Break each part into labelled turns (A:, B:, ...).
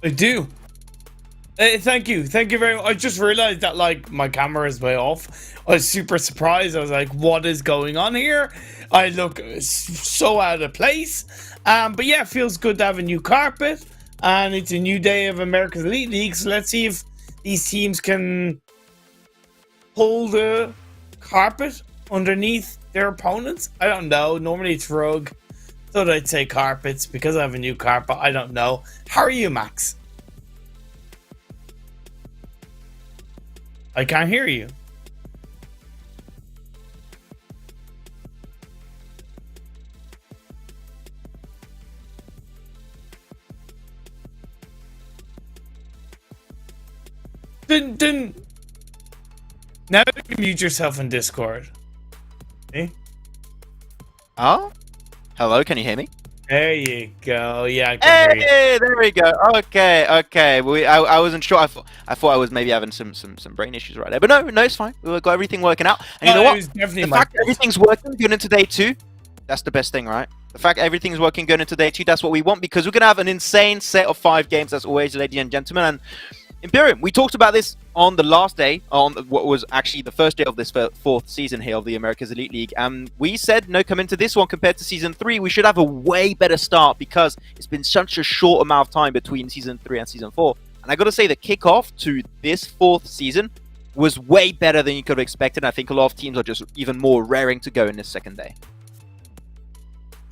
A: I do. Thank you very much. I just realized that like my camera is way off. I was super surprised. I was like, what is going on here? I look so out of place. But yeah, it feels good to have a new carpet. And it's a new day of America's Elite League. So let's see if these teams can pull the carpet underneath their opponents. I don't know. Normally it's rug. Thought I'd say carpets because I have a new carpet. I don't know. How are you, Max? I can't hear you. Then now you can mute yourself in Discord. Hey?
B: Oh? Hello, can you hear me?
A: There you go. Yeah, I can hear you.
B: Hey, there we go. Okay. I wasn't sure. I thought I was maybe having some brain issues right there, but no, it's fine. We've got everything working out. And you know what? The fact that everything's working going into day 2, that's the best thing, right? The fact that everything's working going into day 2, that's what we want, because we're gonna have an insane set of 5 games as always, ladies and gentlemen. And Imperium, we talked about this on the last day, on what was actually the first day of this 4th season here of the America's Elite League. And we said, no, come into this one compared to Season 3, we should have a way better start because it's been such a short amount of time between Season 3 and Season 4. And I got to say, the kickoff to this 4th season was way better than you could have expected. I think a lot of teams are just even more raring to go in this second day.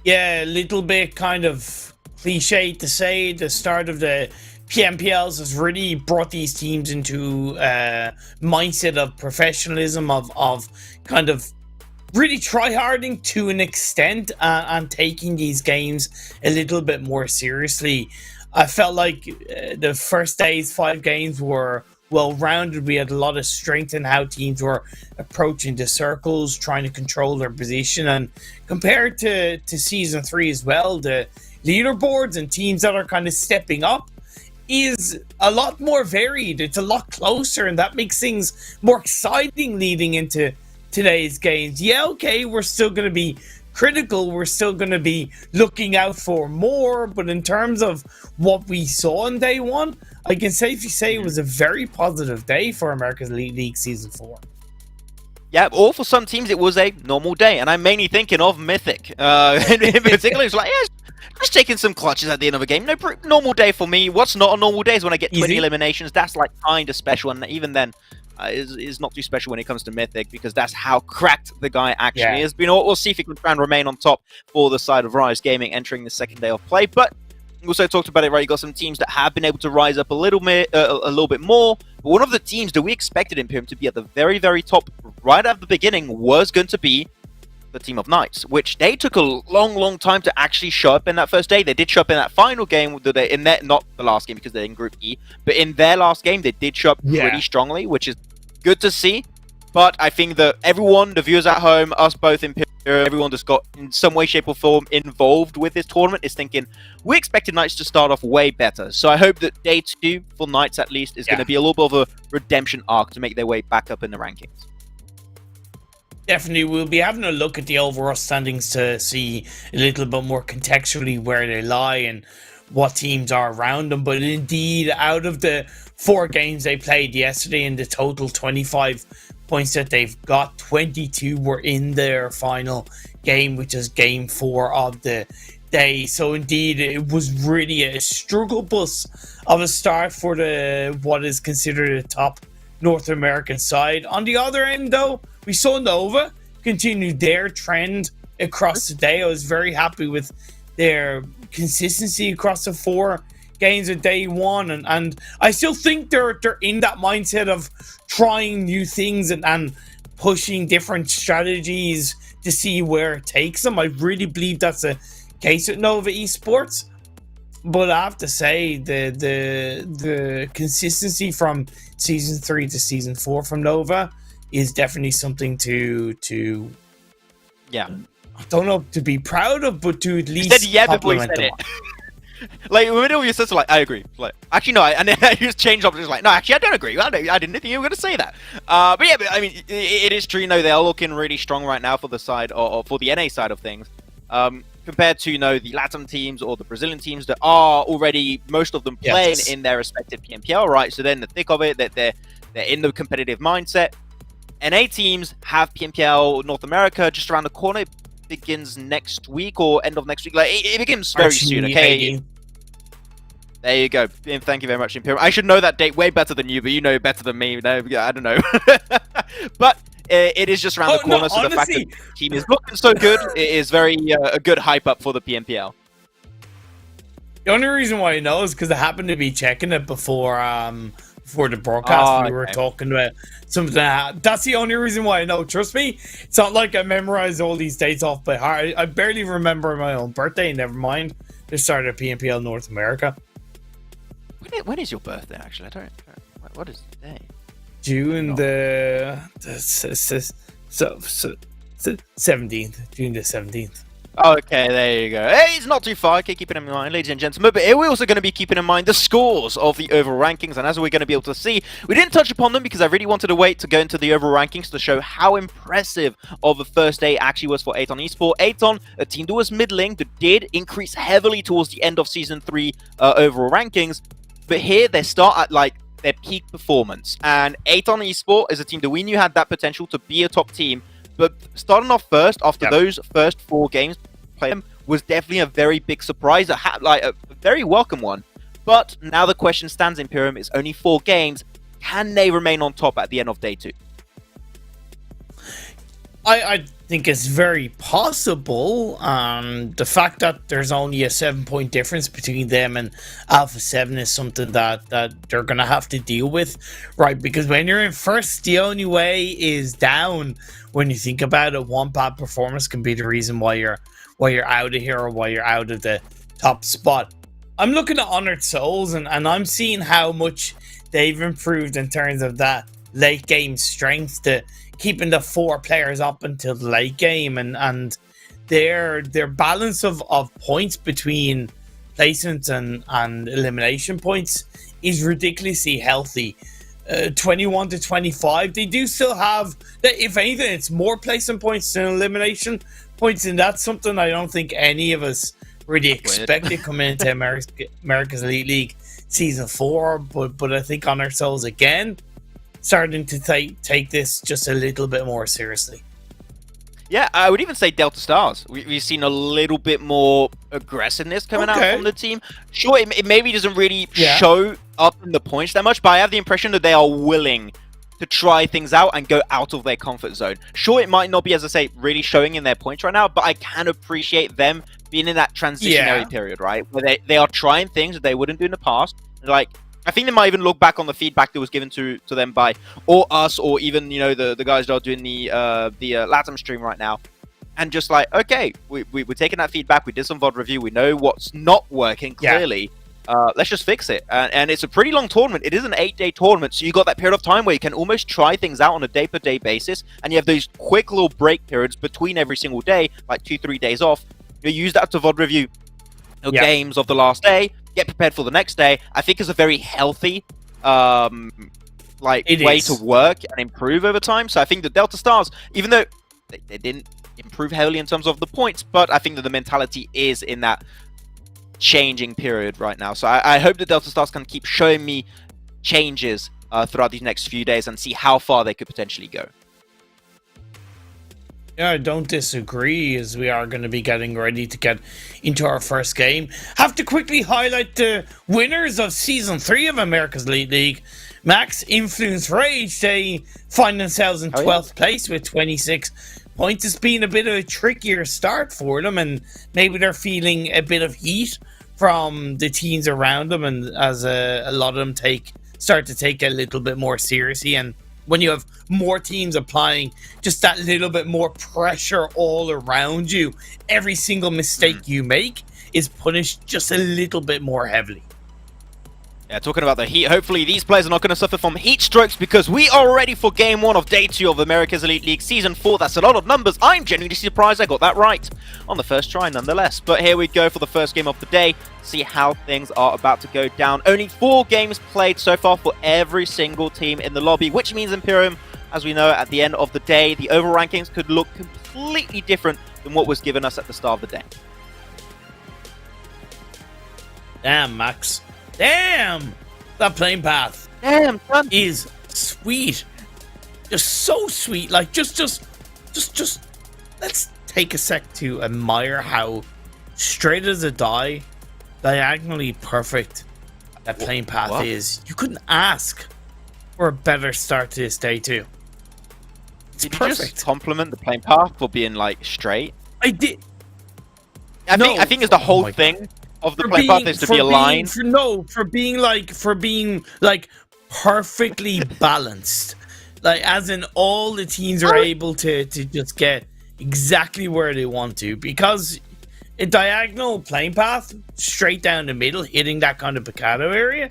A: Yeah, a little bit kind of cliche to say the start of the PMPLs has really brought these teams into a mindset of professionalism, of kind of really try-harding to an extent and taking these games a little bit more seriously. I felt like the first day's 5 games were well-rounded. We had a lot of strength in how teams were approaching the circles, trying to control their position. And compared to Season 3 as well, the leaderboards and teams that are kind of stepping up is a lot more varied. It's a lot closer, and that makes things more exciting leading into today's games. Yeah, okay, we're still going to be critical. We're still going to be looking out for more, but in terms of what we saw on day 1, I can safely say it was a very positive day for America's Elite League Season 4.
B: Yeah, or for some teams it was a normal day, and I'm mainly thinking of Mythic. In particular, it's like, yeah, just taking some clutches at the end of a game. No, normal day for me. What's not a normal day is when I get 20 eliminations. That's like kind of special, and even then, is not too special when it comes to Mythic, because that's how cracked the guy actually is. But you know what? We'll see if he can try and remain on top for the side of Rise Gaming entering the second day of play. But we also talked about it, right? You got some teams that have been able to rise up a little bit more. But one of the teams that we expected Imperium to be at the very, very top right at the beginning was going to be the team of Knights, which they took a long time to actually show up in that first day. They did show up in that final game, in their, not the last game because they're in Group E, but in their last game, they did show up pretty strongly, which is good to see. But I think that everyone, the viewers at home, us both, Imperium, everyone that's got in some way, shape or form involved with this tournament is thinking, we expected Knights to start off way better. So I hope that day 2, for Knights at least, is going to be a little bit of a redemption arc to make their way back up in the rankings.
A: Definitely, we'll be having a look at the overall standings to see a little bit more contextually where they lie and what teams are around them. But indeed, out of the 4 games they played yesterday, in the total 25 points that they've got, 22 were in their final game, which is game 4 of the day. So indeed, it was really a struggle bus of a start for the what is considered a top North American side. On the other end, though, we saw Nova continue their trend across the day. I was very happy with their consistency across the 4 games of day 1, and I still think they're in that mindset of trying new things and pushing different strategies to see where it takes them. I really believe that's a case with Nova Esports. But I have to say, the consistency from Season 3 to Season 4 from Nova is definitely something to I don't know, to be proud of, but to at least compliment them.
B: Like, in the middle of your sister, like, I agree. Like, actually, no, and then I just changed up, just like, no, actually, I don't agree. I didn't think you were going to say that. But yeah, I mean, it is true, you know, they are looking really strong right now for the side, or for the NA side of things. compared to, you know, the Latam teams or the Brazilian teams that are already, most of them playing in their respective PMPL, right? So they're in the thick of it, that they're in the competitive mindset. NA teams have PMPL North America just around the corner. It begins next week or end of next week. Like, it begins very soon, okay? There you go. Thank you very much, Imperium. I should know that date way better than you, but you know better than me. No, I don't know. But it is just around the corner, so honestly, the fact that the team is looking so good, it is very a good hype up for the PMPL.
A: The only reason why I know is because I happened to be checking it before the broadcast. We were talking about something. That's the only reason why I know. Trust me, it's not like I memorized all these dates off by heart. I barely remember my own birthday. Never mind the start of PMPL North America.
B: When is your birthday, actually? I don't. What is the day?
A: June the 17th. June the 17th.
B: Okay, there you go. Hey, it's not too far. Okay, keep it in mind, ladies and gentlemen. But we're also going to be keeping in mind the scores of the overall rankings. And as we're going to be able to see, we didn't touch upon them because I really wanted to wait to go into the overall rankings to show how impressive of a first day actually was for ATON Esports. ATON, a team that was middling, that did increase heavily towards the end of Season 3 overall rankings. But here, they start at, like, their peak performance. And ATON Esports is a team that we knew had that potential to be a top team. But starting off first, after those first 4 games, playing was definitely a very big surprise, a very welcome one. But now the question stands, Imperium, it's only 4 games. Can they remain on top at the end of day 2?
A: I think it's very possible. The fact that there's only a 7-point difference between them and Alpha 7 is something that they're going to have to deal with, right? Because when you're in first, the only way is down. When you think about it, one bad performance can be the reason why you're out of here or why you're out of the top spot. I'm looking at Honored Souls and I'm seeing how much they've improved in terms of that late game strength to keeping the 4 players up until the late game, and their balance of points between placements and elimination points is ridiculously healthy. 21 to 25, they do still have, if anything, it's more placement points than elimination points, and that's something I don't think any of us really expected coming into America's Elite League Season 4, but I think Honor Souls again starting to take this just a little bit more seriously.
B: Yeah, I would even say Delta Stars. We've seen a little bit more aggressiveness coming out from the team. Sure, it maybe doesn't really show up in the points that much, but I have the impression that they are willing to try things out and go out of their comfort zone. Sure, it might not be, as I say, really showing in their points right now, but I can appreciate them being in that transitionary period, right? Where they are trying things that they wouldn't do in the past. Like, I think they might even look back on the feedback that was given to them by or us, or even, you know, the guys that are doing the Latam stream right now, and just like, okay, we're taking that feedback. We did some VOD review. We know what's not working clearly. Let's just fix it. And it's a pretty long tournament. It is an 8-day tournament, so you got that period of time where you can almost try things out on a day-per-day basis, and you have those quick little break periods between every single day, like 2-3 days off. You use that to VOD review games of the last day, get prepared for the next day. I think is a very healthy way to work and improve over time. So I think the Delta Stars, even though they didn't improve heavily in terms of the points, but I think that the mentality is in that changing period right now. So I hope the Delta Stars can keep showing me changes throughout these next few days and see how far they could potentially go.
A: Yeah, I don't disagree, as we are going to be getting ready to get into our first game. Have to quickly highlight the winners of Season 3 of America's Elite League. Max, Influence, Rage, they find themselves in 12th place with 26 points. It's been a bit of a trickier start for them, and maybe they're feeling a bit of heat from the teams around them, and as a lot of them start to take it a little bit more seriously. And when you have more teams applying just that little bit more pressure all around you, every single mistake you make is punished just a little bit more heavily.
B: Yeah, talking about the heat, hopefully these players are not going to suffer from heat strokes, because we are ready for Game 1 of Day 2 of America's Elite League Season 4. That's a lot of numbers. I'm genuinely surprised I got that right on the first try nonetheless. But here we go for the first game of the day. See how things are about to go down. Only 4 games played so far for every single team in the lobby, which means, Imperium, as we know, at the end of the day, the overall rankings could look completely different than what was given us at the start of the day.
A: Damn, Max. Damn! That plane path
B: Damn, son.
A: is sweet. Just so sweet. Like, just let's take a sec to admire how straight as a die, diagonally perfect that plane path is. You couldn't ask for a better start to this day too. It's
B: Did
A: perfect.
B: you just compliment the plane path for being like straight?
A: I did.
B: I think it's the whole thing of the plane path is to be aligned.
A: For being like perfectly balanced. Like, as in all the teams are able to just get exactly where they want to, because a diagonal plane path straight down the middle, hitting that kind of Picado area,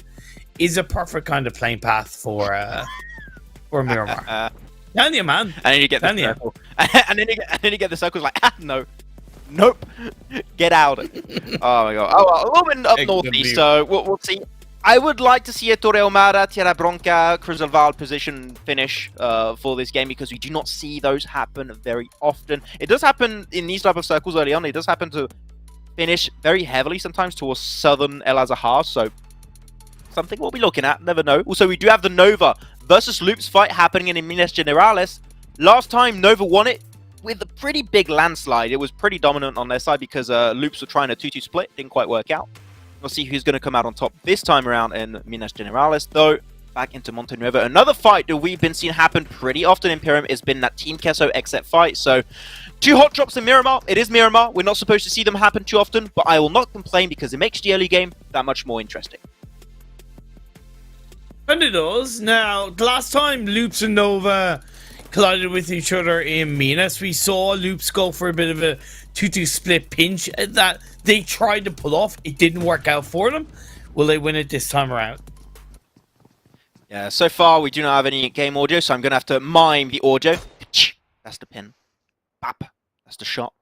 A: is a perfect kind of plane path for Miramar. Down you, man.
B: And then you get the circle. and then you get the circles like, no. Nope. Get out. Oh my god. Oh, well, a little bit up northeast, so we'll see. I would like to see a Torre Ahumada, Tierra Bronca, Cruz del Val position finish for this game, because we do not see those happen very often. It does happen in these type of circles early on. It does happen to finish very heavily sometimes towards southern El Azahar, so something we'll be looking at. Never know. Also, we do have the Nova versus Loops fight happening in Minas Generales. Last time Nova won it with a pretty big landslide. It was pretty dominant on their side because Loops were trying a 2-2 split. Didn't quite work out. We'll see who's going to come out on top this time around in Minas Generales, though. Back into Monte Nuevo. Another fight that we've been seeing happen pretty often in Pyram has been that Team QUESO XSET fight. So, 2 hot drops in Miramar. It is Miramar. We're not supposed to see them happen too often, but I will not complain because it makes the early game that much more interesting.
A: And it does. Now, the last time Loops and Nova collided with each other in Minas, we saw Loops go for a bit of a 2-2 split pinch that they tried to pull off. It didn't work out for them. Will they win it this time around?
B: Yeah, so far we do not have any game audio, so I'm going to have to mime the audio. That's the pin. Bap. That's the shot.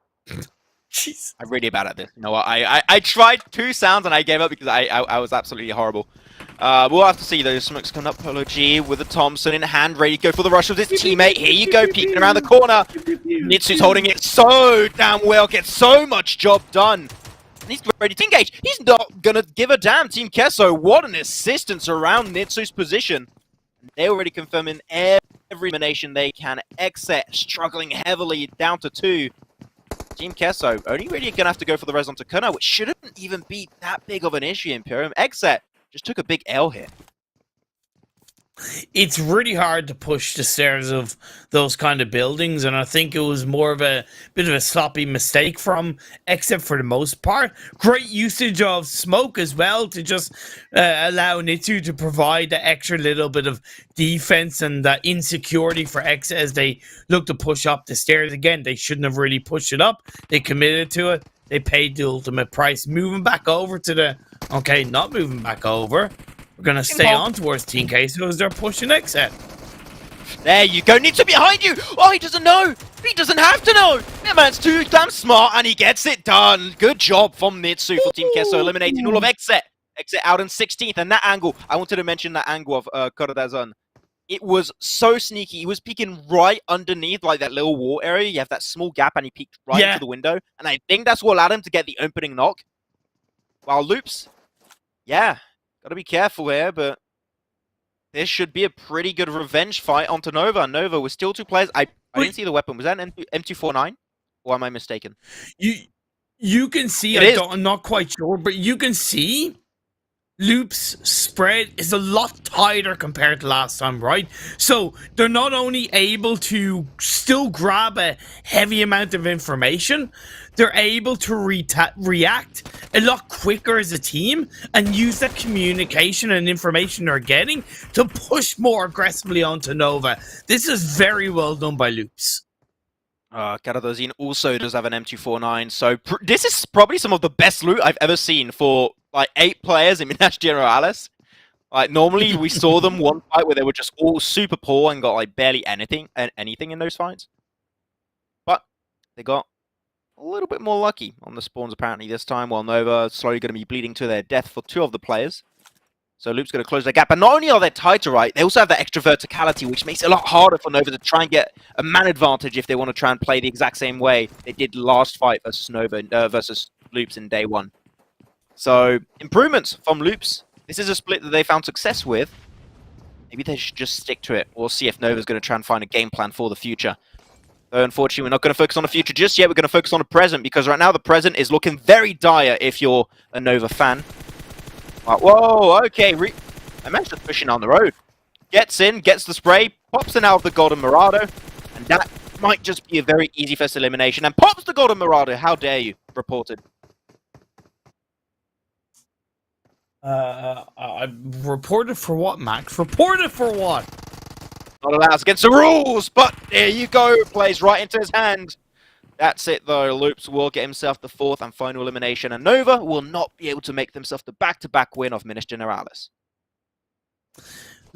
A: Jeez.
B: I'm really bad at this. You know what? I tried 2 sounds and I gave up because I was absolutely horrible. We'll have to see those smokes coming up. Polo G with the Thompson in hand, ready to go for the rush of his teammate. Here you go, peeking around the corner. Nitsu's holding it so damn well, gets so much job done. And he's ready to engage. He's not gonna give a damn. Team QUESO, what an assistance around Nitsu's position. They're already confirming every elimination they can. XSET struggling heavily down to 2. Team QUESO only really gonna have to go for the res on Takuna, which shouldn't even be that big of an issue in Pyram. XSET just took a big L here.
A: It's really hard to push the stairs of those kind of buildings, and I think it was more of a bit of a sloppy mistake from XSET for the most part. Great usage of smoke as well to just allow Nitsu to provide the extra little bit of defense and that insecurity for XSET as they look to push up the stairs. Again, they shouldn't have really pushed it up. They committed to it. They paid the ultimate price. Moving back over to the... Okay, not moving back over. We're going to stay on towards Team QUESO as they're pushing XSET.
B: There you go. Nitsu behind you. Oh, he doesn't know. He doesn't have to know. That man's too damn smart and he gets it done. Good job from Nitsu for Team QUESO, eliminating all of XSET. XSET out in 16th. And that angle, I wanted to mention that angle of Korodazan. It was so sneaky. He was peeking right underneath like that little wall area. You have that small gap and he peeked right into the window. And I think that's what allowed him to get the opening knock. While Loops, yeah, gotta be careful here, but this should be a pretty good revenge fight onto Nova. Nova with still 2 players. I didn't see the weapon. Was that an M249? Or am I mistaken?
A: You can see, I'm not quite sure, but you can see Loop's spread is a lot tighter compared to last time, right? So they're not only able to still grab a heavy amount of information, they're able to react a lot quicker as a team and use that communication and information they're getting to push more aggressively onto Nova. This is very well done by Loops.
B: Karadozin also does have an M249, so this is probably some of the best loot I've ever seen for like 8 players in Minas Generales. Like normally we saw them one fight where they were just all super poor and got like barely anything in those fights. But they got a little bit more lucky on the spawns apparently this time, while Nova slowly going to be bleeding to their death for 2 of the players. So Loop's going to close that gap. And not only are they tighter, right, they also have that extra verticality, which makes it a lot harder for Nova to try and get a man advantage if they want to try and play the exact same way they did last fight versus Nova versus Loops in day 1. So, improvements from Loops. This is a split that they found success with. Maybe they should just stick to it. We'll see if Nova's going to try and find a game plan for the future. Though, unfortunately, we're not going to focus on the future just yet. We're going to focus on the present, because right now the present is looking very dire if you're a Nova fan. Whoa, okay. I managed to push in on the road. Gets in, gets the spray, pops in out of the Golden Mirado, and that might just be a very easy first elimination. And pops the Golden Mirado. How dare you? Reported.
A: I reported for what, Max? Reported for what?
B: Not allowed against the rules, but there you go. Plays right into his hand. That's it, though. Loops will get himself the 4th and final elimination, and Nova will not be able to make themselves the back-to-back win of Minas Generalis.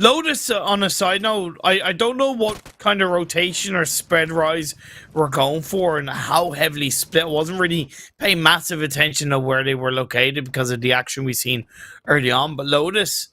A: Lotus, on a side note, I don't know what kind of rotation or spread rise we're going for and how heavily split. I wasn't really paying massive attention to where they were located because of the action we've seen early on. But Lotus,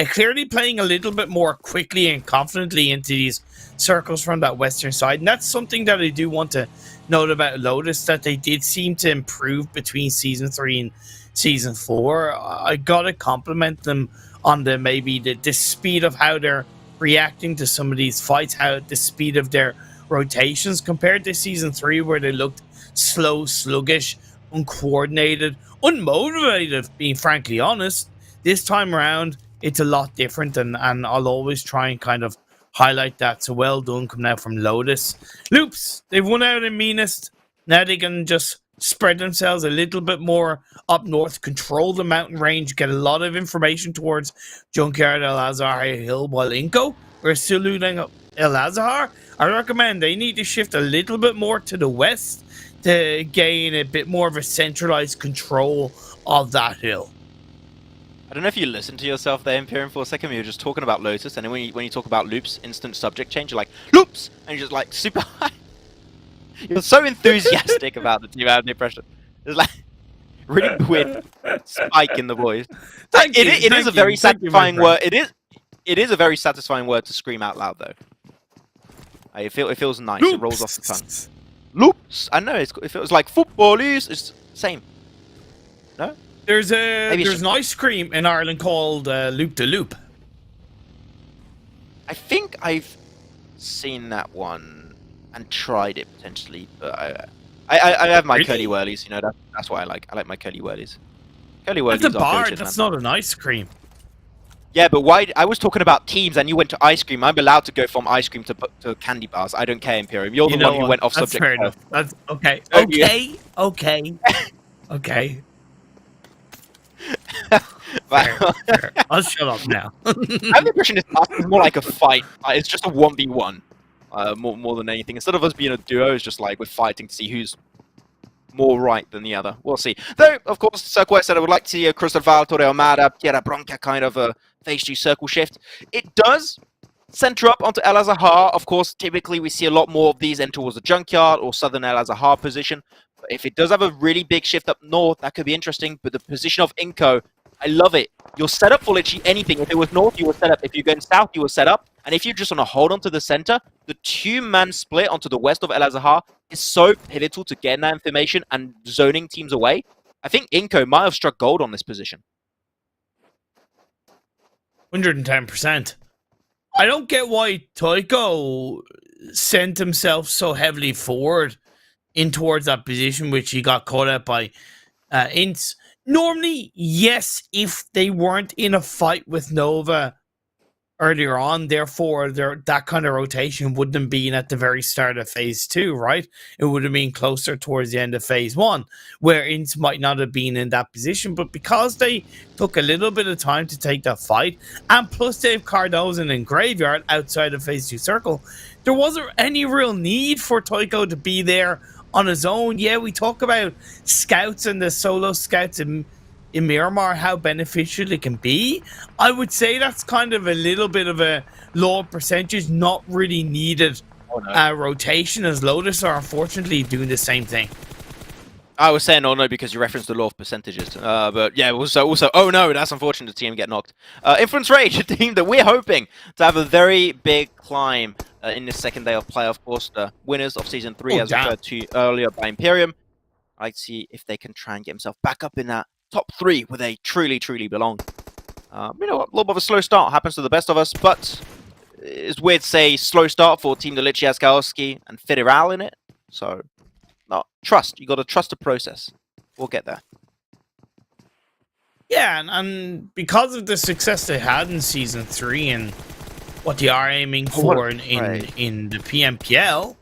A: clearly playing a little bit more quickly and confidently into these circles from that western side. And that's something that I do want to note about Lotus, that they did seem to improve between Season 3 and Season 4. I gotta compliment them on the speed of how they're reacting to some of these fights, how the speed of their rotations compared to Season 3, where they looked slow, sluggish, uncoordinated, unmotivated, being frankly honest. This time around, it's a lot different, and I'll always try and kind of highlight that. So well done coming out from Lotus. Loops, they've won out in Minas. Now they can just spread themselves a little bit more up north, control the mountain range, get a lot of information towards Junkyard El-Azhar Hill, while INCO are still looting up El-Azhar. I recommend they need to shift a little bit more to the west to gain a bit more of a centralized control of that hill.
B: I don't know if you listened to yourself there, Imperium, for a second. You were just talking about Lotus, and then when you talk about Loops, instant subject change, you're like, Loops! And you're just like, super high. You're so enthusiastic about the team. I have the impression. There's like really weird spike in the voice. It is a very satisfying word. It is a very satisfying word to scream out loud, though. It feels nice. Loops. It rolls off the tongue. Loops. I know. It feels like football is. It's the same. No.
A: There's an ice cream in Ireland called Loop de Loop.
B: I think I've seen that one and tried it potentially, but I have my curly whirlies. You know, that's what I like. I like my curly whirlies. Curly whirlies. That's a bar.
A: That's not an ice cream.
B: Yeah, but why? I was talking about teams, and you went to ice cream. I'm allowed to go from ice cream to candy bars. I don't care, Imperium. You're the one who went off subject.
A: Fair enough. That's okay. Okay. Fair. I'll shut up now.
B: I have the impression it's more like a fight. It's just a 1v1. More than anything. Instead of us being a duo, it's just like we're fighting to see who's more right than the other. We'll see. Though, of course, Circle said I would like to see a Cristóbal Torre Armada, Tierra Bronca kind of a phase 2 circle shift. It does center up onto El-Azhar. Of course, typically we see a lot more of these enter towards the Junkyard or southern El-Azhar position. But if it does have a really big shift up north, that could be interesting. But the position of INCO, I love it. You're set up for literally anything. If it was north, you were set up. If you're going south, you were set up. And if you just want to hold on to the center, the 2-man split onto the west of El-Azhar is so pivotal to getting that information and zoning teams away. I think INCO might have struck gold on this position.
A: 110%. I don't get why Tycho sent himself so heavily forward in towards that position, which he got caught out by INTZ. Normally, yes, if they weren't in a fight with Nova earlier on, therefore that kind of rotation wouldn't have been at the very start of phase 2, right? It would have been closer towards the end of phase 1, where INTZ might not have been in that position. But because they took a little bit of time to take that fight, and plus they have Cardozo and Graveyard outside of phase 2 circle, there wasn't any real need for Tycho to be there on his own. Yeah, we talk about scouts and the solo scouts in Miramar, how beneficial it can be. I would say that's kind of a little bit of a low percentage, not really needed rotation, as Lotus are unfortunately doing the same thing.
B: I was saying, oh no, because you referenced the law of percentages. But yeah, also, oh no, that's unfortunate the team get knocked. Influence Rage, a team that we're hoping to have a very big climb in this second day of play. Of course, the winners of Season 3, as referred to earlier by Imperium. I'd like to see if they can try and get himself back up in that top 3 where they truly, truly belong. You know what? A little bit of a slow start happens to the best of us, but it's weird to say slow start for a team that literally has Kalski and Federal in it. So, no, trust. You got to trust the process. We'll get there.
A: Yeah, and because of the success they had in Season 3 and what they are aiming for in the PMPL,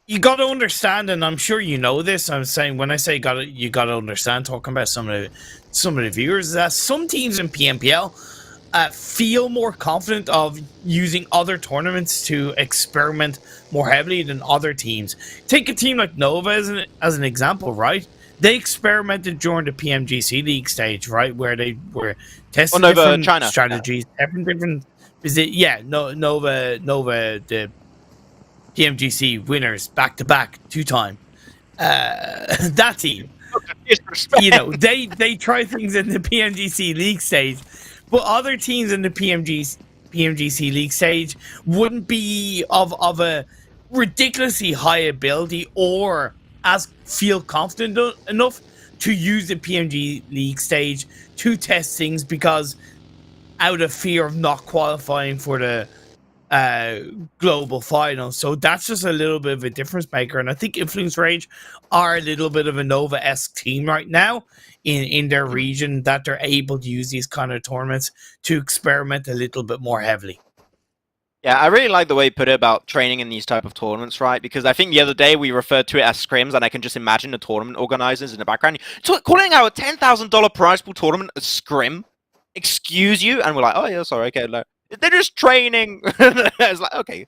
A: you got to understand, and I'm sure you know this. I'm saying when I say you got to understand, talking about some of the viewers, is that some teams in PMPL feel more confident of using other tournaments to experiment more heavily than other teams. Take a team like Nova as an example, right? They experimented during the PMGC League stage, right, where they were testing different strategies, different. Nova, the PMGC winners back to back 2-time. That team, you know, they try things in the PMGC League stage, but other teams in the PMGC League stage wouldn't be of a ridiculously high ability or as feel confident enough to use the PMG League stage to test things because out of fear of not qualifying for the global final. So that's just a little bit of a difference maker, and I think Influence Rage are a little bit of a Nova-esque team right now in their region, that they're able to use these kind of tournaments to experiment a little bit more heavily.
B: Yeah, I really like the way you put it about training in these type of tournaments, right? Because I think the other day we referred to it as scrims, and I can just imagine the tournament organizers in the background. So calling our $10,000 prize pool tournament a scrim? Excuse you? And we're like, oh yeah, sorry, okay, no. They're just training. It's like, okay,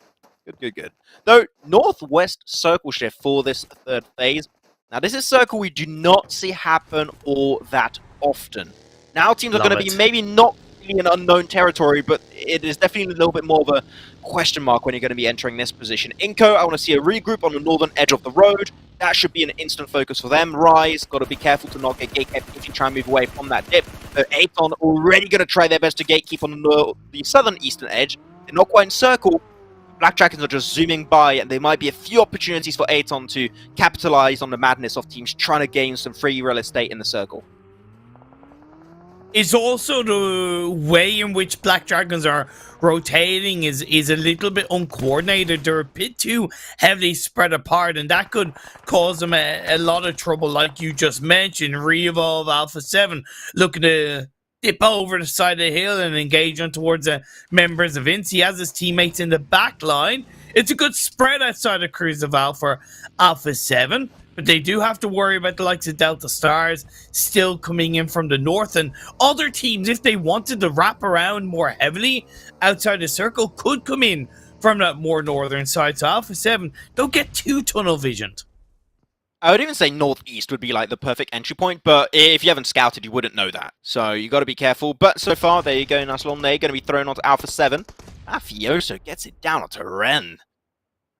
B: good. Though, Northwest Circle Shift for this third phase. Now, this is circle we do not see happen all that often. Now, teams are going to be maybe not really an unknown territory, but it is definitely a little bit more of a question mark when you're going to be entering this position. INCO, I want to see a regroup on the northern edge of the road. That should be an instant focus for them. Rise, got to be careful to not get gatekept if you try and move away from that dip. ATON already going to try their best to gatekeep on the southern eastern edge. They're not quite in circle. Black Dragons are just zooming by, and there might be a few opportunities for ATON to capitalize on the madness of teams trying to gain some free real estate in the circle.
A: It's also the way in which Black Dragons are rotating is a little bit uncoordinated. They're a bit too heavily spread apart, and that could cause them a lot of trouble, like you just mentioned. Re-evolve Alpha 7 looking to dip over the side of the hill and engage on towards the members of INCZ. He has his teammates in the back line. It's a good spread outside of Cruise of Alpha 7. But they do have to worry about the likes of Delta Stars still coming in from the north. And other teams, if they wanted to wrap around more heavily outside the circle, could come in from that more northern side. So Alpha 7 don't get too tunnel visioned.
B: I would even say northeast would be like the perfect entry point, but if you haven't scouted, you wouldn't know that. So you got to be careful. But so far, there you go, Naslon. They're going to be thrown onto Alpha 7. Mafioso gets it down onto Ren.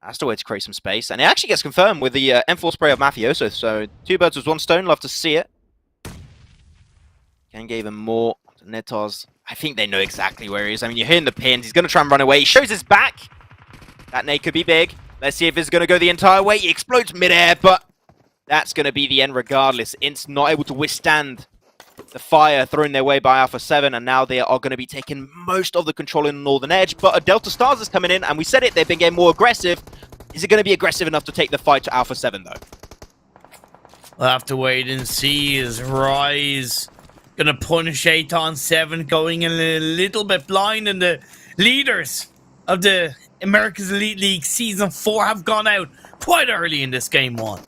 B: That's the way to create some space. And it actually gets confirmed with the M4 spray of Mafioso. So 2 birds with 1 stone. Love to see it. Ken gave him more to Netos. I think they know exactly where he is. I mean, you're hitting the pins. He's going to try and run away. He shows his back. That nade could be big. Let's see if it's going to go the entire way. He explodes midair, but that's going to be the end regardless. INTZ not able to withstand the fire thrown their way by Alpha 7, and now they are going to be taking most of the control in the northern edge. But a Delta Stars is coming in, and we said it, they've been getting more aggressive. Is it going to be aggressive enough to take the fight to Alpha 7, though?
A: We'll have to wait and see. Is Rise going to punish ATON 7, going in a little bit blind, and the leaders of the America's Elite League Season 4 have gone out quite early in this Game 1.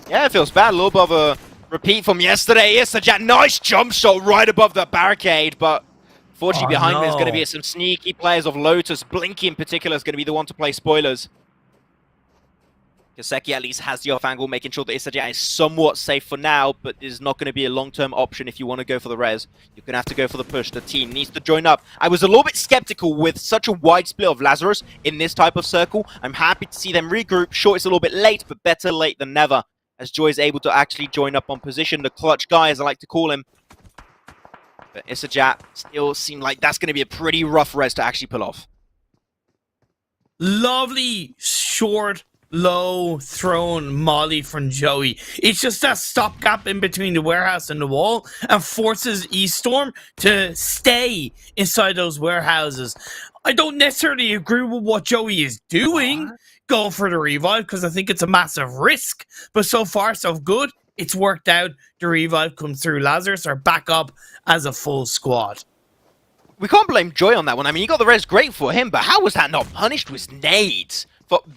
B: Yeah, it feels bad. A little bit of a repeat from yesterday. ISURUS, nice jump shot right above the barricade, but fortunately behind me is going to be some sneaky players of Lotus. Blinky in particular is going to be the one to play spoilers. Kaseki at least has the off angle, making sure that ISURUS is somewhat safe for now, but is not going to be a long-term option if you want to go for the res. You're going to have to go for the push. The team needs to join up. I was a little bit skeptical with such a wide split of LAZARUS in this type of circle. I'm happy to see them regroup. Sure, it's a little bit late, but better late than never, as Joy is able to actually join up on position. The clutch guy, as I like to call him. But ISURUS still seem like that's going to be a pretty rough res to actually pull off.
A: Lovely short low thrown molly from Joey. It's just that stopgap in between the warehouse and the wall and forces ESTORM to stay inside those warehouses. I don't necessarily agree with what Joey is doing, going for the revive, because I think it's a massive risk. But so far, so good. It's worked out. The revive comes through. Lazarus are back up as a full squad.
B: We can't blame Joy on that one. I mean, he got the res, great for him, but how was that not punished with nades?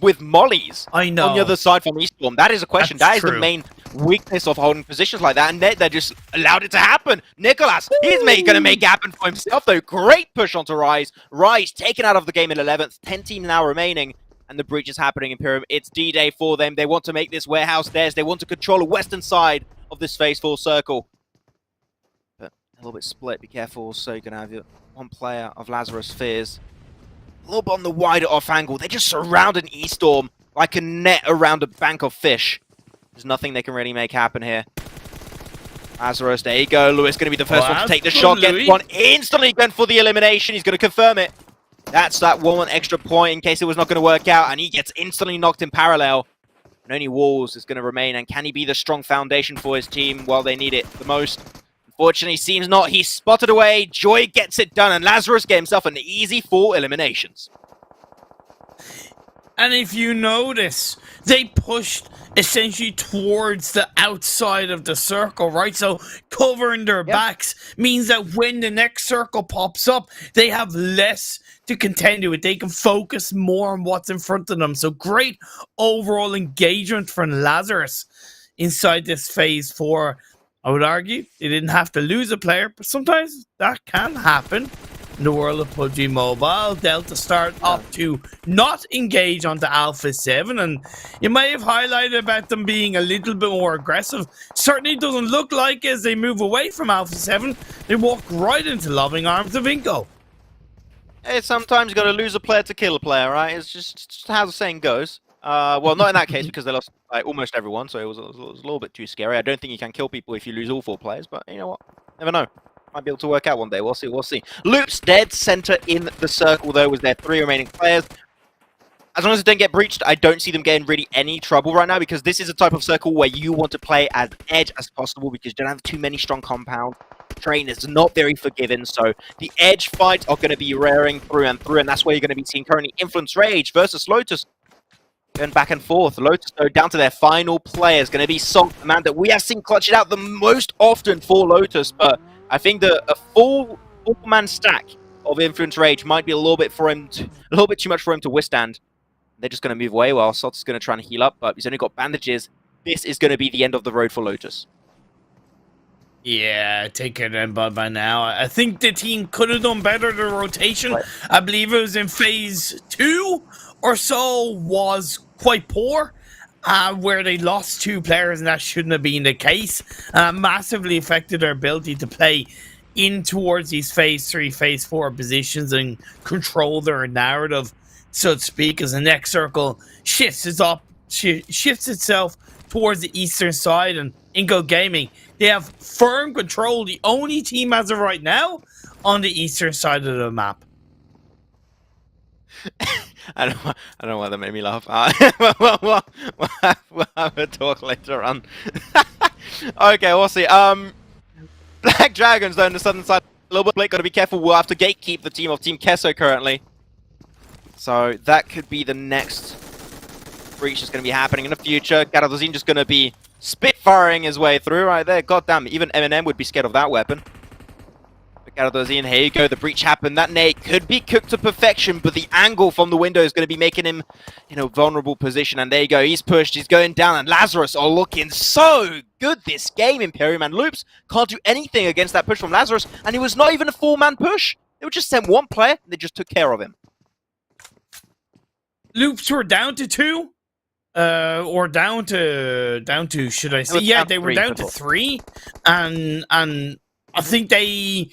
B: With mollies
A: I know.
B: on the other side from ESTORM? That is a question.
A: That's
B: that is
A: true.
B: the main weakness of holding positions like that, and they just allowed it to happen. Nicholas, he's going to make it happen for himself, though. Great push onto Rise. Rise taken out of the game in 11th. 10 teams now remaining, and the breach is happening in Imperium. It's D-Day for them. They want to make this warehouse theirs. They want to control the western side of this phase 4 circle. But a little bit split. Be careful. So you're going to have your one player of Lazarus Fears a little bit on the wider off angle. They're just surrounding ESTORM like a net around a bank of fish. There's nothing they can really make happen here. Lazarus, there you go. Lewis going to be the first one to take the shot. Gets one instantly going for the elimination. He's going to confirm it. That's that one extra point in case it was not going to work out. And he gets instantly knocked in parallel. And only Walls is going to remain. And can he be the strong foundation for his team while they need it the most? Unfortunately, seems not. He's spotted away. Joy gets it done. And Lazarus gets himself an easy 4 eliminations.
A: And if you notice, they pushed essentially towards the outside of the circle, right? So covering their backs means that when the next circle pops up, they have less to contend with. They can focus more on what's in front of them. So great overall engagement from Lazarus inside this phase 4. I would argue they didn't have to lose a player, but sometimes that can happen. In the world of PUBG Mobile, Delta start up to not engage onto Alpha 7, and you may have highlighted about them being a little bit more aggressive. Certainly doesn't look like as they move away from Alpha 7, they walk right into loving arms of INCO.
B: Hey, sometimes you got to lose a player to kill a player, right? It's just how the saying goes. Well, not in that case because they lost almost everyone, so it was a little bit too scary. I don't think you can kill people if you lose all 4 players, but you know what? Never know. Might be able to work out one day. We'll see. We'll see. Loop's dead center in the circle, though, with their 3 remaining players. As long as it don't get breached, I don't see them getting really any trouble right now because this is a type of circle where you want to play as edge as possible because you don't have too many strong compounds. Terrain is not very forgiving, so the edge fights are going to be raring through and through, and that's where you're going to be seeing currently Influence Rage versus Lotus. Going back and forth. Lotus, though, down to their final player is going to be Salt, the man that we have seen clutch it out the most often for Lotus, but I think that a full man stack of Influence Rage might be a little bit too much for him to withstand. They're just going to move away while Salt is going to try and heal up, but he's only got bandages. This is going to be the end of the road for Lotus.
A: Yeah, take care then by now. I think the team could have done better. The rotation, I believe it was in phase 2 or so, was quite poor. Where they lost 2 players, and that shouldn't have been the case. Massively affected their ability to play in towards these phase 3, phase 4 positions and control their narrative, so to speak, as the next circle shifts itself towards the eastern side. And INCO Gaming, they have firm control, the only team as of right now on the eastern side of the map.
B: I don't know why that made me laugh. We'll have a talk later on. Okay, we'll see. Black Dragons, though, on the southern side, a little bit late. Got to be careful. We'll have to gatekeep the team of Team QUESO currently. So that could be the next breach that's going to be happening in the future. Garadozin just going to be spitfiring his way through right there. God damn, even Eminem would be scared of that weapon. Garadozin, here you go, the breach happened. That nade could be cooked to perfection, but the angle from the window is going to be making him in a vulnerable position. And there you go, he's pushed, he's going down, and Lazarus are looking so good this game. Imperium and Loops can't do anything against that push from Lazarus, and it was not even a 4-man push. They would just send 1 player, and they just took care of him.
A: Loops were down to 2? Or down to, should I say? Yeah, they were down to 3, and I think they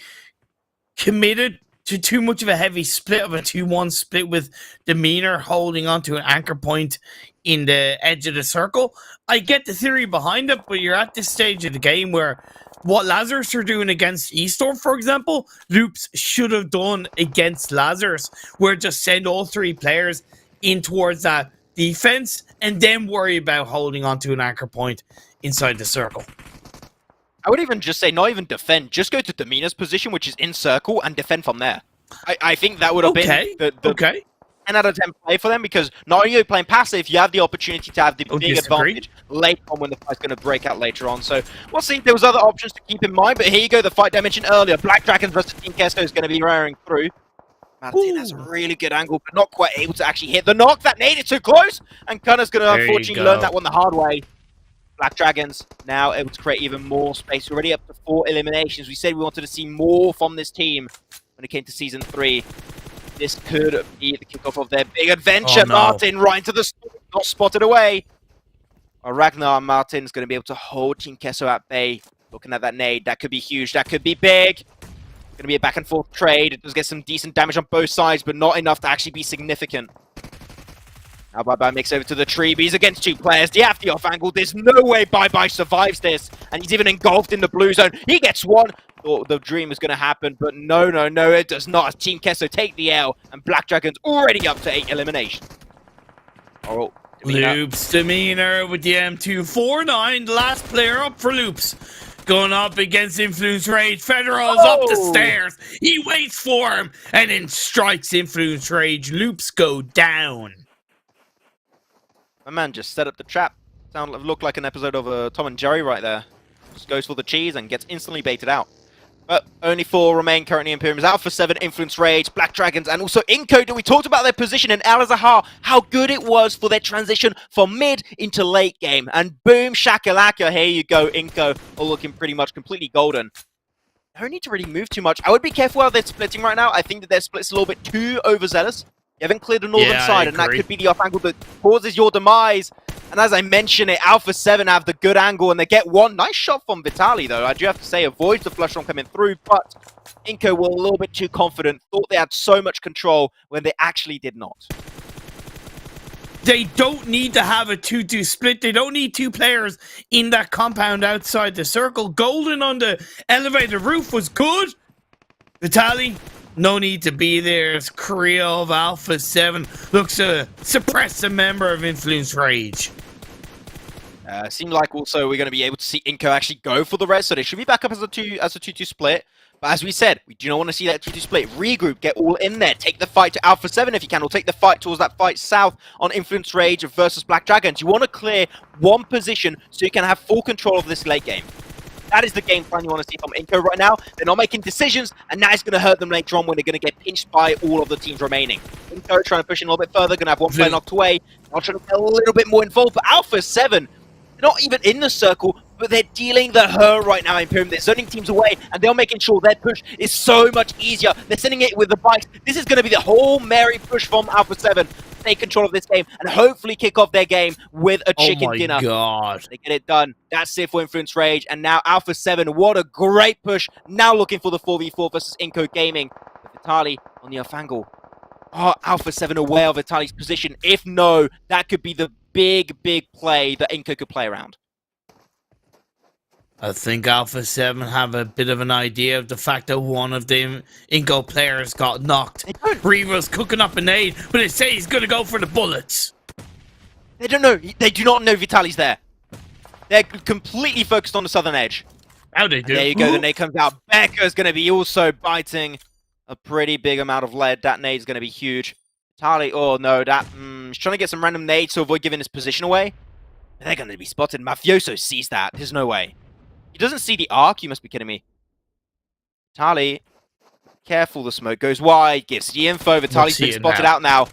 A: committed to too much of a heavy split of a 2-1 split with Demeanor holding onto an anchor point in the edge of the circle. I get the theory behind it, but you're at this stage of the game where what Lazarus are doing against ESTORM, for example, Loops should have done against Lazarus, where just send all 3 players in towards that defense, and then worry about holding onto an anchor point inside the circle.
B: I would even just say not even defend, just go to Domina's position, which is in circle, and defend from there. I think that would have been the 10 out of 10 play for them, because not only are you playing passive, you have the opportunity to have the big advantage later on when the fight's going to break out later on. So we'll see. There was other options to keep in mind, but here you go, the fight I mentioned earlier. Black Dragons versus Team QUESO is going to be raring through. Martin has a really good angle, but not quite able to actually hit the knock. That nade is too close, and Kunna's going to unfortunately learn that one the hard way. Black Dragons now able to create even more space. We're already up to 4 eliminations. We said we wanted to see more from this team when it came to Season 3. This could be the kickoff of their big adventure. Oh, no. Martin right into the not spotted away. Ragnar and Martin's going to be able to hold Team QUESO at bay. Looking at that nade, that could be huge. That could be big. Going to be a back and forth trade. It does get some decent damage on both sides, but not enough to actually be significant. Now Bye-Bye makes over to the tree, but he's against 2 players. The off angle. There's no way Bye-Bye survives this, and he's even engulfed in the blue zone. He gets one. Thought the dream was going to happen, but no, it does not. As Team QUESO take the L, and Black Dragon's already up to 8 eliminations. Oh,
A: Loops Demeanor with the M249, the last player up for Loops. Going up against Influence Rage. Federal's up the stairs. He waits for him and then strikes Influence Rage. Loops go down.
B: My man just set up the trap. Looked like an episode of Tom and Jerry right there. Just goes for the cheese and gets instantly baited out. But only 4 remain currently in Pyramid. Alpha 7, Influence Rage, Black Dragons, and also INCO. We talked about their position in Al-Azhar, how good it was for their transition from mid into late game. And boom, shakalaka, here you go, INCO, all looking pretty much completely golden. Don't need to really move too much. I would be careful how they're splitting right now. I think that their split's a little bit too overzealous. You haven't cleared the northern side, and that could be the off angle that causes your demise. And as I mentioned, Alpha 7 have the good angle, and they get one. Nice shot from Vitaly, though. I do have to say, avoids the flush from coming through, but INCO were a little bit too confident, thought they had so much control when they actually did not.
A: They don't need to have a 2-2 split. They don't need 2 players in that compound outside the circle. Golden on the elevator roof was good. Vitaly, no need to be there. As Korea of Alpha 7 looks to suppress a member of Influence Rage.
B: Seemed like also we're going to be able to see INCO actually go for the res, so they should be back up as a 2-2 split. But as we said, we do not want to see that 2-2 split. Regroup, get all in there. Take the fight to Alpha 7 if you can, or take the fight towards that fight south on Influence Rage versus Black Dragons. You want to clear one position so you can have full control of this late game. That is the game plan you want to see from INCO right now. They're not making decisions, and that is going to hurt them later on when they're going to get pinched by all of the teams remaining. INCO trying to push in a little bit further, going to have one player knocked away. I'll try to get a little bit more involved, but Alpha 7, they're not even in the circle, but they're dealing the hurt right now in Pyramid. They're zoning teams away, and they're making sure their push is so much easier. They're sending it with the bikes. This is going to be the whole merry push from Alpha 7. Take control of this game and hopefully kick off their game with a chicken dinner.
A: Oh my god.
B: They get it done. That's it for Influence Rage. And now Alpha 7, what a great push. Now looking for the 4v4 versus INCO Gaming. Vitaly on the off angle. Oh, Alpha 7 aware of Vitaly's position. If no, that could be the big play that INCO could play around.
A: I think Alpha 7 have a bit of an idea of the fact that one of the INCO players got knocked. Revo's cooking up a nade, but they say he's going to go for the bullets.
B: They don't know. They do not know Vitaly's there. They're completely focused on the southern edge.
A: How they do?
B: And there you go. The nade comes out. Becca's going to be also biting a pretty big amount of lead. That nade's going to be huge. Vitaly, oh no, he's trying to get some random nades to avoid giving his position away. They're going to be spotted. Mafioso sees that. There's no way. He doesn't see the arc? You must be kidding me. Vitaly, careful, the smoke goes wide, gives the info. Vitaly's been spotted out now.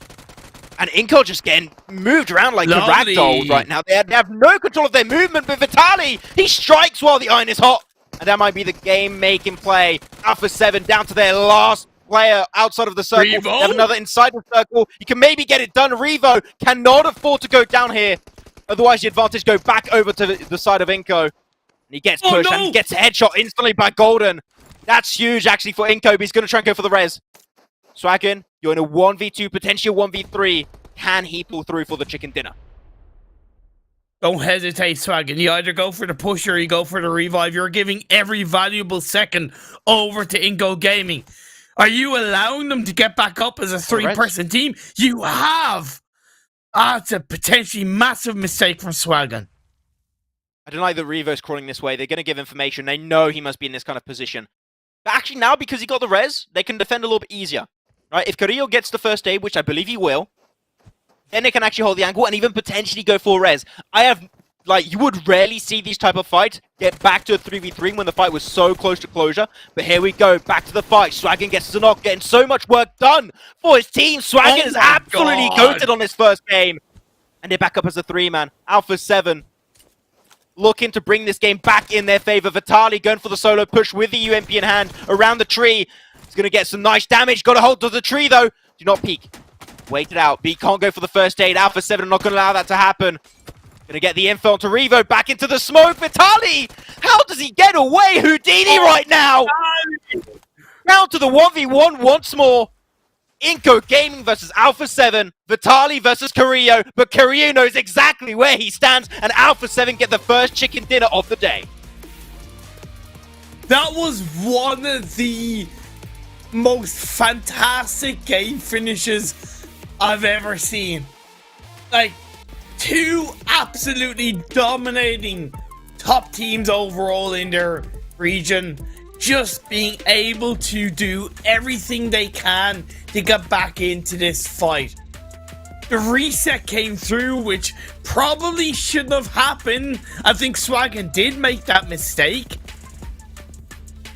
B: And INCO just getting moved around like a ragdoll right now. They have no control of their movement, but Vitaly, he strikes while the iron is hot. And that might be the game-making play. Alpha 7 down to their last player outside of the circle. They have another inside the circle. You can maybe get it done. Revo cannot afford to go down here. Otherwise, the advantage go back over to the side of INCO. He gets pushed and gets a headshot instantly by Golden. That's huge, actually, for INCO, but he's going to try and go for the res. Swaggin, you're in a 1v2, potentially a 1v3. Can he pull through for the chicken dinner?
A: Don't hesitate, Swaggin. You either go for the push or you go for the revive. You're giving every valuable second over to INCO Gaming. Are you allowing them to get back up as a 3-person team? You have! It's a potentially massive mistake from Swagan.
B: I don't like that Revo's crawling this way. They're going to give information. They know he must be in this kind of position. But actually now, because he got the res, they can defend a little bit easier. Right? If Carrillo gets the first aid, which I believe he will, then they can actually hold the angle and even potentially go for res. You would rarely see these type of fights get back to a 3v3 when the fight was so close to closure. But here we go, back to the fight. Swaggin gets the knock, getting so much work done for his team. Swaggin is absolutely goated on this first game. And they're back up as a 3-man. Alpha 7 looking to bring this game back in their favor. Vitali going for the solo push with the UMP in hand around the tree. He's going to get some nice damage. Got to hold to the tree, though. Do not peek. Wait it out. B can't go for the first aid. Alpha 7 are not going to allow that to happen. Going to get the info onto Revo. Back into the smoke. Vitali! How does he get away? Houdini right now! Down to the 1v1 once more. INCO Gaming versus Alpha 7. Vitali versus Carrillo. But Carrillo knows exactly where he stands. And Alpha 7 get the first chicken dinner of the day.
A: That was one of the most fantastic game finishes I've ever seen. Like, two absolutely dominating top teams overall in their region, just being able to do everything they can to get back into this fight. The reset came through, which probably shouldn't have happened. I think Swaggin did make that mistake.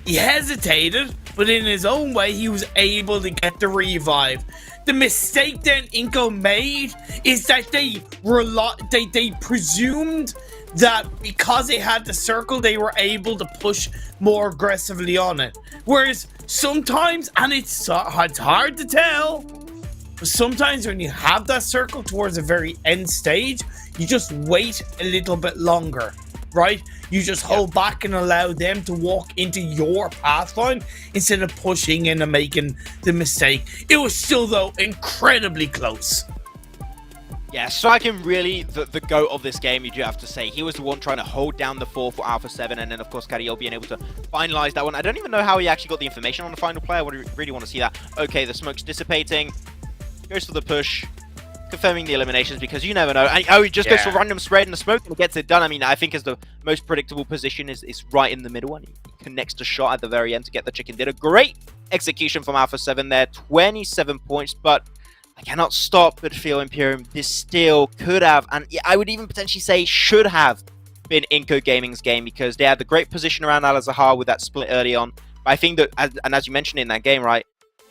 A: He hesitated, but in his own way, he was able to get the revive. The mistake that INCO made is that they presumed that because they had the circle, they were able to push more aggressively on it. Whereas sometimes, and it's hard to tell, but sometimes when you have that circle towards the very end stage, you just wait a little bit longer, right? You just hold back and allow them to walk into your path line instead of pushing in and making the mistake. It was still, though, incredibly close.
B: Yeah, Swaggin really the GOAT of this game, you do have to say. He was the one trying to hold down the 4 for Alpha 7, and then, of course, Carrillo being able to finalize that one. I don't even know how he actually got the information on the final play. I would really want to see that. Okay, the smoke's dissipating. Goes for the push. Confirming the eliminations, because you never know. He just goes for random spread in the smoke and gets it done. I mean, I think as the most predictable position is right in the middle, and he connects the shot at the very end to get the chicken dinner. Great execution from Alpha 7 there. 27 points, but I cannot stop but feel Imperium. This still could have, and I would even potentially say should have, been INCO Gaming's game, because they had the great position around Al-Azhar with that split early on. But I think that, as you mentioned in that game, right,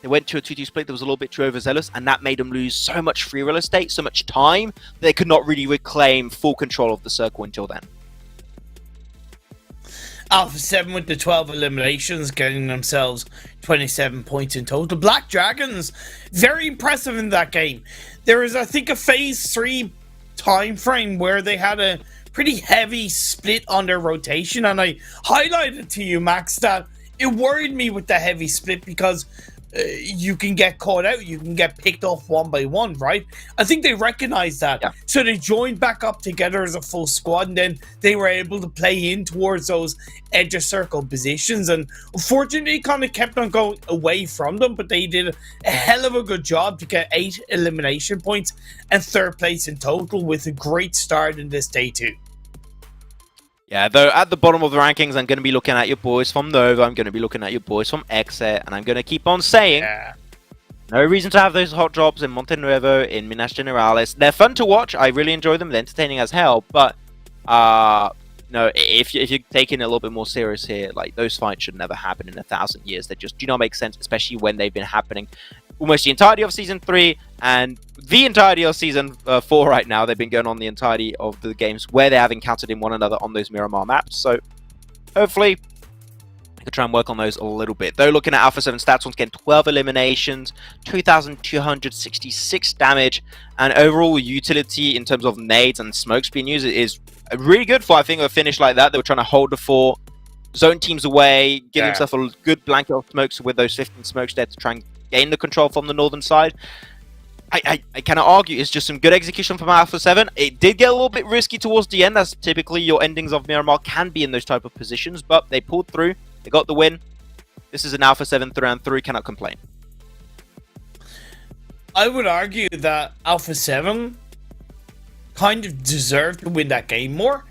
B: they went to a 2-2 split that was a little bit too overzealous, and that made them lose so much free real estate, so much time, that they could not really reclaim full control of the circle until then.
A: Alpha 7 with the 12 eliminations, getting themselves 27 points in total. Black Dragons, very impressive in that game. There was, I think, a Phase 3 time frame where they had a pretty heavy split on their rotation, and I highlighted to you, Max, that it worried me with the heavy split because you can get caught out, you can get picked off one by one, right? I think they recognized that. Yeah. So they joined back up together as a full squad, and then they were able to play in towards those edge of circle positions, and unfortunately kind of kept on going away from them, but they did a hell of a good job to get 8 elimination points and 3rd place in total with a great start in this day 2.
B: Yeah, though at the bottom of the rankings, I'm going to be looking at your boys from Nova, I'm going to be looking at your boys from XSET, and I'm going to keep on saying, no reason to have those hot drops in Monte Nuevo, in Minas Generales. They're fun to watch, I really enjoy them, they're entertaining as hell, but no, if you're taking it a little bit more serious here, like, those fights should never happen in 1,000 years. They just do not make sense, especially when they've been happening almost the entirety of Season 3 and the entirety of Season 4 right now. They've been going on the entirety of the games where they have encountered in one another on those Miramar maps. So, hopefully, I could try and work on those a little bit. Though, looking at Alpha 7 stats, once again, 12 eliminations, 2,266 damage, and overall utility in terms of nades and smokes being used is really good for, I think, a finish like that. They were trying to hold the 4, zone teams away, give themselves a good blanket of smokes with those 15 smokes there to try and gain the control from the northern side. I cannot argue, it's just some good execution from Alpha 7. It did get a little bit risky towards the end, as typically your endings of Miramar can be in those type of positions, but they pulled through, they got the win. This is an Alpha 7 round 3, cannot complain.
A: I would argue that Alpha 7 kind of deserved to win that game more.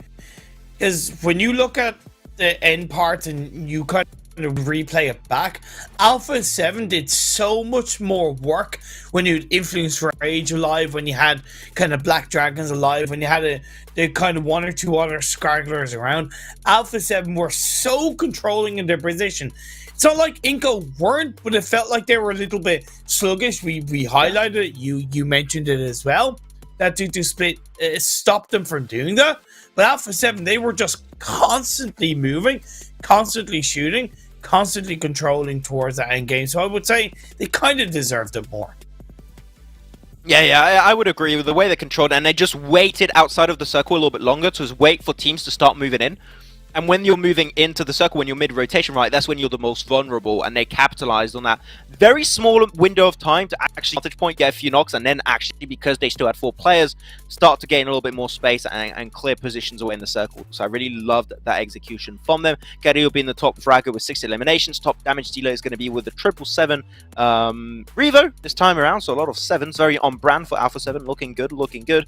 A: Because when you look at the end part and you kind of replay it back, Alpha 7 did so much more work when you had Influence Rage alive, when you had kind of Black Dragons alive, when you had the kind of one or two other Scarglers around. Alpha 7 were so controlling in their position. It's not like INCO weren't, but it felt like they were a little bit sluggish. We highlighted it, you mentioned it as well, that 2-2 split stopped them from doing that. But Alpha 7, they were just constantly moving, constantly shooting, constantly controlling towards that end game. So I would say they kind of deserved it more.
B: Yeah, I would agree with the way they controlled it, and they just waited outside of the circle a little bit longer to just wait for teams to start moving in. And when you're moving into the circle, when you're mid-rotation, right, that's when you're the most vulnerable, and they capitalized on that very small window of time to actually, vantage point, get a few knocks, and then actually, because they still had 4 players, start to gain a little bit more space and clear positions away in the circle. So I really loved that execution from them. KNGHT will be in the top fragger with 6 eliminations. Top damage dealer is going to be with the 777 Revo this time around, so a lot of 7s, very on brand for Alpha 7, looking good, looking good.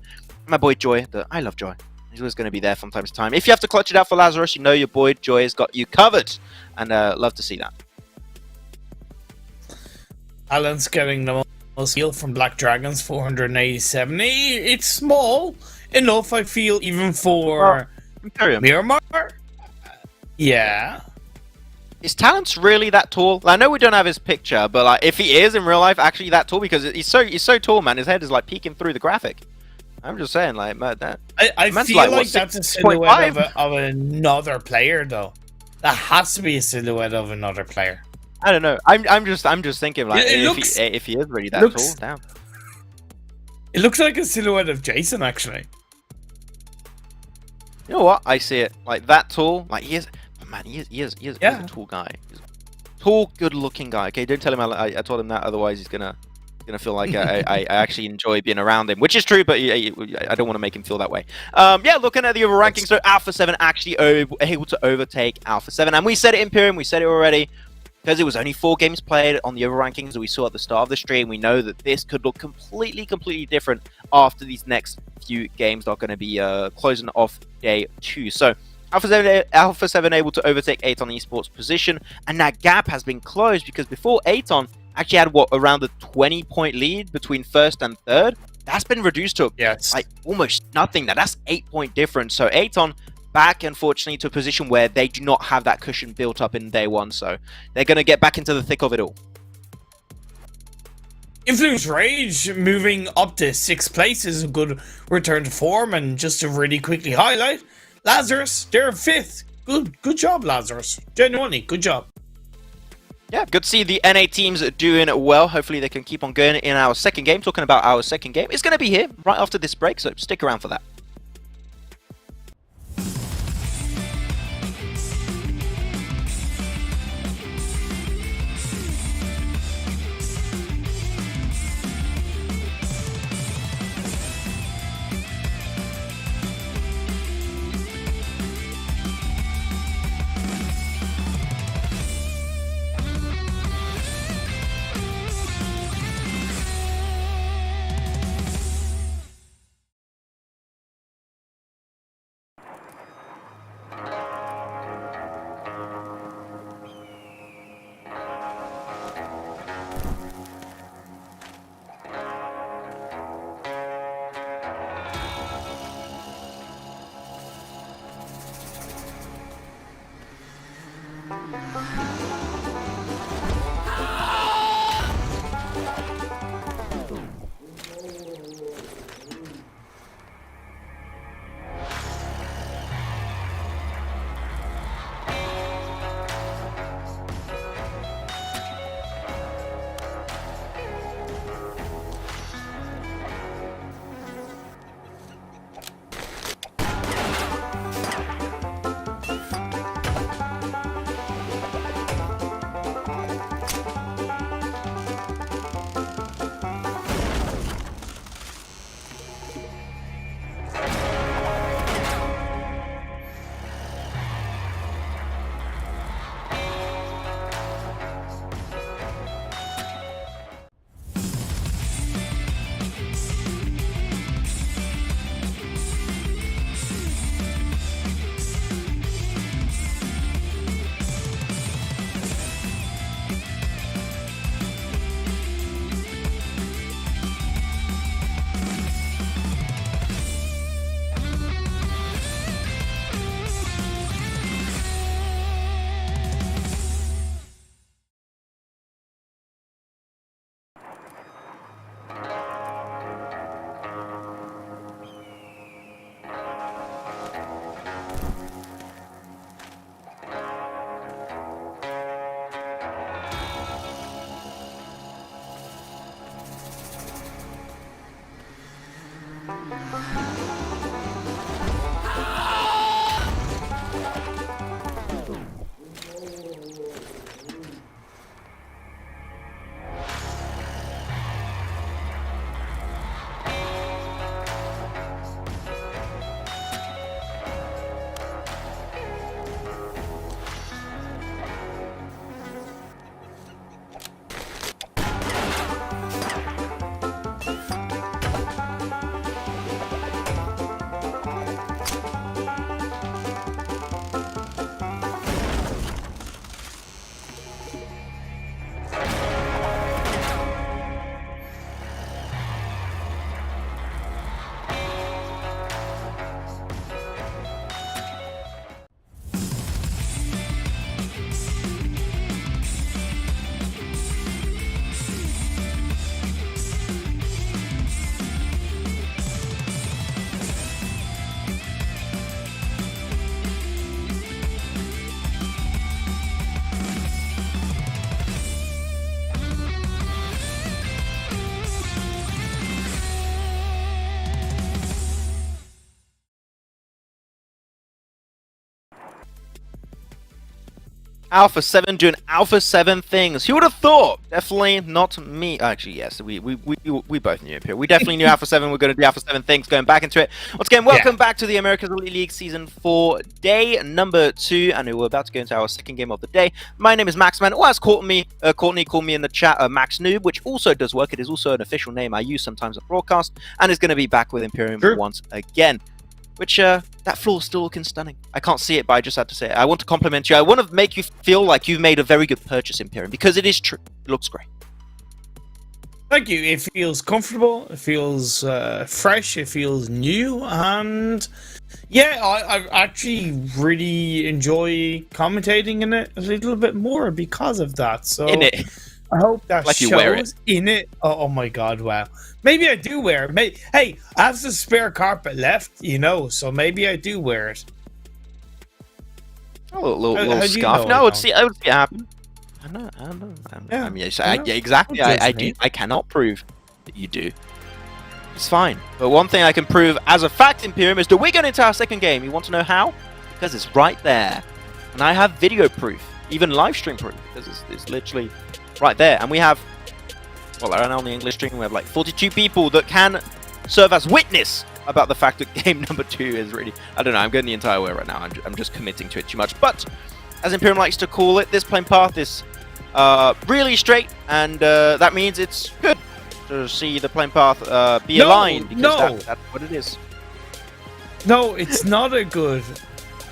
B: My boy Joy, I love Joy. He's always going to be there from time to time. If you have to clutch it out for Lazarus, you know your boy Joy has got you covered. And love to see that.
A: Alan's getting the most heal from Black Dragons, 487. It's small enough, I feel, even for Miramar. Yeah.
B: Is Talent's really that tall? I know we don't have his picture, but like, if he is in real life actually that tall, because he's so tall, man, his head is like peeking through the graphic. I'm just saying, like, that.
A: I feel like that's a silhouette of another player, though. That has to be a silhouette of another player.
B: I don't know. I'm just thinking, like, if he is really that tall, damn.
A: It looks like a silhouette of Jason, actually.
B: You know what? I see it like that tall. Like he is, man. He is a tall guy. He's a tall, good-looking guy. Okay, don't tell him I told him that. Otherwise, he's gonna feel like I actually enjoy being around him, which is true, but I don't want to make him feel that way. Yeah, looking at the other rankings, so Alpha 7 actually able to overtake Alpha 7, and we said it, Imperium, we said it already, because it was only 4 games played on the other rankings that we saw at the start of the stream. We know that this could look completely different after these next few games that are going to be closing off day 2. So Alpha 7 able to overtake ATON Esports position, and that gap has been closed because before ATON actually had around the 20-point lead between first and third. That's been reduced to like almost nothing. Now that's 8-point difference. So ATON back, unfortunately, to a position where they do not have that cushion built up in day 1. So they're going to get back into the thick of it all.
A: Influence Rage moving up to 6th place is a good return to form, and just to really quickly highlight, Lazarus, they're 5th. Good job, Lazarus. Genuinely, good job.
B: Yeah, good to see the NA teams doing well. Hopefully they can keep on going in our second game. Talking about our second game, it's going to be here right after this break, so stick around for that. Alpha 7 doing Alpha 7 things. Who would have thought? Definitely not me. Actually, yes, we both knew it here. We definitely knew Alpha 7 were going to do Alpha 7 things, going back into it. Once again, welcome back to the America's Elite League Season 4, day number 2, and we're about to go into our second game of the day. My name is Maxman, or as Courtney called me in the chat, Max Noob, which also does work. It is also an official name I use sometimes at broadcast, and is going to be back with Imperium once again. Which, that floor is still looking stunning. I can't see it, but I just had to say it. I want to compliment you. I want to make you feel like you've made a very good purchase, Imperium, because it is true. It looks great.
A: Thank you. It feels comfortable. It feels fresh. It feels new. And yeah, I actually really enjoy commentating in it a little bit more because of that. So
B: In it.
A: I hope that
B: Like
A: shows
B: you wear it.
A: in it. Oh my god, wow. Maybe I do wear it. Hey, I have some spare carpet left, you know, so maybe I do wear it.
B: A little
A: How do you
B: scarf.
A: know
B: No,
A: I
B: I would
A: don't?
B: see it happen. I know.
A: Yeah,
B: I mean, yes,
A: I know.
B: yeah, exactly.
A: Don't judge
B: I
A: me.
B: do. I cannot prove that you do. It's fine. But one thing I can prove as a fact, Imperium, is that we're going into our second game. You want to know how? Because it's right there. And I have video proof, even live stream proof, because it's literally right there. And we have, well, right now on the English stream, we have like 42 people that can serve as witness about the fact that game number 2 is really, I don't know, I'm going the entire way right now. I'm just committing to it too much. But as Imperium likes to call it, this playing path is really straight, and that means it's good to see the playing path be aligned, because that's what it is.
A: No, it's not a good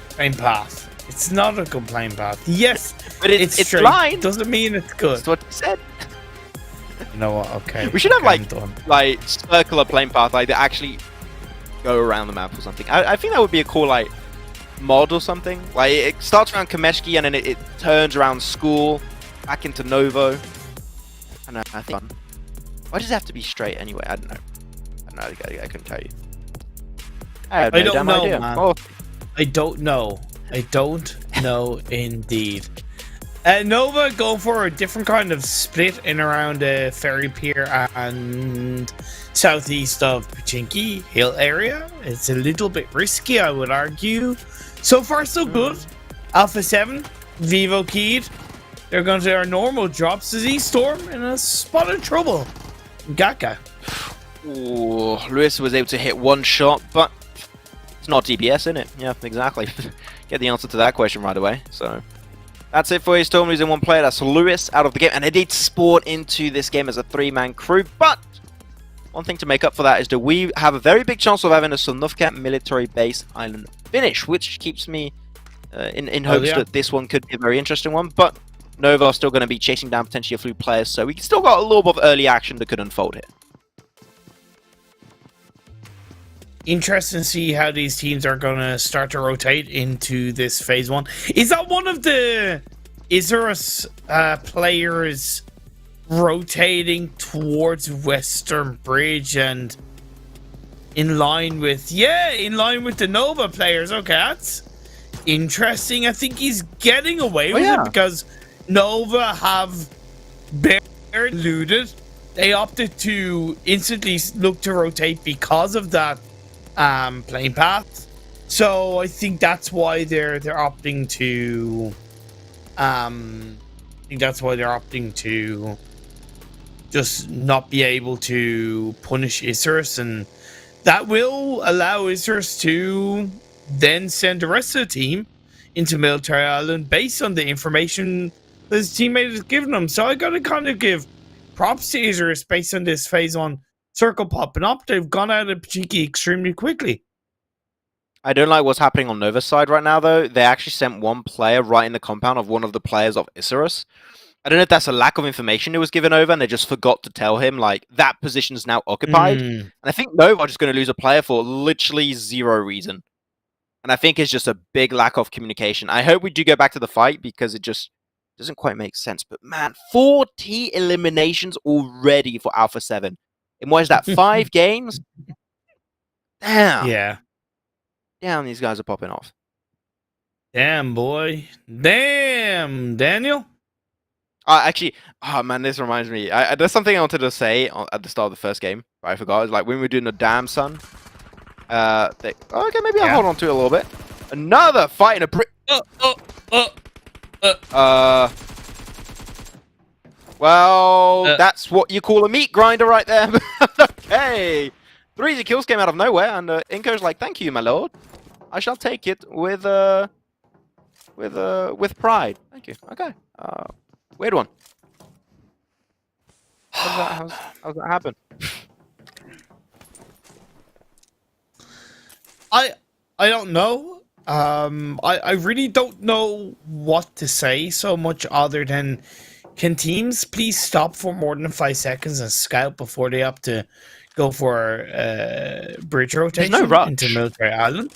A: playing path. It's not a good playing path. Yes,
B: But it's
A: straight.
B: aligned.
A: Doesn't mean it's good.
B: That's what he said.
A: You know what? Okay.
B: We should have
A: okay, I'm done.
B: like circular playing path, like that actually go around the map or something. I think that would be a cool like mod or something. Like it starts around KNGHT and then it turns around school, back into Novo. I think. Why does it have to be straight anyway? I don't know. I couldn't tell you. I have no
A: don't
B: damn
A: know,
B: idea.
A: man.
B: Oh,
A: I don't know. I don't know indeed. Nova go for a different kind of split in around the ferry pier and southeast of Pachinki Hill area. It's a little bit risky, I would argue. So far, so good. Alpha 7, VIVO keyed. They're going to their normal drops as ESTORM in a spot of trouble. Gaka.
B: ooh, Lewis was able to hit one shot, but it's not DPS, in it? Yeah, exactly. Get the answer to that question right away. So that's it for ESTORM, losing one player. That's Lewis out of the game, and they did spawn into this game as a 3-man crew. But one thing to make up for that is that we have a very big chance of having a Sonovka military base island finish, which keeps me in hopes that this one could be a very interesting one. But Nova are still going to be chasing down potentially a few players, so we still got a little bit of early action that could unfold here.
A: Interesting to see how these teams are going to start to rotate into this phase 1. Is that one of the ISURUS players rotating towards Western Bridge and in line with the Nova players? Okay, that's interesting. I think he's getting away with it because Nova have barely looted. They opted to instantly look to rotate because of that playing path. So I think that's why they're opting to just not be able to punish ISURUS, and that will allow ISURUS to then send the rest of the team into Military Island based on the information that his teammate has given them. So I gotta kind of give props to ISURUS based on this phase 1 circle popping up. They've gone out of Pachiki extremely quickly.
B: I don't like what's happening on Nova's side right now, though. They actually sent one player right in the compound of one of the players of ISURUS. I don't know if that's a lack of information that was given over and they just forgot to tell him, like, that position is now occupied. And I think Nova are just going to lose a player for literally zero reason. And I think it's just a big lack of communication. I hope we do go back to the fight because it just doesn't quite make sense. But man, 40 eliminations already for Alpha 7. And what is that, 5 games? Damn.
A: Yeah.
B: Damn, these guys are popping off.
A: Damn, boy. Damn, Daniel.
B: Actually, oh man, this reminds me. There's something I wanted to say at the start of the first game, but I forgot. It's like when we were doing the damn son. Okay, maybe I'll hold on to it a little bit. Another fight in a brick. Well, that's what you call a meat grinder right there. Okay. 3 easy kills came out of nowhere, and INCO's like, thank you, my lord. I shall take it with pride. Thank you. Okay. Weird one. How's that happen?
A: I don't know. I really don't know what to say so much other than, can teams please stop for more than 5 seconds and scout before they have to go for bridge rotation into military island?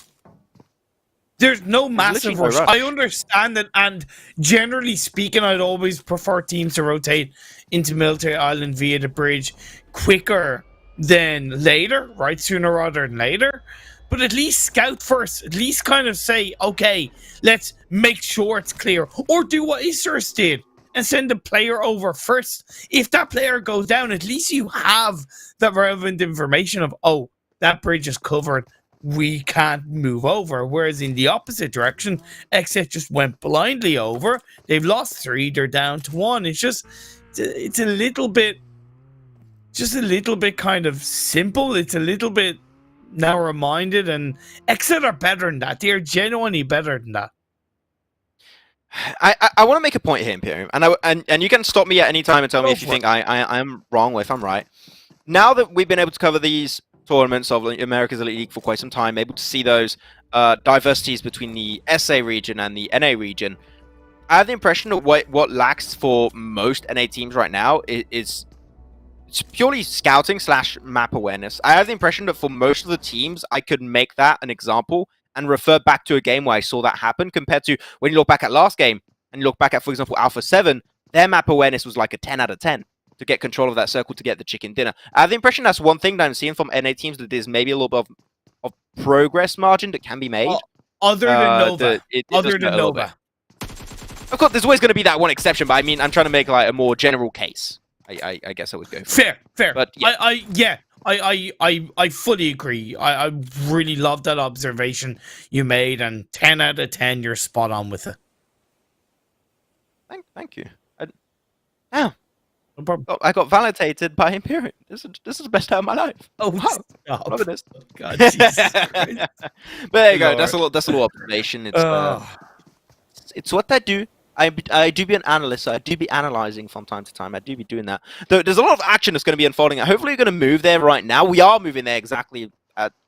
A: There's no massive rush. I understand that, and generally speaking, I'd always prefer teams to rotate into military island via the bridge quicker than later, right? Sooner rather than later. But at least scout first. At least kind of say, okay, let's make sure it's clear. Or do what ISURUS did and send the player over first. If that player goes down, at least you have that relevant information of, oh, that bridge is covered. We can't move over. Whereas in the opposite direction, XSET just went blindly over. They've lost 3. They're down to 1. It's just, it's a little bit, just a little bit kind of simple. It's a little bit narrow-minded, and XSET are better than that. They're genuinely better than that.
B: I want to make a point here, Imperium, and you can stop me at any time and tell me if you think I'm wrong or if I'm right. Now that we've been able to cover these tournaments of America's Elite League for quite some time, able to see those diversities between the SA region and the NA region, I have the impression that what lacks for most NA teams right now is it's purely scouting / map awareness. I have the impression that for most of the teams, I could make that an example and refer back to a game where I saw that happen, compared to when you look back at last game and you look back at, for example, Alpha 7, their map awareness was like a 10 out of 10 to get control of that circle to get the chicken dinner. I have the impression that's one thing that I'm seeing from NA teams, that there's maybe a little bit of progress margin that can be made.
A: Other than Nova.
B: Of course, there's always going to be that one exception, but I mean, I'm trying to make like a more general case. I guess I would go for
A: fair.
B: But yeah.
A: I fully agree. I really love that observation you made, and 10 out of 10, you're spot on with it.
B: Thank you. I got validated by Imperium. This is the best time of my life.
A: Oh,
B: wow. Loving this.
A: God, Jesus Christ.
B: But there you go. That's a little observation. It's what I do. I do be an analyst, so I do be analyzing from time to time. I do be doing that. There's a lot of action that's going to be unfolding. Hopefully, we're going to move there right now. We are moving there exactly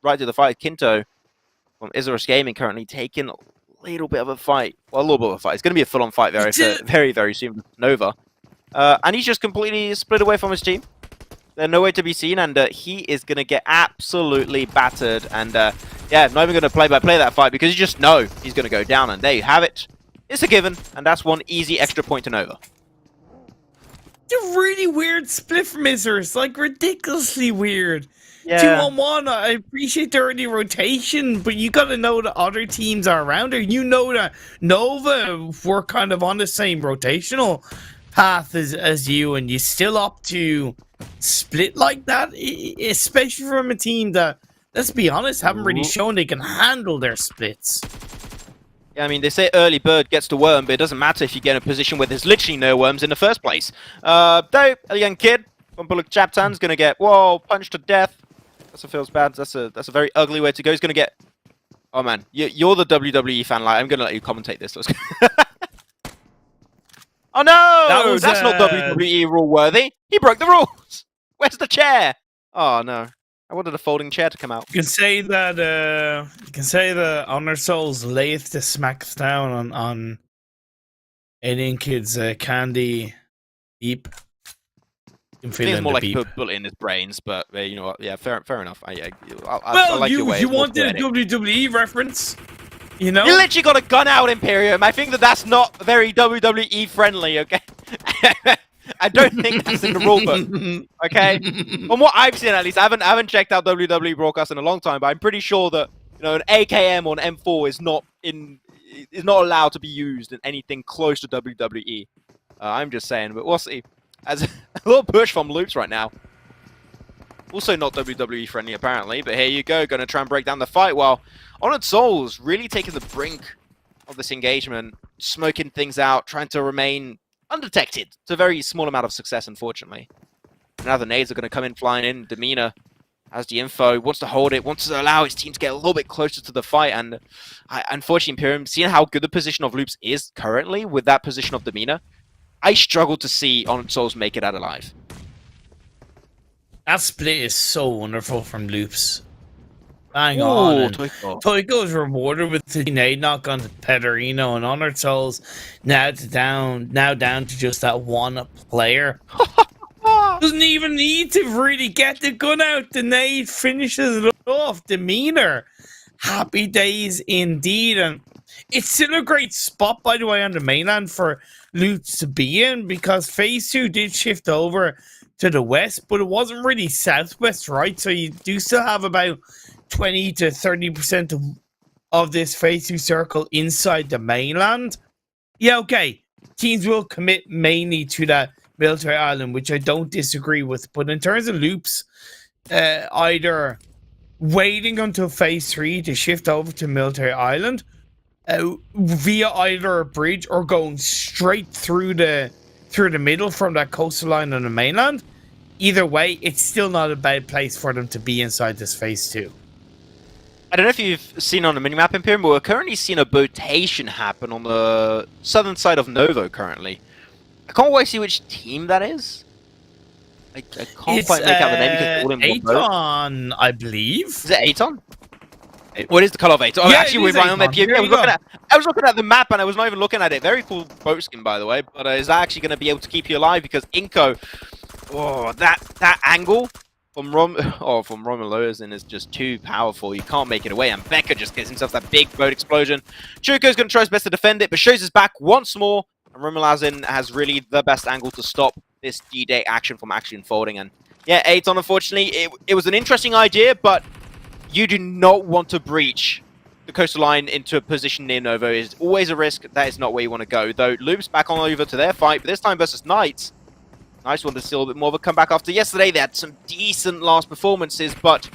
B: right to the fight. Kinto from ISURUS Gaming currently taking a little bit of a fight. Well, a little bit of a fight. It's going to be a full-on fight very, very soon with Nova. And he's just completely split away from his team. They're nowhere to be seen, and he is going to get absolutely battered. And yeah, not even going to play-by-play that fight, because you just know he's going to go down. And there you have it. It's a given, and that's one easy extra point to Nova.
A: It's a really weird split from ISURUS, like ridiculously weird.
B: Yeah.
A: 2-on-1, I appreciate the early rotation, but you gotta know that other teams are around there. You know that Nova were kind of on the same rotational path as you, and you still up to split like that, especially from a team that, let's be honest, haven't really shown they can handle their splits.
B: Yeah, I mean, they say early bird gets the worm, but it doesn't matter if you get in a position where there's literally no worms in the first place. Though, a young kid from BULUC CHABTAN is going to get, punched to death. That feels bad. That's a very ugly way to go. He's going to get... Oh, man. You're the WWE fan. Like, I'm going to let you commentate this. Let's go. Oh, no! That's not WWE rule-worthy. He broke the rules. Where's the chair? Oh, no. I wanted a folding chair to come out.
A: You can say that Honor Souls lathe to smacks down on Alien Kid's candy deep.
B: You can feel it more like he put a bullet in his brains, but you know what? Yeah, fair enough. I like your way.
A: You wanted a WWE reference, you know?
B: You literally got a gun out, Imperium. I think that's not very WWE friendly. Okay. I don't think that's in the rulebook, okay? From what I've seen, at least, I haven't checked out WWE broadcasts in a long time, but I'm pretty sure that an AKM or an M4 is not allowed to be used in anything close to WWE. I'm just saying, but we'll see. As a little push from Loops right now. Also not WWE friendly apparently, but here you go, going to try and break down the fight while Honored Souls really taking the brink of this engagement, smoking things out, trying to remain undetected. It's a very small amount of success, unfortunately. Now the nades are going to come in flying in. Demeanor has the info, wants to hold it, wants to allow his team to get a little bit closer to the fight. And unfortunately, Imperium, seeing how good the position of Loops is currently with that position of Demeanor, I struggle to see On Souls make it out alive.
A: That split is so wonderful from Loops. Hang on. Toiko is rewarded with the nade knock on Pederino, and Honored Souls now down to just that one player. Doesn't even need to really get the gun out. The nade finishes it off. Demeanor. Happy days indeed. And it's still a great spot, by the way, on the mainland for Loops to be in, because Phase 2 did shift over to the west, but it wasn't really southwest, right? So you do still have about 20 to 30% of this Phase 2 circle inside the mainland. Yeah, okay. Teams will commit mainly to that military island, which I don't disagree with. But in terms of Loops, either waiting until Phase 3 to shift over to military island via either a bridge or going straight through the middle from that coastal line on the mainland, either way, it's still not a bad place for them to be inside this Phase 2.
B: I don't know if you've seen on the minimap, Imperium, but we're currently seeing a rotation happen on the southern side of Novo currently. I can't quite see which team that is. I can't quite make out the name because it's all in
A: ATON, I believe.
B: Is it ATON? What is the color of ATON? Oh,
A: Yeah,
B: actually, we're right on that. I was looking at the map and I was not even looking at it. Very cool boat skin, by the way. But is that actually going to be able to keep you alive? Because INCO, oh, that angle from Romulozin is just too powerful. You can't make it away. And Becca just gets himself that big boat explosion. Chuko's going to try his best to defend it, but shows his back once more. And Romulozin has really the best angle to stop this D-Day action from actually unfolding. And yeah, ATON, unfortunately, it was an interesting idea, but you do not want to breach the coastal line into a position near Novo. It's always a risk. That is not where you want to go. Though Loops back on over to their fight, but this time versus Knights. Knights wanted to see a little bit more of a comeback after yesterday. They had some decent last performances, but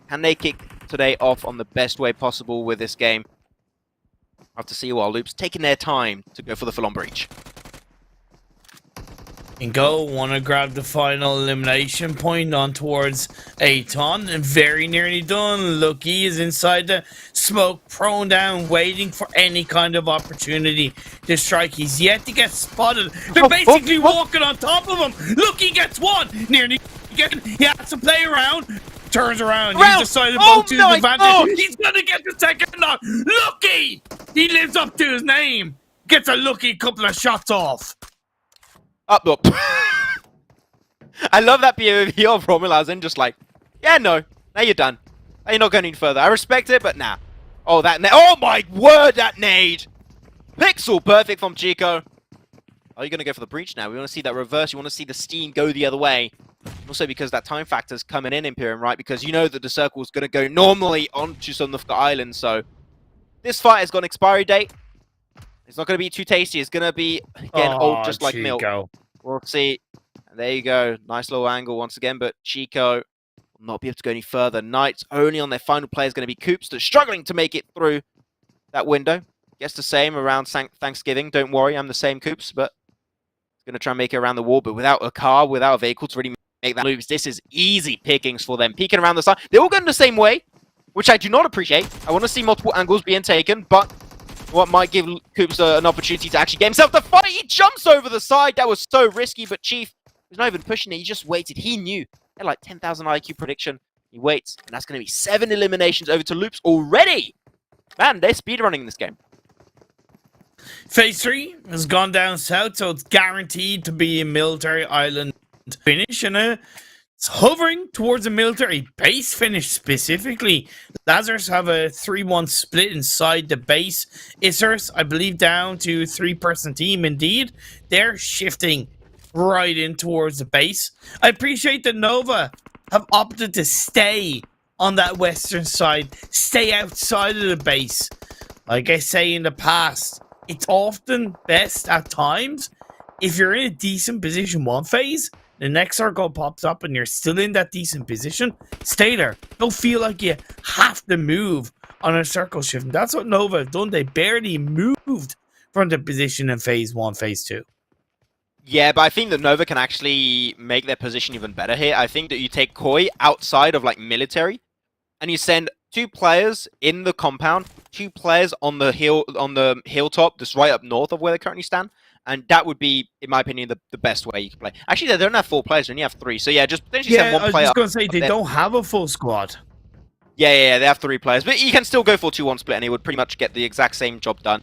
B: can they kick today off on the best way possible with this game? I'll have to see while Loops taking their time to go for the full-on breach.
A: INCO want to grab the final elimination point on towards ATON, and very nearly done. Lucky is inside the smoke, prone down, waiting for any kind of opportunity to strike. He's yet to get spotted. They're basically walking on top of him. Lucky gets one, nearly getting. He has to play around. Turns around. He's decided both to his advantage. He's gonna get the second knock. Lucky! He lives up to his name. Gets a lucky couple of shots off.
B: Up. I love that POV of Romulozin, just like, yeah, no, now you're done. Now you're not going any further. I respect it, but nah. Oh, oh my word, that nade! Pixel perfect from Chico. Are you going to go for the breach now? We want to see that reverse. You want to see the steam go the other way. Also because that time factor's coming in, Imperium, right? Because you know that the circle is going to go normally onto Sunlufka Island, so this fight has got an expiry date. It's not going to be too tasty. It's going to be, again, old just like milk. We'll see. And there you go. Nice little angle once again, but Chico will not be able to go any further. Knights only on their final player is going to be Coops. They're struggling to make it through that window. Guess the same around Thanksgiving. Don't worry, I'm the same Coops, but going to try and make it around the wall, but without a car, without a vehicle to really make that moves. This is easy pickings for them. Peeking around the side. They're all going the same way, which I do not appreciate. I want to see multiple angles being taken, but what might give Coops an opportunity to actually get himself the fight. He jumps over the side. That was so risky, but Chief was not even pushing it. He just waited. He knew. He had like 10,000 IQ prediction. He waits, and that's going to be 7 eliminations over to Loops already. Man, they're speedrunning this game.
A: Phase 3 has gone down south, so it's guaranteed to be a military island finish, and it's hovering towards a military base finish specifically. LAZARUS have a 3-1 split inside the base. ISURUS, I believe, down to 3-person team. Indeed, they're shifting right in towards the base. I appreciate that Nova have opted to stay on that western side, stay outside of the base. Like I say in the past, it's often best at times if you're in a decent position one phase, the next circle pops up and you're still in that decent position, stay there. Don't feel like you have to move on a circle shift. And that's what Nova have done. They barely moved from the position in phase 1, phase 2.
B: Yeah, but I think that Nova can actually make their position even better here. I think that you take Koi outside of like military, and you send 2 players in the compound, 2 players on the hilltop, just right up north of where they currently stand, and that would be, in my opinion, the best way you can play. Actually, they don't have 4 players, they only have 3. So yeah, just potentially send 1 player.
A: I was just going to say they don't have a full squad.
B: Yeah, they have 3 players, but you can still go for 2-1 split, and it would pretty much get the exact same job done.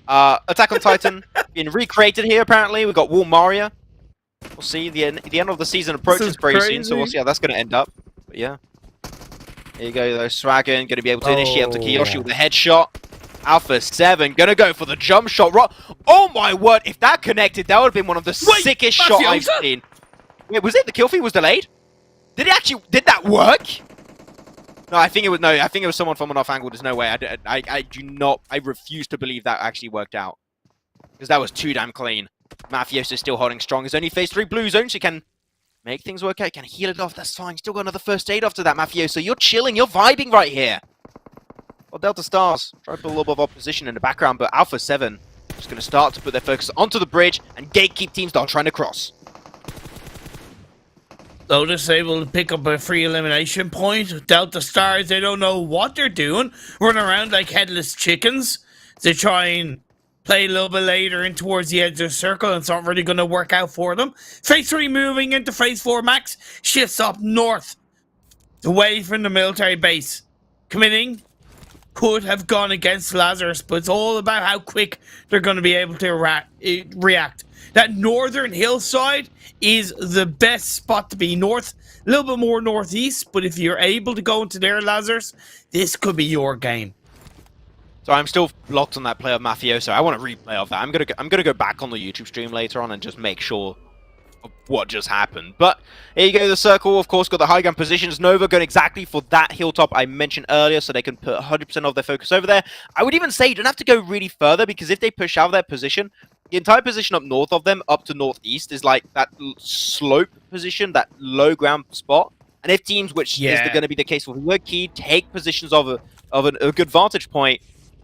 B: Attack on Titan being recreated here. Apparently, we got Walmaria. We'll see. The end of the season approaches very soon, so we'll see how that's going to end up. But yeah, there you go. Though Swaggin going to be able to initiate up to Kiyoshi with a headshot. Alpha 7 going to go for the jump shot. Oh my word! If that connected, that would have been one of the sickest shots I've seen. Wait, was it the kill feed was delayed? Did that work? No, I think it was I think it was someone from an off angle. There's no way. I refuse to believe that actually worked out. Because that was too damn clean. Mafioso still holding strong. It's only phase 3 blue zone, so he can make things work out. He can heal it off. That's fine. Still got another first aid after that, Mafioso. You're chilling. You're vibing right here. Well, Delta Stars try to put a little bit of opposition in the background, but Alpha 7 just going to start to put their focus onto the bridge, and Gatekeep team start trying to cross.
A: Lotus able to pick up a free elimination point. Delta Stars, they don't know what they're doing. Running around like headless chickens to try and play a little bit later in towards the edge of the circle, and it's not really going to work out for them. Phase 3 moving into phase 4. Max shifts up north, away from the military base. Committing could have gone against Lazarus, but it's all about how quick they're going to be able to react. That northern hillside is the best spot to be. North, a little bit more northeast, but if you're able to go into there, Lazarus, this could be your game.
B: So I'm still locked on that play of Mafioso. I want a replay of that. I'm gonna go back on the YouTube stream later on and just make sure of what just happened. But here you go, the circle, of course, got the high ground positions. Nova going exactly for that hilltop I mentioned earlier, so they can put 100% of their focus over there. I would even say you don't have to go really further, because if they push out of their position, the entire position up north of them, up to northeast, is like that slope position, that low ground spot. And if teams, which is going to be the case for VIVO, take positions of a good vantage point,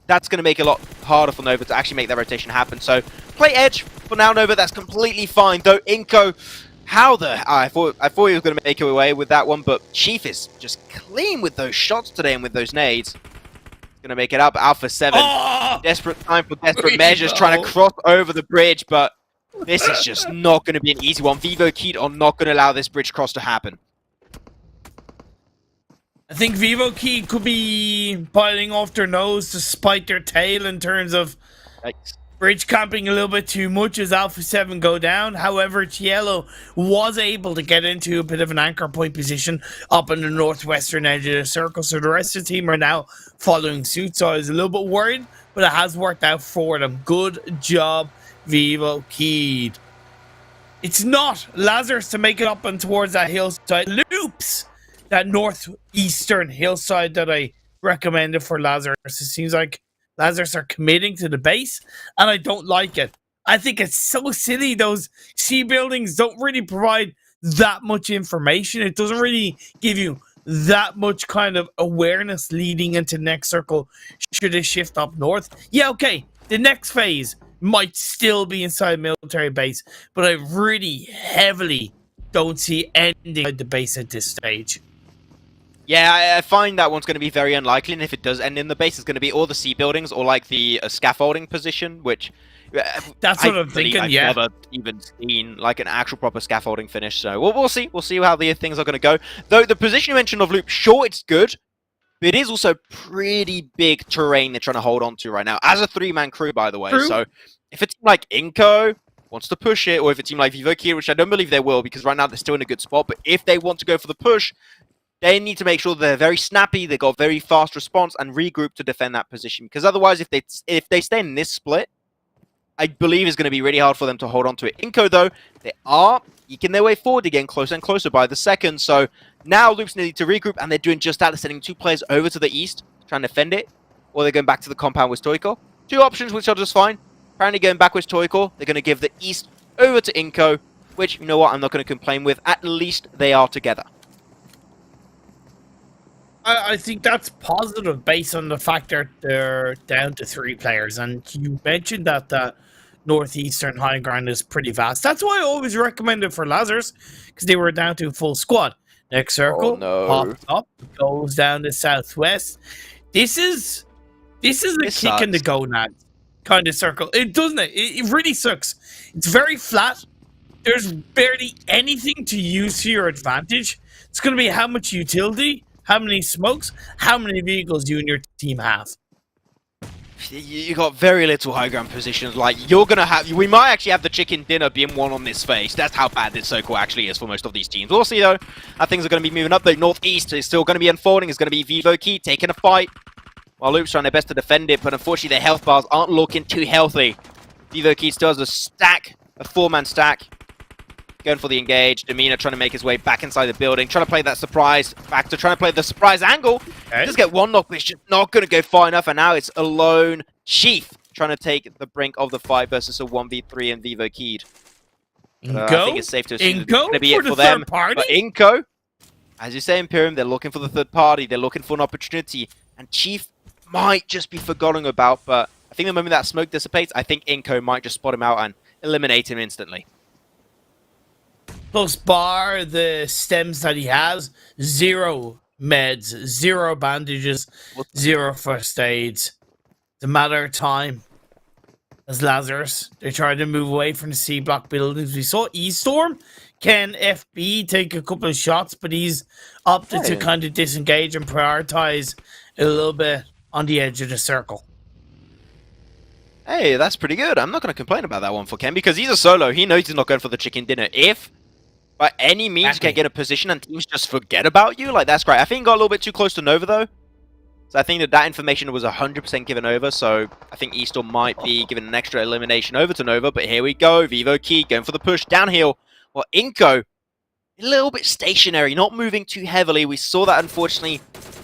B: that's going to make it a lot harder for Nova to actually make that rotation happen. So play edge for now, Nova. That's completely fine. Though INCO, how the I thought he was going to make away with that one, but Chief is just clean with those shots today and with those nades. Going to make it up. Alpha 7, desperate time for desperate measures, trying to cross over the bridge, but this is just not going to be an easy one. VIVO Key are not going to allow this bridge cross to happen.
A: I think VIVO Key could be biting off their nose to spite their tail in terms of bridge camping a little bit too much as Alpha 7 go down. However, Cielo was able to get into a bit of an anchor point position up in the northwestern edge of the circle, so the rest of the team are now following suit. So I was a little bit worried, but it has worked out for them. Good job, VIVO Key. It's not Lazarus to make it up and towards that hillside. Loops that northeastern hillside that I recommended for Lazarus. It seems like Lazarus are committing to the base, and I don't like it. I think it's so silly. Those C buildings don't really provide that much information. It doesn't really give you that much kind of awareness leading into next circle should it shift up north. Yeah, okay, the next phase might still be inside military base, but I really heavily don't see ending at the base at this stage.
B: Yeah, I find that one's going to be very unlikely, and if it does end in the base, it's going to be all the C buildings or like the scaffolding position, which
A: that's what I'm thinking.
B: I've never even seen like an actual proper scaffolding finish. So we'll see. We'll see how the things are going to go. Though the position you mentioned of Loop, sure, it's good, but it is also pretty big terrain they're trying to hold on to right now as a 3-man crew, by the way.
A: True.
B: So if a team like INCO wants to push it, or if a team like VIVO Key, which I don't believe they will, because right now they're still in a good spot, but if they want to go for the push, they need to make sure they're very snappy, they got very fast response, and regroup to defend that position. Because otherwise, if they stay in this split, I believe it's going to be really hard for them to hold on to it. INCO, though, they are eking their way forward again, closer and closer by the second. So now Loops need to regroup, and they're doing just that. They're sending 2 players over to the east, trying to defend it, or they're going back to the compound with Stoico. 2 options, which are just fine. Apparently going back with Stoico, they're going to give the east over to INCO, which, you know what, I'm not going to complain with. At least they are together.
A: I think that's positive based on the fact that they're down to 3 players. And you mentioned that the northeastern high ground is pretty vast. That's why I always recommend it for Lazarus, because they were down to a full squad. Next
B: Oh
A: circle
B: no.
A: pops up, goes down to southwest. This is a
B: This
A: kick in the
B: sucks.
A: gonads kind of circle. It doesn't it? It really sucks. It's very flat. There's barely anything to use to your advantage. It's going to be how much utility, how many smokes, how many vehicles you and your team have.
B: You got very little high ground positions. Like, you're gonna have, we might actually have the chicken dinner being won on this phase. That's how bad this circle actually is for most of these teams. We'll see though how things are going to be moving up. The northeast is still going to be unfolding. It's going to be Vivo Key taking a fight, while Loop's trying their best to defend it. But unfortunately, their health bars aren't looking too healthy. Vivo Key still has a stack, a 4-man stack. Going for the engage. Demeanor trying to make his way back inside the building. Trying to play that surprise factor. Trying to play the surprise angle.
A: Okay.
B: Just get one knock, but it's just not going to go far enough. And now it's a lone Chief trying to take the brink of the fight versus a 1v3 and Vivo Keyed. I think it's safe to assume that it's going to be it for them.
A: Party?
B: But INCO, as you say, Imperium, they're looking for the third party. They're looking for an opportunity. And Chief might just be forgotten about. But I think the moment that smoke dissipates, I think INCO might just spot him out and eliminate him instantly.
A: Plus, bar the stems that he has, 0 meds, 0 bandages, 0 first aids. It's a matter of time. As Lazarus, they tried to move away from the C block buildings. We saw ESTORM can FB take a couple of shots, but he's opted to kind of disengage and prioritize a little bit on the edge of the circle.
B: Hey, that's pretty good. I'm not going to complain about that one for Ken because he's a solo. He knows he's not going for the chicken dinner. If by any means you can get a position and teams just forget about you, like, that's great. I think he got a little bit too close to Nova though. So I think that information was 100% given over, so I think Eastorm might be given an extra elimination over to Nova, but here we go. Vivo Key going for the push downhill. Well, INCO, a little bit stationary, not moving too heavily. We saw that, unfortunately,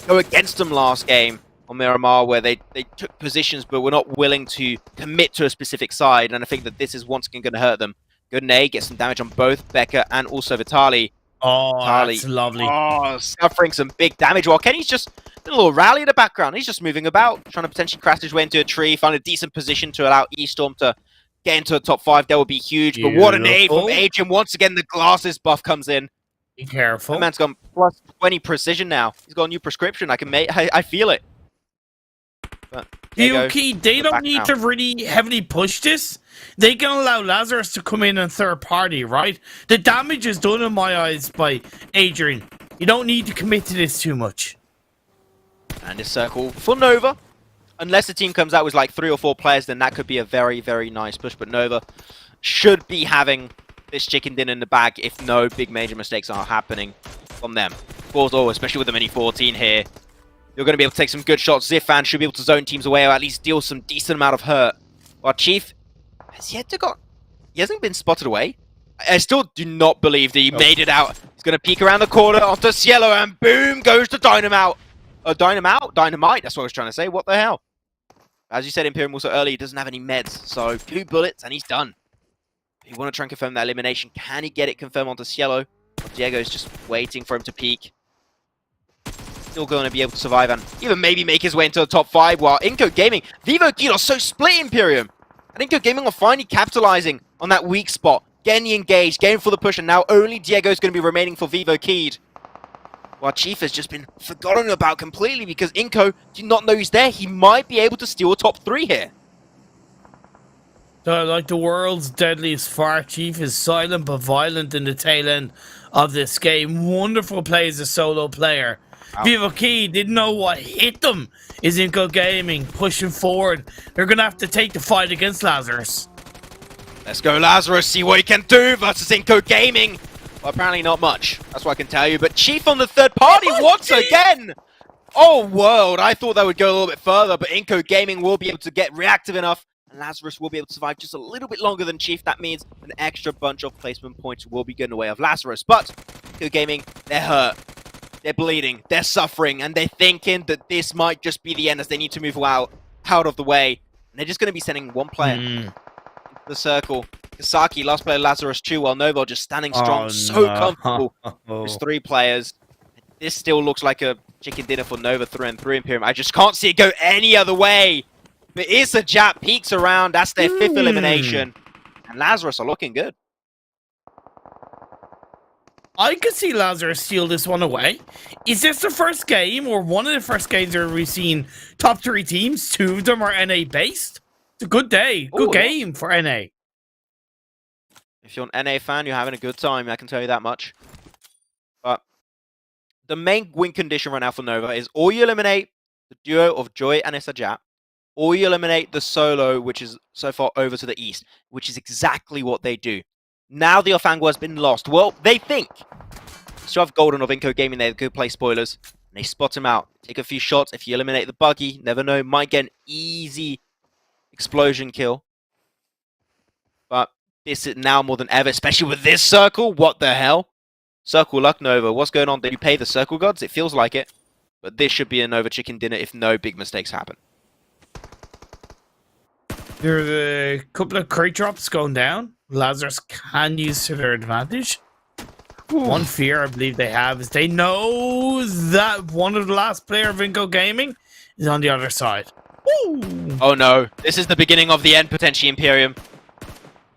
B: go against them last game on Miramar, where they took positions, but were not willing to commit to a specific side, and I think that this is once again going to hurt them. Good nade, get some damage on both Becca and also Vitali.
A: Oh,
B: Vitali,
A: that's lovely.
B: Oh, suffering some big damage, while Kenny's just a little rally in the background. He's just moving about, trying to potentially crash his way into a tree, find a decent position to allow Eastorm to get into the top 5. That would be huge. Beautiful. But what a nade from Adrian. Once again, the glasses buff comes in.
A: Be careful.
B: That man's gone plus 20 precision now. He's got a new prescription. I feel it.
A: Key, they don't need to really heavily push this. They can allow Lazarus to come in and third party, right? The damage is done in my eyes by Adrian. You don't need to commit to this too much.
B: And this circle for Nova. Unless the team comes out with like 3 or 4 players, then that could be a very, very nice push. But Nova should be having this chicken dinner in the bag if no big major mistakes are happening from them. Forzo, especially with the Mini 14 here, you're going to be able to take some good shots. Zifan should be able to zone teams away or at least deal some decent amount of hurt. While Chief has yet to he hasn't been spotted away. I still do not believe that he made it out. He's going to peek around the corner onto Cielo and boom goes the Dynamite. Dynamite, that's what I was trying to say. What the hell? As you said, Imperium also early, he doesn't have any meds. So 2 bullets and he's done. You want to try and confirm that elimination. Can he get it confirmed onto Cielo? Diego's just waiting for him to peek. Still going to be able to survive and even maybe make his way into the top 5, while INCO Gaming, Vivo Key are so split Imperium. And INCO Gaming are finally capitalizing on that weak spot. Getting the engage, going for the push, and now only Diego's going to be remaining for Vivo Keyed. While Chief has just been forgotten about completely because INCO did not know he's there. He might be able to steal a top 3 here.
A: So, like the world's deadliest fart, Chief is silent but violent in the tail end of this game. Wonderful play as a solo player. Wow. Vivo Key didn't know what hit them. Is INCO Gaming pushing forward? They're going to have to take the fight against Lazarus.
B: Let's go, Lazarus. See what he can do versus INCO Gaming. Well, apparently not much. That's what I can tell you. But Chief on the third party once again. Oh, world. I thought that would go a little bit further, but INCO Gaming will be able to get reactive enough. And Lazarus will be able to survive just a little bit longer than Chief. That means an extra bunch of placement points will be going the way of Lazarus. But INCO Gaming, they're hurt. They're bleeding. They're suffering. And they're thinking that this might just be the end as they need to move out of the way. And they're just going to be sending one player into the circle. Kasaki, last player Lazarus 2, while Novo just standing strong, so comfortable. There's 3 players. this still looks like a chicken dinner for Nova through and through, Imperium. I just can't see it go any other way. But ISURUS peeks around. That's their 5th elimination. And Lazarus are looking good.
A: I could see Lazarus steal this one away. Is this the first game, or one of the first games where we've seen top 3 teams? 2 of them are NA based. It's a good day, good game for NA.
B: If you're an NA fan, you're having a good time, I can tell you that much. But the main win condition right now for Nova is or you eliminate the duo of Joy and ISURUS, or you eliminate the solo, which is so far over to the east, which is exactly what they do. Now the off-angle has been lost. Well, they think. So have Golden of INCO Gaming, they have good play spoilers. And they spot him out. Take a few shots. If you eliminate the buggy, never know, might get an easy explosion kill. But this is now more than ever, especially with this circle. What the hell? Circle luck, Nova. What's going on? Did you pay the circle gods? It feels like it. But this should be a Nova chicken dinner if no big mistakes happen.
A: There's a couple of crate drops going down. Lazarus can use to their advantage. Ooh. One fear I believe they have is they know that one of the last player of INCO Gaming is on the other side. Ooh.
B: Oh no, this is the beginning of the end, potentially, Imperium.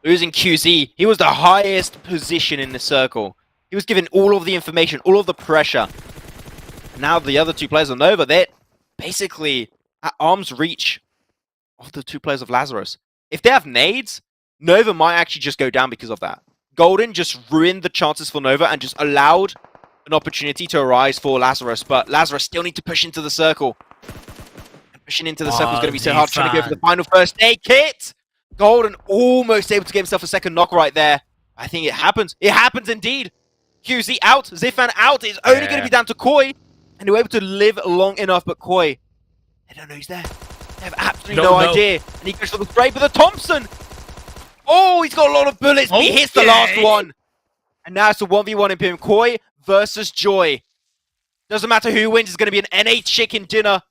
B: Losing QZ, he was the highest position in the circle. He was given all of the information, all of the pressure. Now the other 2 players on Nova, they're basically at arm's reach of the 2 players of Lazarus. If they have nades, Nova might actually just go down because of that. Golden just ruined the chances for Nova and just allowed an opportunity to arise for Lazarus, but Lazarus still need to push into the circle. And pushing into the circle is going to be so hard, trying to go for the final first aid kit. Golden almost able to get himself a second knock right there. I think it happens. It happens indeed. QZ out, Zifan out. It's only going to be down to Koi, and they were able to live long enough, but Koi, they don't know he's there. They have absolutely no idea. And he goes for the spray, but the Thompson. Oh, he's got a lot of bullets. He hits the last one. And now it's a 1v1 Imperium. Koi versus Joy. Doesn't matter who wins. It's going to be an NA chicken dinner.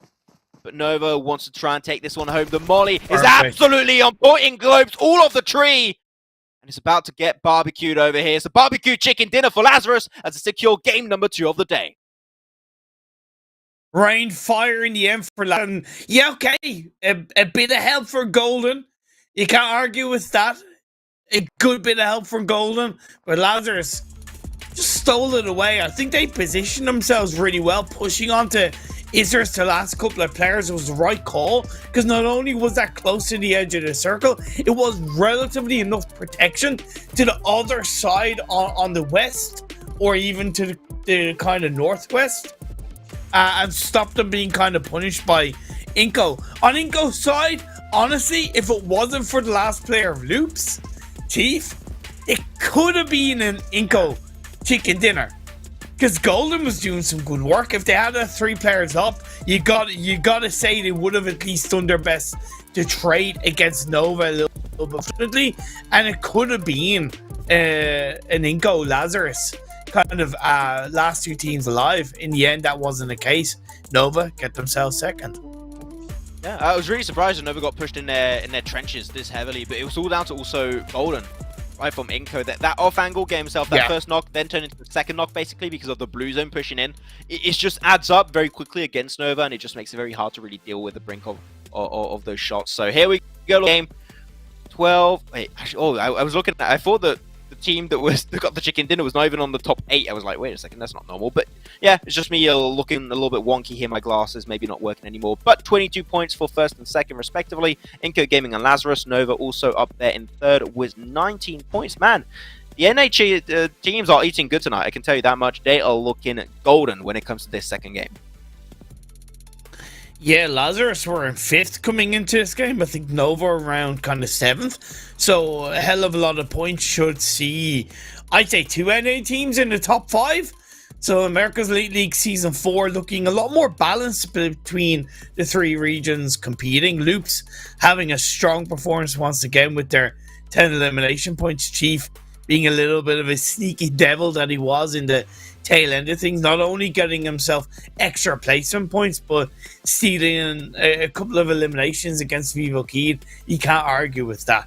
B: But Nova wants to try and take this one home. The molly is absolutely on point. In globes all off the tree. And it's about to get barbecued over here. It's a barbecue chicken dinner for Lazarus as a secure game number 2 of the day.
A: Rain fire in the end for Latam. Yeah, okay. A bit of help for Golden. You can't argue with that. A good bit of help from Golden. But Lazarus just stole it away. I think they positioned themselves really well, pushing onto ISURUS the last couple of players. It was the right call, because not only was that close to the edge of the circle, it was relatively enough protection to the other side on the west, or even to the kind of northwest, and stop them being kind of punished by INCO. On INCO's side, honestly, if it wasn't for the last player of Loops, Chief, it could have been an INCO chicken dinner. Because Golden was doing some good work. If they had 3 players up, you gotta say they would have at least done their best to trade against Nova a little bit differently. And it could have been an INCO Lazarus kind of last 2 teams alive. In the end, that wasn't the case. Nova get themselves second.
B: Yeah, I was really surprised that Nova got pushed in their trenches this heavily, but it was all down to also Golden, right, from INCO. That off-angle gave himself that first knock, then turned into the second knock, basically, because of the blue zone pushing in. It just adds up very quickly against Nova, and it just makes it very hard to really deal with the brink of those shots. So here we go, game 12. Wait, actually, I was looking at, I thought that the team that got the chicken dinner was not even on the top 8. I was like, wait a second, that's not normal. But yeah, it's just me looking a little bit wonky here. My glasses maybe not working anymore. But 22 points for first and second, respectively. INCO Gaming and Lazarus. Nova also up there in third with 19 points. Man, the NH teams are eating good tonight. I can tell you that much. They are looking golden when it comes to this second game.
A: Yeah, Lazarus were in 5th coming into this game. I think Nova around kind of 7th. So a hell of a lot of points should see, I'd say, 2 NA teams in the top 5. So America's Elite League Season 4 looking a lot more balanced between the 3 regions competing. Loops having a strong performance once again with their 10 elimination points. Chief being a little bit of a sneaky devil that he was in the tail end of things, not only getting himself extra placement points, but stealing a couple of eliminations against VIVO Kid. You can't argue with that.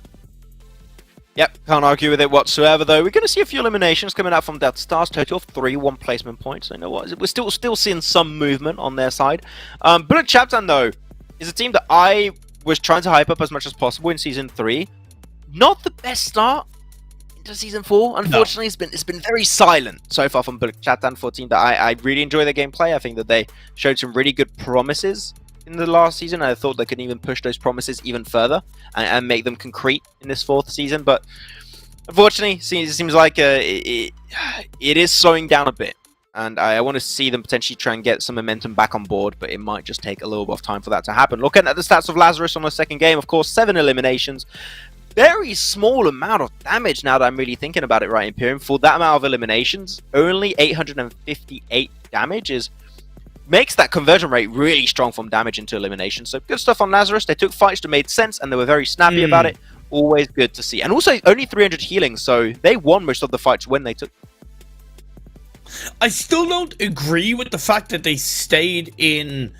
B: Yep, can't argue with it whatsoever, though. We're going to see a few eliminations coming out from Death Stars, total of 3 1-placement points. So you know what? We're still seeing some movement on their side. BULUC CHABTAN, though, is a team that I was trying to hype up as much as possible in Season 3. Not the best start into Season 4. Unfortunately, no. It's been very silent so far from BULUC CHABTAN for a team that I really enjoy their gameplay. I think that they showed some really good promises in the last season. I thought they could even push those promises even further and make them concrete in this 4th season, but unfortunately it seems like it is slowing down a bit, and I want to see them potentially try and get some momentum back on board, but it might just take a little bit of time for that to happen. Looking at the stats of LAZARUS on the second game, of course, 7 eliminations, very small amount of damage now that I'm really thinking about it, right, Imperium. For that amount of eliminations, only 858 damage makes that conversion rate really strong from damage into elimination. So good stuff on LAZARUS. They took fights that made sense and they were very snappy about it. Always good to see. And also only 300 healing, so they won most of the fights when they took.
A: I still don't agree with the fact that they stayed in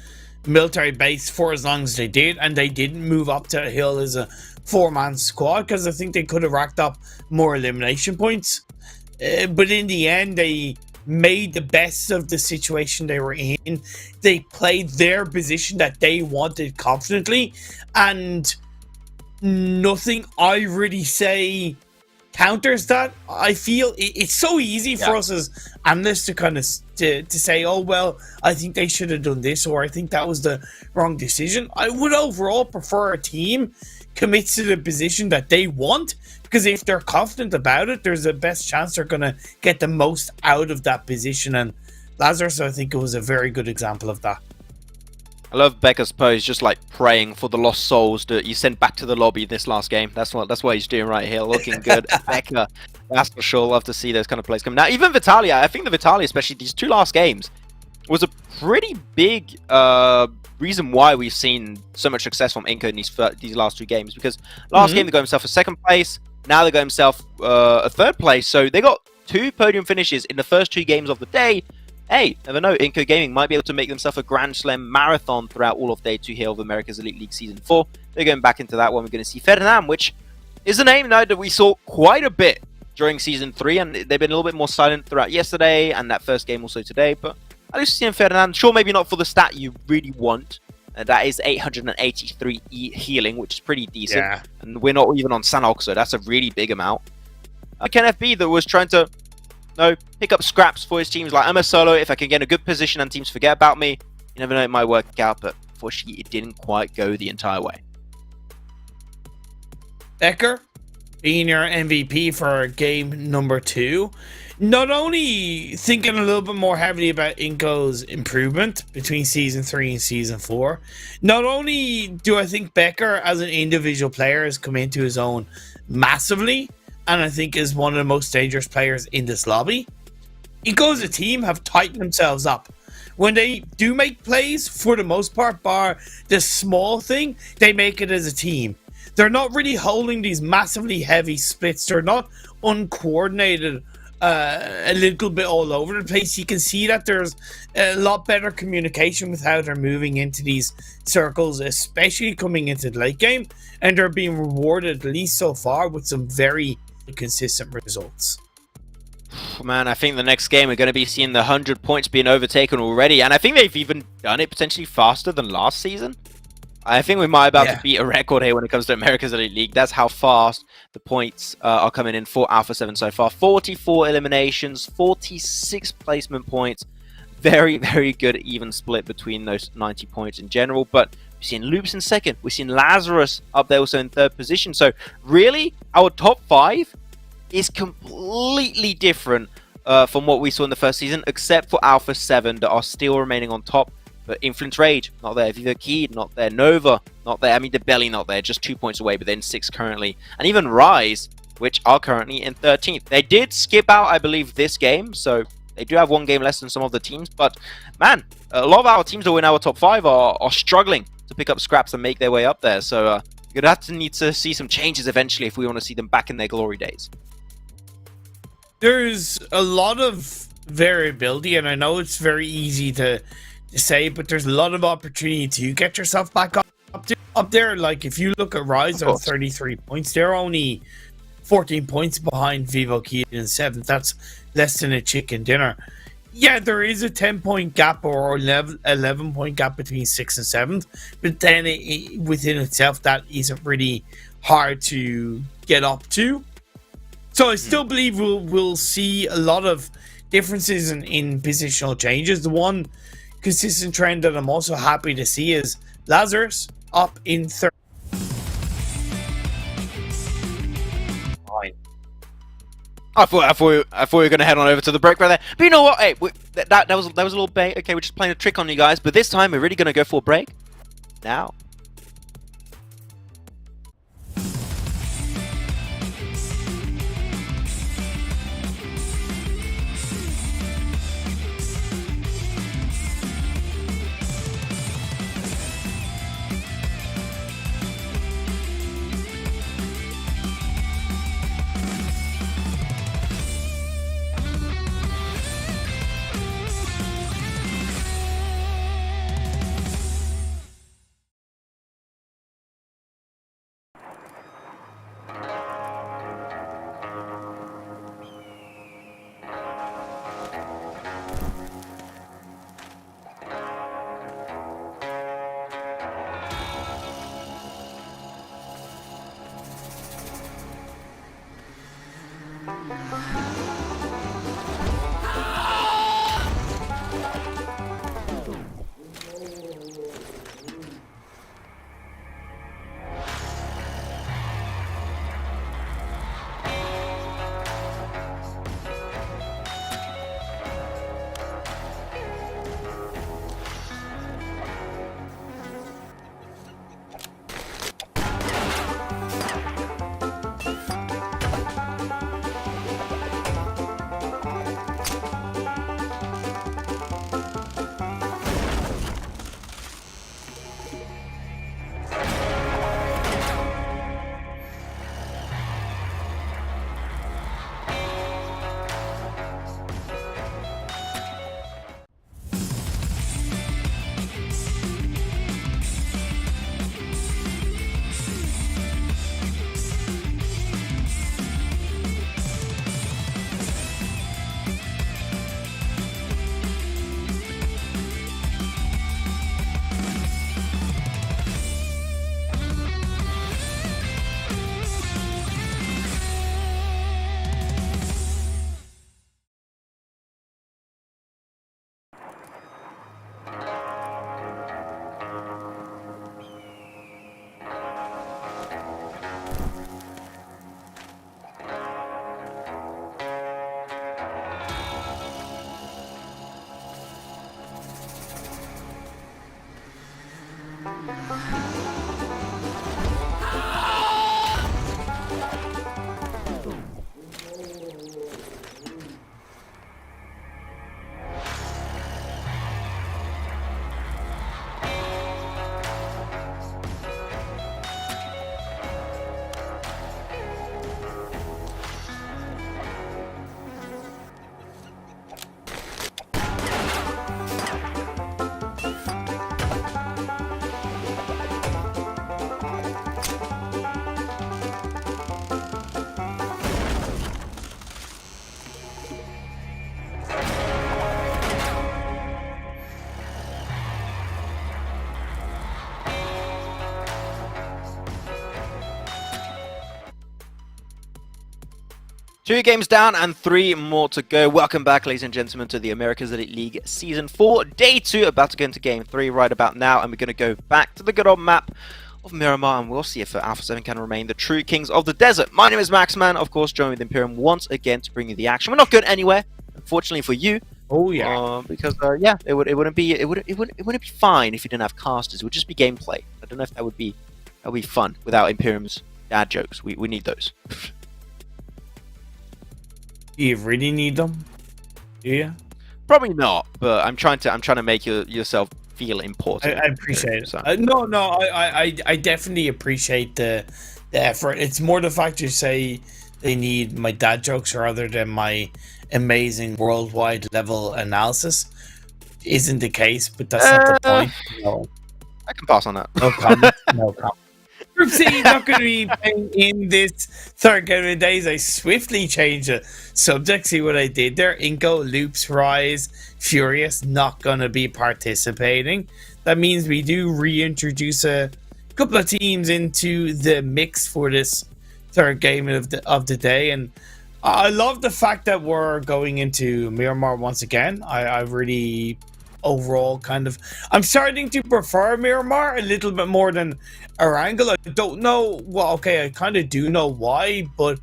A: military base for as long as they did, and they didn't move up to a hill as a 4-man squad, because I think they could have racked up more elimination points. But in the end, they made the best of the situation they were in. They played their position that they wanted confidently, and nothing I really say counters that. I feel it's so easy for us as analysts to kind of to say, oh well, I think they should have done this, or I think that was the wrong decision. I would overall prefer a team commits to the position that they want, because if they're confident about it, there's the best chance they're going to get the most out of that position. And LAZARUS, I think it was a very good example of that.
B: I love Becker's pose, just like praying for the lost souls that you sent back to the lobby this last game. That's what he's doing right here, looking good. Becker, that's for sure. Love to see those kind of plays coming. Now, even Vitalia, I think the Vitalia, especially these 2 last games, was a pretty big reason why we've seen so much success from INCO in these last 2 games. Because last game they got himself a 2nd place, now they got himself a 3rd place. So they got 2 podium finishes in the first 2 games of the day. Hey, never know, INCO Gaming might be able to make themselves a Grand Slam marathon throughout all of day 2 here of America's Elite League Season 4. They're going back into that one. We're going to see Ferdinand, which is a name now that we saw quite a bit during Season 3, and they've been a little bit more silent throughout yesterday and that first game also today, but at least seeing Ferdinand, sure, maybe not for the stat you really want. That is 883 healing, which is pretty decent. Yeah. And we're not even on Sanhok, so that's a really big amount. KNGHT that was trying to pick up scraps for his teams. Like, I'm a solo. If I can get a good position and teams forget about me, you never know, it might work out. But unfortunately, it didn't quite go the entire way.
A: Becker, being your MVP for game number 2, not only thinking a little bit more heavily about INCO's improvement between Season 3 and Season 4, not only do I think Becker as an individual player has come into his own massively, and I think is one of the most dangerous players in this lobby, INCO as a team have tightened themselves up. When they do make plays, for the most part, bar the small thing, they make it as a team. They're not really holding these massively heavy splits. They're not uncoordinated, a little bit all over the place. You can see that there's a lot better communication with how they're moving into these circles, especially coming into the late game, and they're being rewarded, at least so far, with some very consistent results.
B: Man, I think the next game we're going to be seeing the 100 points being overtaken already, and I think they've even done it potentially faster than last season. I think we might be about to beat a record here when it comes to America's Elite League. That's how fast the points are coming in for Alpha 7 so far. 44 eliminations, 46 placement points. Very, very good even split between those 90 points in general. But we've seen Loops in 2nd. We've seen LAZARUS up there also in 3rd position. So really, our top 5 is completely different from what we saw in the first season, except for Alpha 7 that are still remaining on top. But Influence Rage, not there. Viva Keyed, not there. Nova, not there. I mean, they're barely not there. Just 2 points away, but then 6 currently. And even Rise, which are currently in 13th. They did skip out, I believe, this game. So they do have 1 game less than some of the teams. But, man, a lot of our teams that were in our top 5 are struggling to pick up scraps and make their way up there. So you're going to have to need to see some changes eventually if we want to see them back in their glory days.
A: There's a lot of variability, and I know it's very easy to say, but there's a lot of opportunity to get yourself back up there. Like, if you look at Rise on 33 points, they're only 14 points behind VIVO Key in 7th. That's less than a chicken dinner. Yeah, there is a 10-point gap or 11-point gap between 6th and 7th, but then within itself, that isn't really hard to get up to. So I still believe we'll see a lot of differences in positional changes. The one consistent trend that I'm also happy to see is LAZARUS up in 3rd.
B: I thought we were going to head on over to the break right there. But you know what? Hey, that was a little bait. Okay, we're just playing a trick on you guys. But this time, we're really going to go for a break. Now. Two games down and 3 more to go. Welcome back, ladies and gentlemen, to the America's Elite League Season 4, Day 2. About to go into Game 3 right about now, and we're going to go back to the good old map of Miramar, and we'll see if Alpha 7 can remain the true kings of the desert. My name is Maxman, of course, joined with Imperium once again to bring you the action. We're not going anywhere, unfortunately for you.
A: Oh yeah,
B: because yeah, it wouldn't be fine if you didn't have casters. It would just be gameplay. I don't know if that would be fun without Imperium's dad jokes. We need those.
A: do you really need them? Do you?
B: Probably not, but I'm trying to make yourself feel important.
A: I appreciate it.
B: So.
A: I definitely appreciate the effort. It's more the fact you say they need my dad jokes rather than my amazing worldwide level analysis. Isn't the case, but that's not the point. No.
B: I can pass on that.
A: No comment. No comment. Group C is not going to be playing in this third game of the days. I swiftly changed the subject. See what I did there? INCO, Loops, Rise, Furious not going to be participating. That means we do reintroduce a couple of teams into the mix for this third game of the day. And I love the fact that we're going into Miramar once again. I really overall I'm starting to prefer Miramar a little bit more than Erangel. I don't know, well, okay, I kind of do know why, but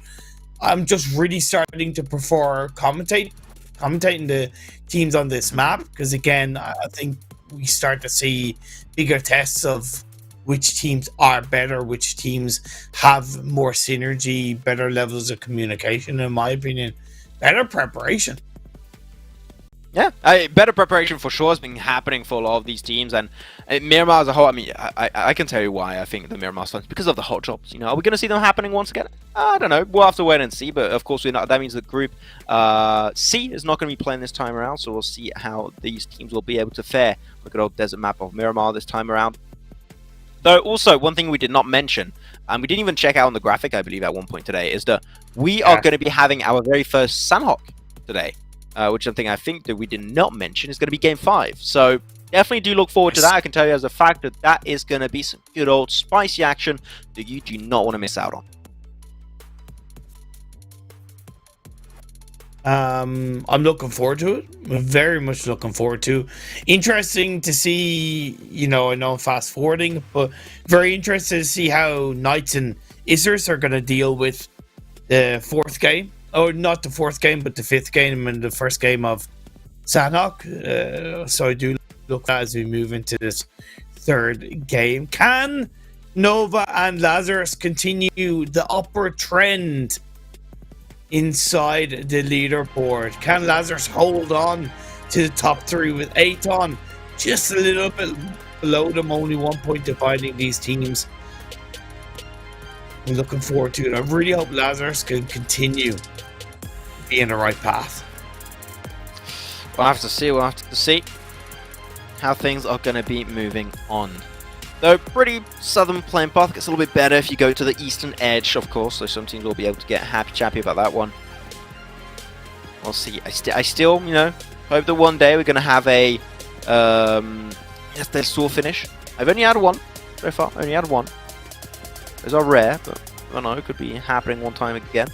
A: I'm just really starting to prefer commentating the teams on this map, because again, I think we start to see bigger tests of which teams are better, which teams have more synergy, better levels of communication, in my opinion, better preparation.
B: Yeah, better preparation for sure has been happening for a lot of these teams, and Miramar as a whole. I mean, I can tell you why I think the Miramar's fun. It's because of the hot drops. You know, are we going to see them happening once again? I don't know. We'll have to wait and see. But of course, that means the group C is not going to be playing this time around. So we'll see how these teams will be able to fare. Look at old desert map of Miramar this time around. Though also, one thing we did not mention, and we didn't even check out on the graphic, I believe, at one point today, is that we are going to be having our very first Sanhok today. Which is something I think that we did not mention is going to be Game 5. So definitely do look forward to that. I can tell you as a fact that that is going to be some good old spicy action that you do not want to miss out on.
A: I'm looking forward to it. I'm very much looking forward to. Interesting to see, you know, I know I'm fast forwarding, but very interested to see how Knights and ISURUS are going to deal with the fourth game. Oh, not the fourth game, but the fifth game and the first game of Sanhok. So I do look at as we move into this third game. Can Nova and Lazarus continue the upward trend inside the leaderboard? Can Lazarus hold on to the top three with ATON just a little bit below them, only 1 point dividing these teams? I'm looking forward to it. I really hope Lazarus can continue to be in the right path.
B: We'll have to see. We'll have to see how things are going to be moving on. Though pretty southern playing path gets a little bit better if you go to the eastern edge, of course. So some teams will be able to get happy-chappy about that one. We'll see. I still, you know, hope that one day we're going to have a STL finish. I've only had one so far. Only had one. Those are rare, but I don't know, it could be happening one time again.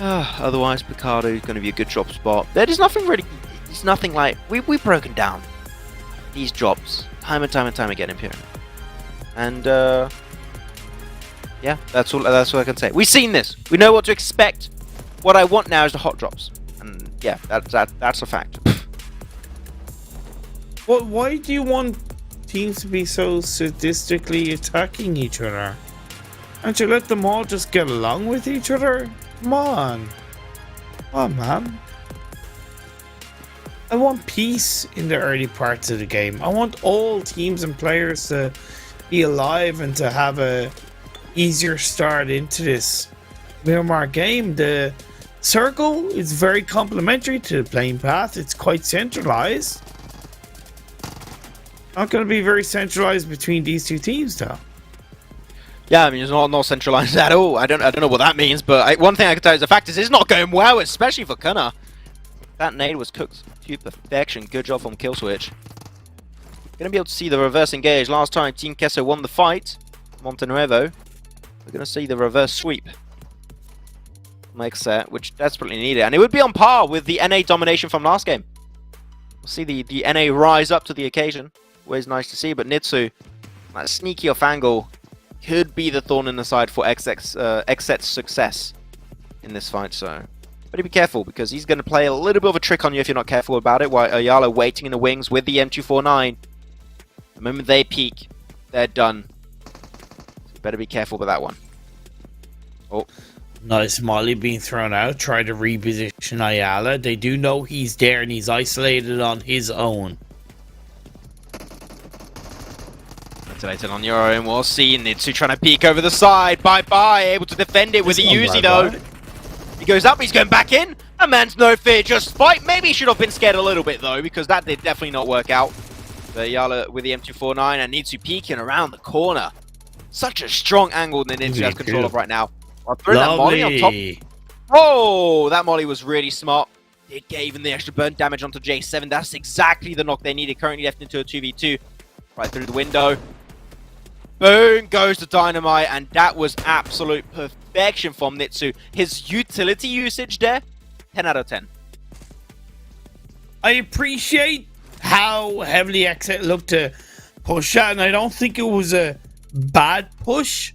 B: Otherwise, Picardo is going to be a good drop spot. There is nothing really, it's nothing like, we've broken down these drops time and time and time again in Pyramid. And, yeah, that's all I can say. We've seen this. We know what to expect. What I want now is the hot drops. And, yeah, that's a fact.
A: Well, why do you want teams to be so sadistically attacking each other? And you let them all just get along with each other? Come on. Come on, man. I want peace in the early parts of the game. I want all teams and players to be alive and to have a easier start into this Miramar game. The circle is very complementary to the playing path. It's quite centralized. Not going to be very centralized between these two teams, though.
B: Yeah, I mean, it's not centralized at all. I don't know what that means, but one thing I can tell you is the fact is it's not going well, especially for Kunna. That nade was cooked to perfection. Good job from Killswitch. Gonna be able to see the reverse engage. Last time Team QUESO won the fight, Montenuevo. We're gonna see the reverse sweep from XSET, which desperately needed, and it would be on par with the NA domination from last game. We'll see the NA rise up to the occasion. Always nice to see, but Nitsu, that sneaky off angle, could be the thorn in the side for XSET's success in this fight. So better be careful, because he's going to play a little bit of a trick on you if you're not careful about it. While Ayala waiting in the wings with the M249. The moment they peek, they're done. So better be careful with that one. Oh.
A: Nice molly being thrown out. Try to reposition Ayala. They do know he's there and he's isolated on his own.
B: Isolated on your own. We'll see. Nitsu trying to peek over the side. Bye-bye. Able to defend it with the Uzi, though. He goes up. He's going back in. A man's no fear. Just fight. Maybe he should have been scared a little bit, though, because that did definitely not work out. The Ayala with the M249 and Nitsu peeking around the corner. Such a strong angle that Ninja has control of right now. I'll throw that
A: Lovely.
B: molly on top. Oh, that molly was really smart. It gave him the extra burn damage onto J7. That's exactly the knock they needed. Currently left into a 2v2. Right through the window. Boom goes the dynamite, and that was absolute perfection from Nitsu. His utility usage there, 10 out of 10.
A: I appreciate how heavily XSET looked to push that, and I don't think it was a bad push.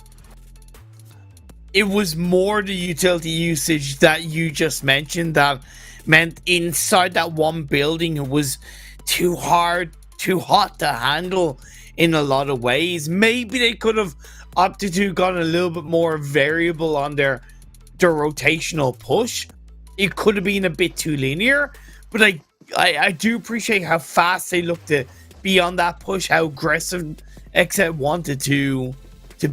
A: It was more the utility usage that you just mentioned that meant inside that one building it was too hard, too hot to handle in a lot of ways. Maybe they could have opted to gone a little bit more variable on their rotational push. It could have been a bit too linear, but I do appreciate how fast they looked to be on that push, how aggressive XSET wanted to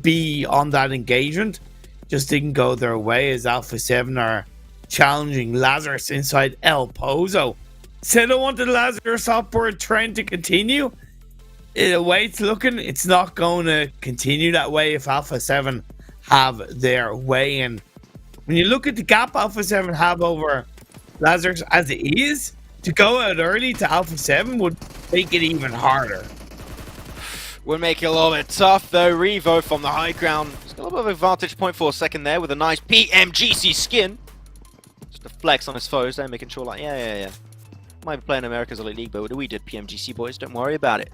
A: be on that engagement. Just didn't go their way as Alpha 7 are challenging LAZARUS inside El Pozo. Said I wanted LAZARUS upward trend to continue. In the way it's looking, it's not going to continue that way if Alpha 7 have their way. And when you look at the gap Alpha 7 have over LAZARUS as it is, to go out early to Alpha 7 would make it even harder.
B: Would make it a little bit tough though. Revo from the high ground. Just got a little bit of a vantage point for a second there with a nice PMGC skin. Just a flex on his foes there, making sure like, yeah. Might be playing America's Elite League, but we did PMGC, boys. Don't worry about it.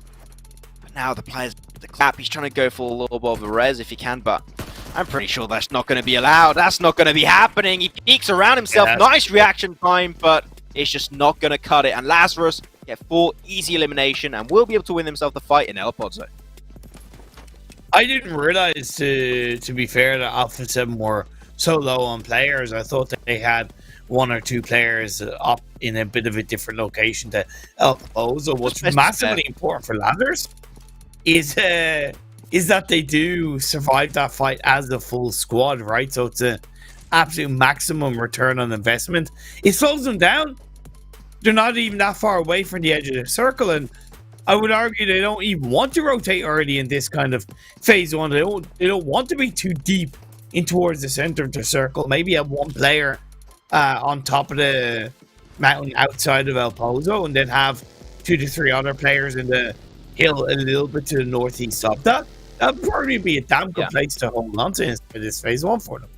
B: But now the player's the clap. He's trying to go for a little bit of a res if he can, but I'm pretty sure that's not going to be allowed. That's not going to be happening. He peeks around himself.
A: Yeah,
B: nice reaction time, but it's just not going to cut it. And LAZARUS get 4 easy elimination and will be able to win himself the fight in El Pozo.
A: I didn't realize, to be fair, that Alpha 7 were so low on players. I thought that they had 1 or 2 players up in a bit of a different location to El Pozo. What's massively important for LAZARUS is that they do survive that fight as a full squad, right? So it's an absolute maximum return on investment. It slows them down. They're not even that far away from the edge of the circle, and I would argue they don't even want to rotate early in this kind of phase 1. They don't want to be too deep in towards the center of the circle. Maybe have 1 player on top of the mountain outside of El Pozo, and then have 2 to 3 other players in the hill a little bit to the northeast of that. That'd probably be a damn good place to hold on to for this phase 1 for them.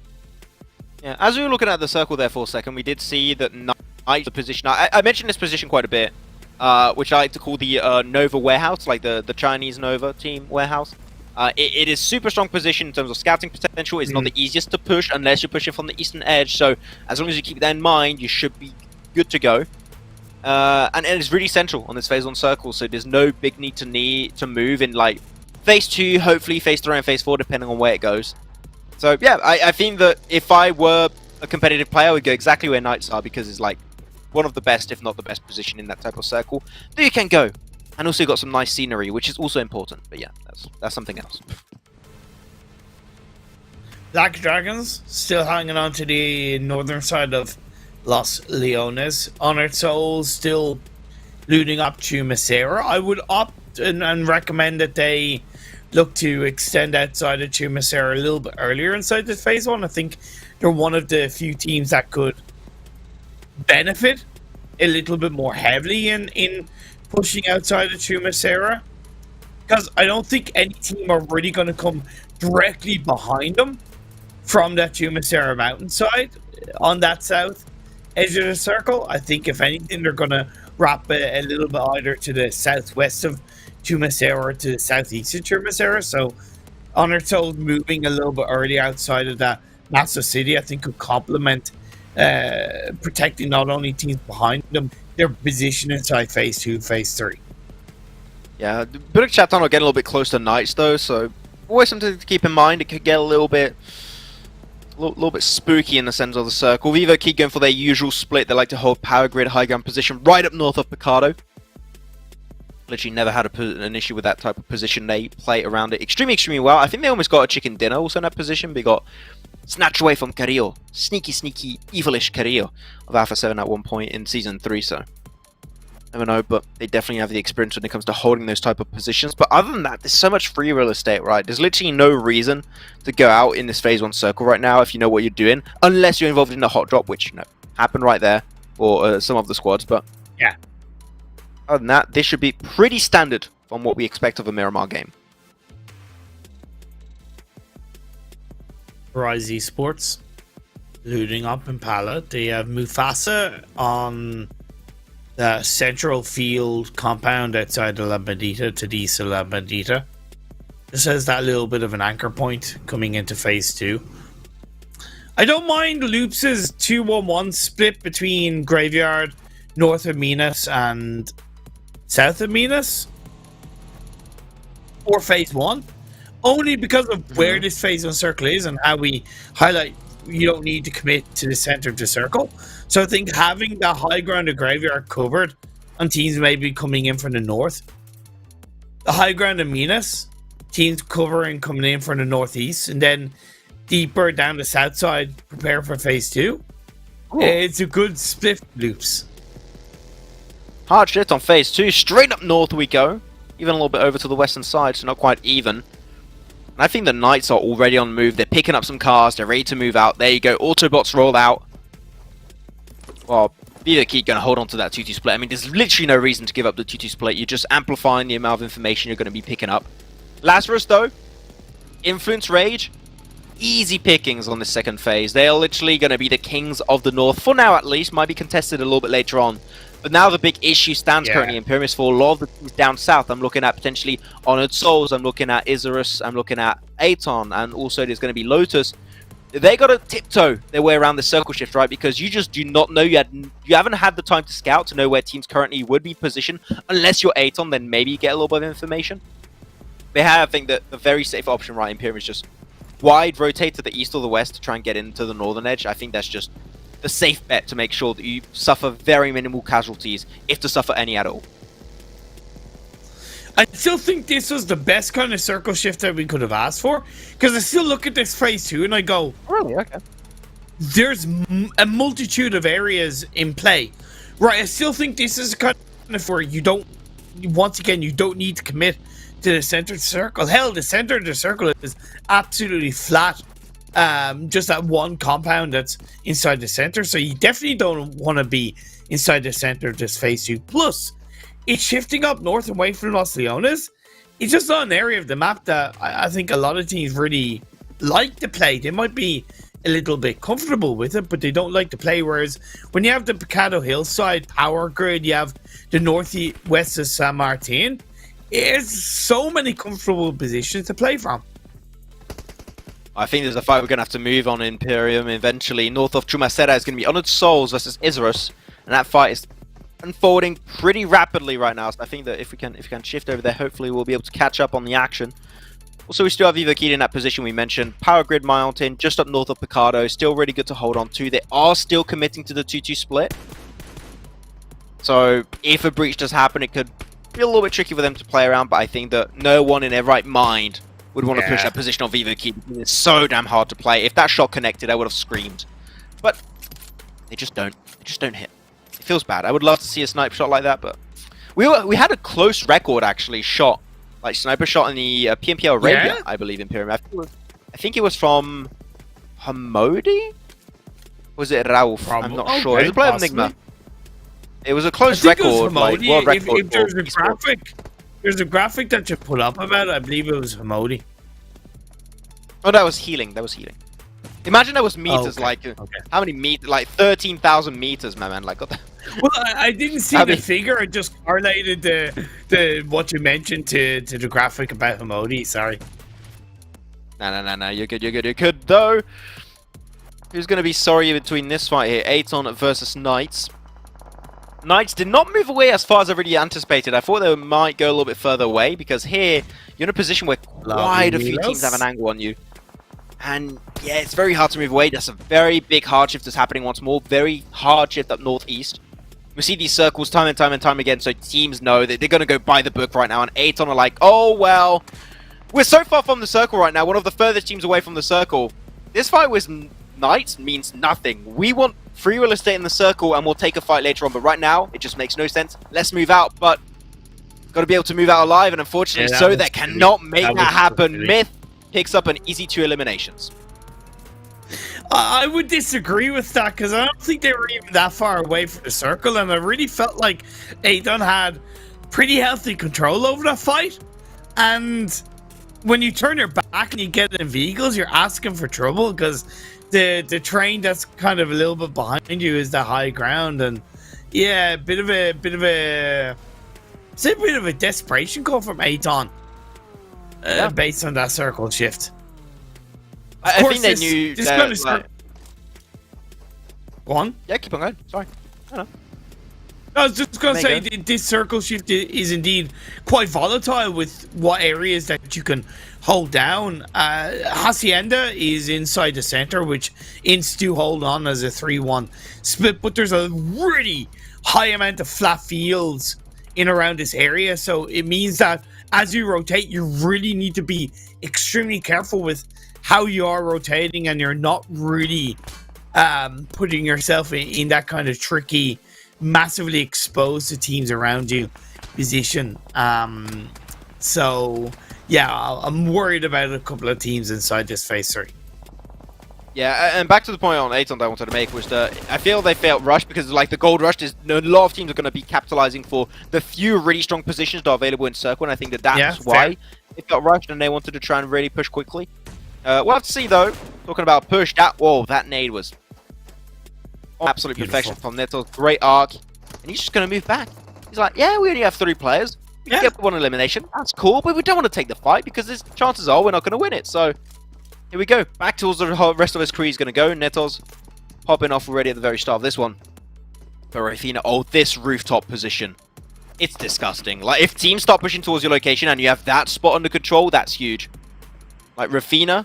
B: Yeah, as we were looking at the circle there for a second, we did see that Knight, the position. I mentioned this position quite a bit, which I like to call the Nova warehouse, like the Chinese Nova team warehouse. It is super strong position in terms of scouting potential. It's not the easiest to push unless you're pushing from the eastern edge. So as long as you keep that in mind, you should be good to go. And it's really central on this phase 1 circle. So there's no big need to move in like phase 2, hopefully phase 3 and phase 4, depending on where it goes. So yeah, I think that if I were a competitive player, I would go exactly where Knights are, because it's like one of the best, if not the best position in that type of circle that you can go. And also got some nice scenery, which is also important. But yeah, that's something else.
A: Black Dragons still hanging on to the northern side of Los Leones. Honored Souls still looting up to Macera. I would opt and recommend that they look to extend outside of Macera a little bit earlier inside this phase 1. I think they're one of the few teams that could benefit a little bit more heavily in pushing outside of Macera, because I don't think any team are really going to come directly behind them from that Macera mountainside on that south edge of the circle. I think if anything, they're going to wrap a little bit either to the southwest of Macera or to the southeast of Macera. So Honored Soul moving a little bit early outside of that massive city, I think, could complement protecting not only teams behind them, their position inside phase 2, phase 3.
B: Yeah, BULUC CHABTAN will get a little bit close to Knights though, so always something to keep in mind. It could get a little bit spooky in the center of the circle. VIVO keep going for their usual split. They like to hold power grid high ground position right up north of Picado. Literally never had an issue with that type of position. They play around it extremely well. I think they almost got a chicken dinner also in that position. They got snatched away from Carrillo. Sneaky, evilish Carrillo of Alpha 7 at one point in Season 3, so. never know, but they definitely have the experience when it comes to holding those type of positions. But other than that, there's so much free real estate, right? There's literally no reason to go out in this phase 1 circle right now if you know what you're doing, unless you're involved in a hot drop, which, you know, happened right there, or some of the squads. But
A: yeah,
B: other than that, this should be pretty standard from what we expect of a Miramar game.
A: Rise Esports looting up Impala. They have Mufasa on the central field compound outside of La Bandita to the east of La Bandita. This has that little bit of an anchor point coming into phase 2. I don't mind Loops' 2-1-1 split between Graveyard, north of Minas, and south of Minas for phase 1. Only because of where this phase 1 circle is and how we highlight you don't need to commit to the center of the circle. So I think having that high ground of Graveyard covered on teams maybe coming in from the north, the high ground of Minas, teams covering coming in from the northeast, and then deeper down the south side, prepare for phase 2. Cool. It's a good split, Loops.
B: Hard shift on phase 2. Straight up north we go. Even a little bit over to the western side, so not quite even. And I think the Knights are already on the move. They're picking up some cars. They're ready to move out. There you go. Autobots roll out. Well, VIVO going to hold on to that 2-2 split. I mean, there's literally no reason to give up the 2-2 split. You're just amplifying the amount of information you're going to be picking up. Lazarus, though, Influence Rage, easy pickings on this second phase. They are literally going to be the kings of the north, for now at least. Might be contested a little bit later on. But now the big issue stands currently in Pyramus for a lot of the teams down south. I'm looking at potentially Honored Souls, I'm looking at ISURUS, I'm looking at ATON, and also there's going to be LOTUS. They got to tiptoe their way around the circle shift, right? Because you just do not know, you haven't had the time to scout to know where teams currently would be positioned. Unless you're ATON, then maybe you get a little bit of information. They have, I think, that the very safe option, right, in Pyramus is just wide rotate to the east or the west to try and get into the northern edge. I think that's just the safe bet to make sure that you suffer very minimal casualties, if to suffer any at all.
A: I still think this was the best kind of circle shift that we could have asked for, because I still look at this phase 2 and I go,
B: really? Okay.
A: There's a multitude of areas in play. Right, I still think this is kind of where you don't, once again, you don't need to commit to the center of the circle. Hell, the center of the circle is absolutely flat. Just that one compound that's inside the center, so you definitely don't want to be inside the center of this phase 2. Plus, it's shifting up north away from Los Leones. It's just not an area of the map that I think a lot of teams really like to play. They might be a little bit comfortable with it, but they don't like to play. Whereas when you have the Picado Hillside power grid, you have the northwest of San Martin, there's so many comfortable positions to play from.
B: I think there's a fight we're going to have to move on in Imperium eventually. North of Chumacera is going to be Honored Souls versus ISURUS, and that fight is unfolding pretty rapidly right now. So I think that if we can shift over there, hopefully we'll be able to catch up on the action. Also, we still have VIVO in that position we mentioned. Power Grid Mountain, just up north of Picado, still really good to hold on to. They are still committing to the 2-2 split. So if a breach does happen, it could be a little bit tricky for them to play around, but I think that no one in their right mind would want to push that position on VIVO. It's so damn hard to play. If that shot connected, I would have screamed. But they just don't. They just don't hit. It feels bad. I would love to see a sniper shot like that, but we had a close record actually shot, like sniper shot in the PMPL Arabia, I believe, in Pyramid. I think it was from Hamodi? Was it Rauf? I'm not sure. It was a player of Enigma. It was a close record, like world record.
A: If there's a graphic, there's a graphic that you put up about it, I believe it was Hamodi.
B: Oh, that was healing. That was healing. Imagine that was meters, like how many meters? Like 13,000 meters, my man. Like, what the...
A: Well, I didn't see the figure. I just correlated the what you mentioned to the graphic about Hamodi. Sorry.
B: No. You're good. You're good. Though, who's gonna be sorry between this fight here? ATON versus Knights. Knights did not move away as far as I really anticipated. I thought they might go a little bit further away, because here you're in a position where quite a few teams have an angle on you. And yeah, it's very hard to move away. That's a very big hard shift that's happening once more. Very hard shift up northeast. We see these circles time and time again, so teams know that they're going to go by the book right now. And ATON are like, oh, well, we're so far from the circle right now. One of the furthest teams away from the circle. This fight with Knights means nothing. We want free real estate in the circle and we'll take a fight later on. But right now, it just makes no sense. Let's move out, but got to be able to move out alive. And unfortunately,
A: Yeah,
B: so that cannot make that happen.
A: silly.
B: Myth picks up an easy 2 eliminations.
A: I would disagree with that because I don't think they were even that far away from the circle, and I really felt like ATON had pretty healthy control over that fight. And when you turn your back and you get in vehicles, you're asking for trouble because the train that's kind of a little bit behind you is the high ground, and yeah, it's a bit of a desperation call from ATON based on that circle shift.
B: I think they knew that,
A: like... Go on.
B: Yeah, keep on going. Sorry. I don't know.
A: I was just going to say, this circle shift is indeed quite volatile with what areas that you can hold down. Hacienda is inside the center, which INTZ do hold on as a 3-1 split, but there's a really high amount of flat fields in around this area, so it means that as you rotate, you really need to be extremely careful with how you are rotating, and you're not really putting yourself in that kind of tricky, massively exposed to teams around you position. So yeah, I'm worried about a couple of teams inside this phase 3.
B: Yeah, and back to the point on ATON that I wanted to make was that I feel they felt rushed because like the gold rush is a lot of teams are going to be capitalizing for the few really strong positions that are available in circle, and I think that's why they felt rushed and they wanted to try and really push quickly. We'll have to see though. Talking about push, that nade was absolute perfection from Netos. Great arc, and he's just going to move back. He's like, yeah, we only have 3 players. We can get 1 elimination. That's cool, but we don't want to take the fight because there's chances are we're not going to win it. So here we go. Back towards the rest of his crew is going to go. Netos popping off already at the very start of this one. But Rafina, this rooftop position. It's disgusting. Like, if teams start pushing towards your location and you have that spot under control, that's huge. Like, Rafina,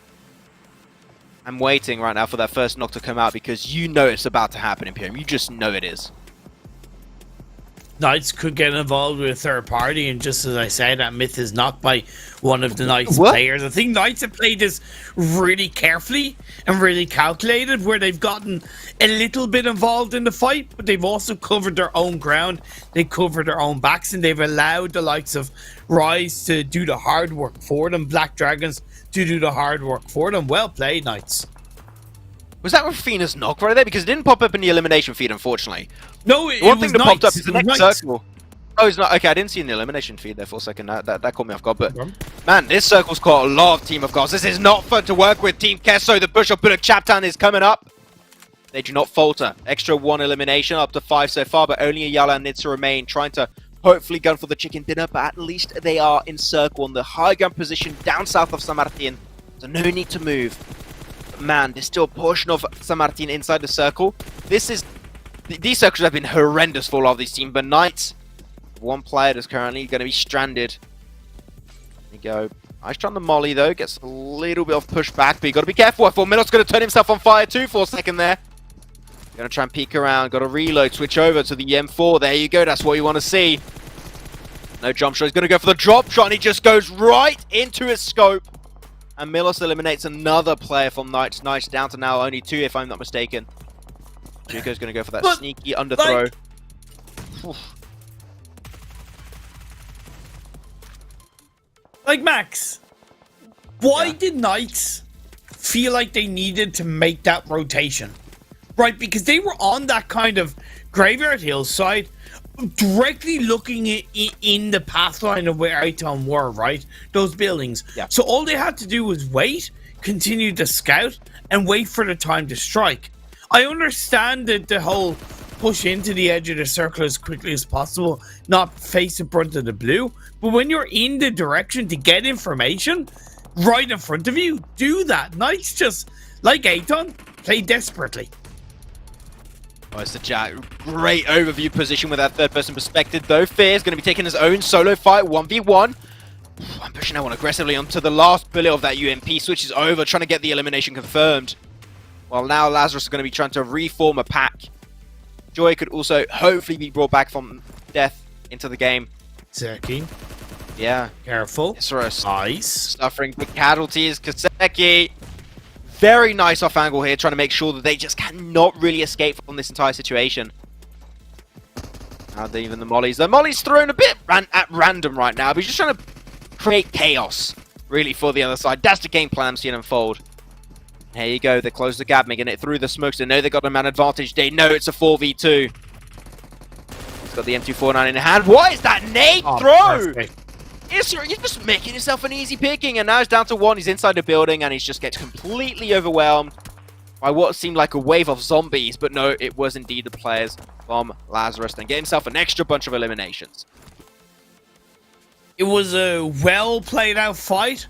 B: I'm waiting right now for that first knock to come out because you know it's about to happen in PM. You just know it is.
A: Knights could get involved with a third party, and just as I said, that myth is knocked by one of the Knights players. I think Knights have played this really carefully and really calculated, where they've gotten a little bit involved in the fight, but they've also covered their own ground. They covered their own backs, and they've allowed the likes of Rise to do the hard work for them, Black Dragons to do the hard work for them. Well played, Knights.
B: Was that Rafina's knock right there? Because it didn't pop up in the elimination feed, unfortunately.
A: No, it
B: One
A: was
B: thing that
A: Knights.
B: popped up is the next circle. Oh, it's not. Okay, I didn't see in the elimination feed there for a second. That caught me off guard. But man, this circle's got a lot of team of gods. This is not fun to work with. Team QUESO, the push of BULUC CHABTAN is coming up. They do not falter. Extra 1 elimination, up to 5 so far, but only Ayala and INTZ remain, trying to hopefully gun for the chicken dinner. But at least they are in circle on the high ground position down south of San Martin. So no need to move. But man, there's still a portion of San Martin inside the circle. These circles have been horrendous for a lot of these teams, but Knights, 1 player that's currently going to be stranded. There you go. Nice try on the molly though, gets a little bit of pushback, but you got to be careful. I thought Milot's going to turn himself on fire too for a second there. Going to try and peek around, got to reload, switch over to the M4. There you go, that's what you want to see. No jump shot, he's going to go for the drop shot, and he just goes right into his scope. And Milos eliminates another player from Knights. Knights down to now only 2 if I'm not mistaken. Juko's going to go for that sneaky underthrow.
A: Like, Max, why did Knights feel like they needed to make that rotation? Right, because they were on that kind of graveyard hill side, directly looking in the path line of where ATON were, right? Those buildings. Yeah. So all they had to do was wait, continue to scout, and wait for the time to strike. I understand that the whole push into the edge of the circle as quickly as possible, not face in front of the blue, but when you're in the direction to get information right in front of you, do that. Knights just, like ATON, play desperately.
B: Oh, it's the Jack. Great overview position with that third-person perspective, though. Fear is going to be taking his own solo fight, 1v1. I'm pushing that one aggressively onto the last bullet of that UMP. Switches over, trying to get the elimination confirmed. While now Lazarus is going to be trying to reform a pack. Joy could also hopefully be brought back from death into the game.
A: Zeki.
B: Yeah.
A: Careful.
B: ISURUS.
A: Nice.
B: Suffering big casualties. Kaseki. very nice off angle here, trying to make sure that they just cannot really escape from this entire situation. Now even the mollies. The molly's thrown a bit at random right now, but he's just trying to create chaos, really, for the other side. That's the game plan I'm seeing unfold. Here you go, they close the gap, making it through the smokes. They know they got a man advantage. They know it's a 4v2. He's got the M249 in hand. What is that nade throw? Perfect. You're just making yourself an easy picking, and now it's down to one. He's inside the building, and he just gets completely overwhelmed by what seemed like a wave of zombies, but no, it was indeed the players from LAZARUS, and get himself an extra bunch of eliminations.
A: It was a well played out fight.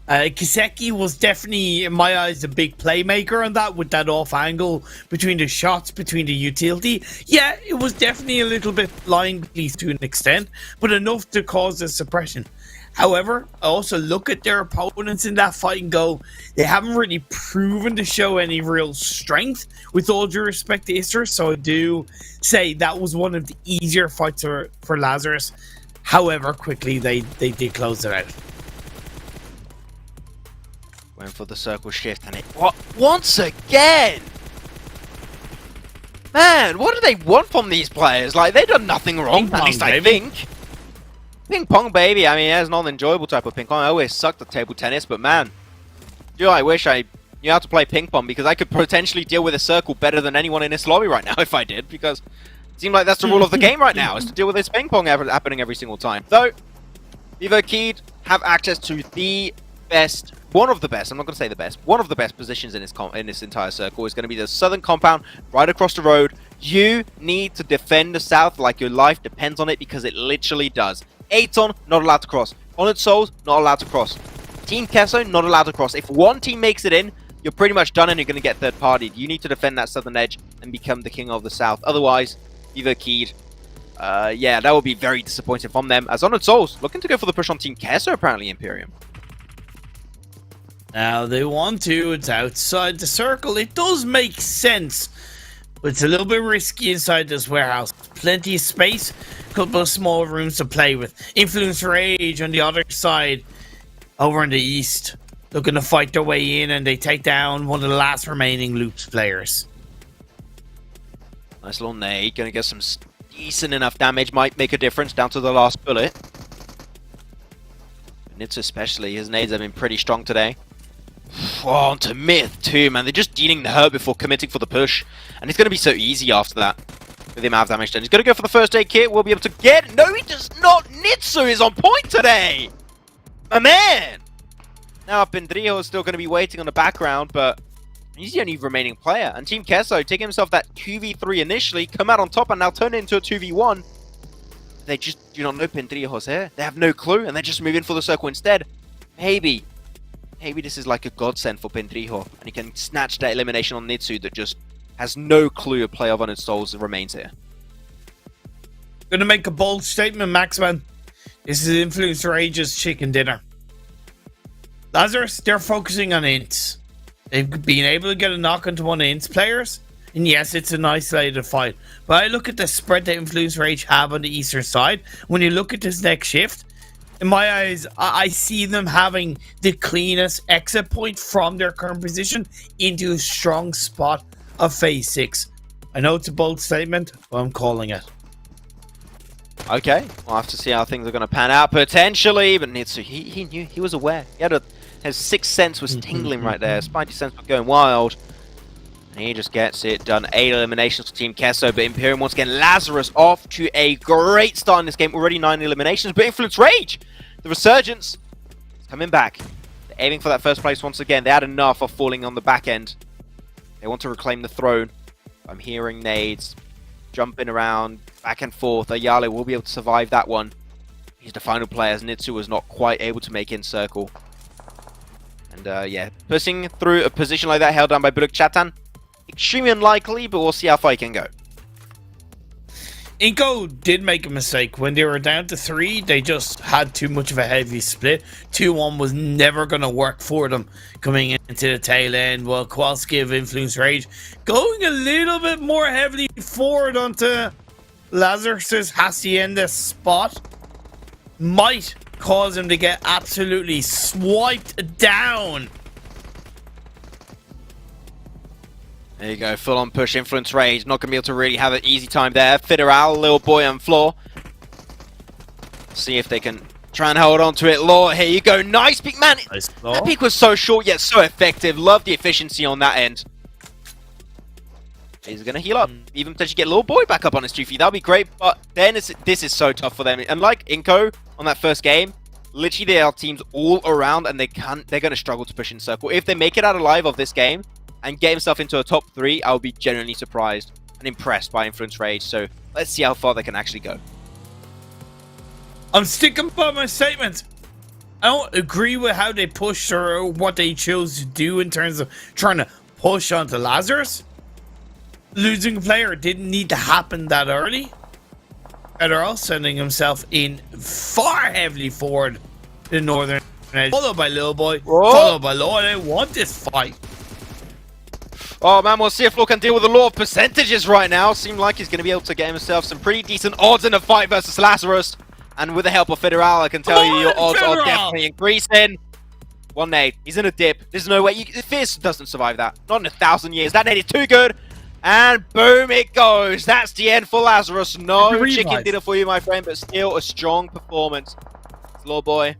A: Kiseki was definitely, in my eyes, a big playmaker on that, with that off angle between the shots, between the utility. Yeah, it was definitely a little bit blind to an extent, but enough to cause a suppression. However, I also look at their opponents in that fight and go, they haven't really proven to show any real strength, with all due respect to ISURUS, so I do say that was one of the easier fights for LAZARUS. However, quickly they did close it out.
B: Went for the circle shift, and it once again. Man, what do they want from these players? Like, they've done nothing wrong, at least I think. Ping pong, baby. I mean, it's not an enjoyable type of ping pong. I always sucked at table tennis, but man, do I wish I knew how to play ping pong, because I could potentially deal with a circle better than anyone in this lobby right now if I did, because it seems like that's the rule of the game right now, is to deal with this ping pong happening every single time. Though, VIVO KNGHT have access to the best, one of the best, I'm not going to say the best, one of the best positions in this entire circle is going to be the southern compound right across the road. You need to defend the south like your life depends on it, because it literally does. ATON, not allowed to cross. Honored Souls, not allowed to cross. Team QUESO, not allowed to cross. If one team makes it in, you're pretty much done and you're going to get third partied. You need to defend that southern edge and become the king of the south. Otherwise, VIVO KNGHT, yeah, that would be very disappointing from them. As Honored Souls, looking to go for the push on Team QUESO, apparently, Imperium.
A: Now they want to, it's outside the circle. It does make sense, but it's a little bit risky inside this warehouse. Plenty of space, a couple of small rooms to play with. Influence Rage on the other side, over in the east, looking to fight their way in, and they take down one of the last remaining LOTUS players.
B: Nice little nade, gonna get some decent enough damage, might make a difference down to the last bullet. Nitz especially, his nades have been pretty strong today. Oh, onto Myth too, man. They're just dealing the hurt before committing for the push. And it's going to be so easy after that, with the amount of damage done. He's going to go for the first aid kit. We'll be able to get... No, he does not! Nitsu is on point today! My man! Now, Pendrillo is still going to be waiting on the background, but he's the only remaining player. And Team QUESO, taking himself that 2v3 initially, come out on top and now turn it into a 2v1. They just do not know Pendrillo's here. They have no clue, and they're just moving for the circle instead. Maybe this is like a godsend for Pendrillo, and he can snatch that elimination on Nitsu that just has no clue a play of Honored Souls remains here.
A: Gonna make a bold statement, Maxman. This is Influence Rage's chicken dinner. LAZARUS, they're focusing on ints. They've been able to get a knock into one of ints players, and yes, it's an isolated fight. But I look at the spread that Influence Rage have on the eastern side. When you look at this next shift, in my eyes, I see them having the cleanest exit point from their current position into a strong spot of phase 6. I know it's a bold statement, but I'm calling it.
B: Okay, we'll have to see how things are going to pan out potentially, but Nitsu, he knew, he was aware. His sixth sense was tingling right there. Spidey sense was going wild. And he just gets it done. 8 eliminations for Team QUESO, but Imperium once again, LAZARUS off to a great start in this game. Already 9 eliminations, but Influence Rage, the resurgence, is coming back. They're aiming for that first place once again. They had enough of falling on the back end. They want to reclaim the throne. I'm hearing nades, jumping around, back and forth. Ayale will be able to survive that one. He's the final player, as Nitsu was not quite able to make in circle. And yeah, pushing through a position like that, held down by BULUC CHABTAN. Extremely unlikely, but we'll see how far he can go.
A: INCO did make a mistake. When they were down to 3, they just had too much of a heavy split. 2-1 was never going to work for them coming into the tail end. Well, Kowalski of Influence Rage going a little bit more heavily forward onto LAZARUS' Hacienda spot might cause him to get absolutely swiped down.
B: There you go, full on push, influence rage. Not gonna be able to really have an easy time there. Federal, little boy on floor. See if they can try and hold on to it. Law, here you go. Nice peek, man.
A: Nice
B: That peek was so short yet so effective. Love the efficiency on that end. He's gonna heal up, even potentially get little boy back up on his 2 feet. That'll be great, but then this is so tough for them. And like INCO on that first game, literally there are teams all around, and they're gonna struggle to push in circle. If they make it out alive of this game and get himself into a top 3, I'll be genuinely surprised and impressed by Influence Rage. So let's see how far they can actually go.
A: I'm sticking by my statement. I don't agree with how they pushed or what they chose to do in terms of trying to push onto LAZARUS. Losing a player didn't need to happen that early. Federal sending himself in far heavily forward the northern edge, followed by Little Boy, followed by Law. They want this fight.
B: Oh man, we'll see if Law can deal with the law of percentages right now. Seemed like he's going to be able to get himself some pretty decent odds in a fight versus LAZARUS. And with the help of Federal, I can tell you your odds are definitely increasing. 1 nade. He's in a dip. There's no way. Fierce doesn't survive that. Not in 1,000 years. That nade is too good. And boom it goes. That's the end for LAZARUS. No chicken dinner for you, my friend, but still a strong performance. Law Boy is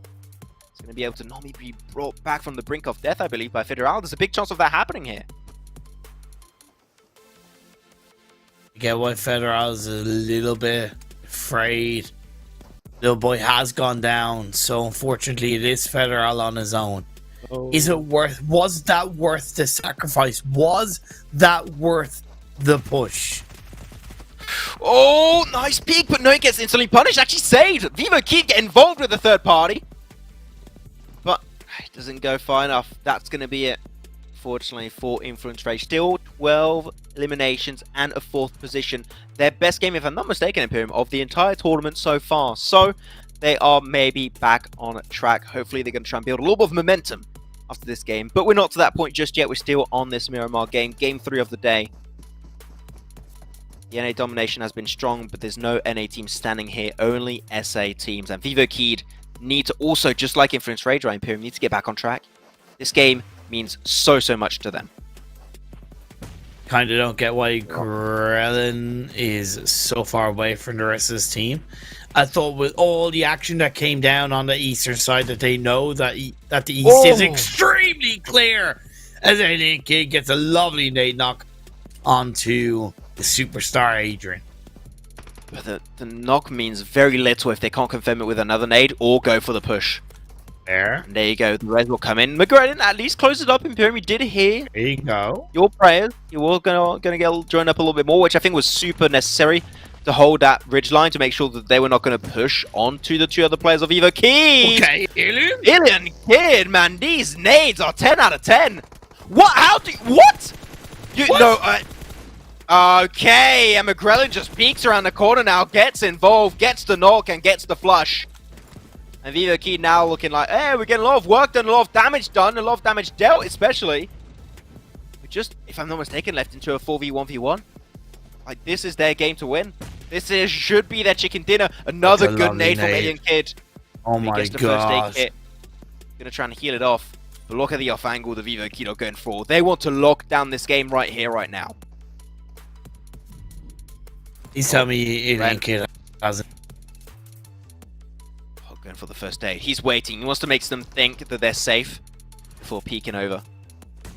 B: going to be able to not be brought back from the brink of death, I believe, by Federal. There's a big chance of that happening here.
A: I get why Federal's a little bit afraid. Little Boy has gone down, so unfortunately it is Federal on his own. Is it worth? Was that worth the sacrifice? Was that worth the push?
B: Oh, nice peek, but no, he gets instantly punished. Actually saved. VIVO Kid get involved with the third party, but it doesn't go far enough. That's going to be it, fortunately, for Influence Rage. Still 12 eliminations and a 4th position. Their best game, if I'm not mistaken, Imperium, of the entire tournament so far. So they are maybe back on track. Hopefully they're going to try and build a little bit of momentum after this game, but we're not to that point just yet. We're still on this Miramar game, game 3 of the day. The NA domination has been strong, but there's no NA team standing here, only SA teams. And VIVO Kid need to also, just like Influence Rage or Imperium, need to get back on track. This game means so much to them.
A: Kind of don't get why Grellin is so far away from the rest of his team. I thought with all the action that came down on the eastern side that they know that the east is extremely clear. As NA Kid gets a lovely nade knock onto the superstar Adrian.
B: But the knock means very little if they can't confirm it with another nade or go for the push.
A: There.
B: And there you go. The res will come in. McGregor at least closed it up. Imperium, you did hear.
A: There you go.
B: Your prayers. You were gonna get joined up a little bit more, which I think was super necessary to hold that ridge line to make sure that they were not going to push onto the 2 other players of VIVO Kid.
A: Okay, Alien.
B: Alien Kid, man, these nades are 10 out of 10. What? How do? What? You
A: What?
B: No. Okay, and McGrellin just peeks around the corner now, gets involved, gets the knock, and gets the flush. And VIVO Kid now looking like, hey, we're getting a lot of work done, a lot of damage done, a lot of damage dealt, especially. We just, if I'm not mistaken, left into a 4v1v1. Like, this is their game to win. This should be their chicken dinner. Another good nade from Alien Kid.
A: Oh my
B: Gets the first aid kit. Gonna try and heal it off. But look at the off angle the VIVO Kid are going for. They want to lock down this game right here, right now.
A: He's telling me Alien Kid hasn't.
B: Oh, going for the first aid. He's waiting. He wants to make them think that they're safe before peeking over.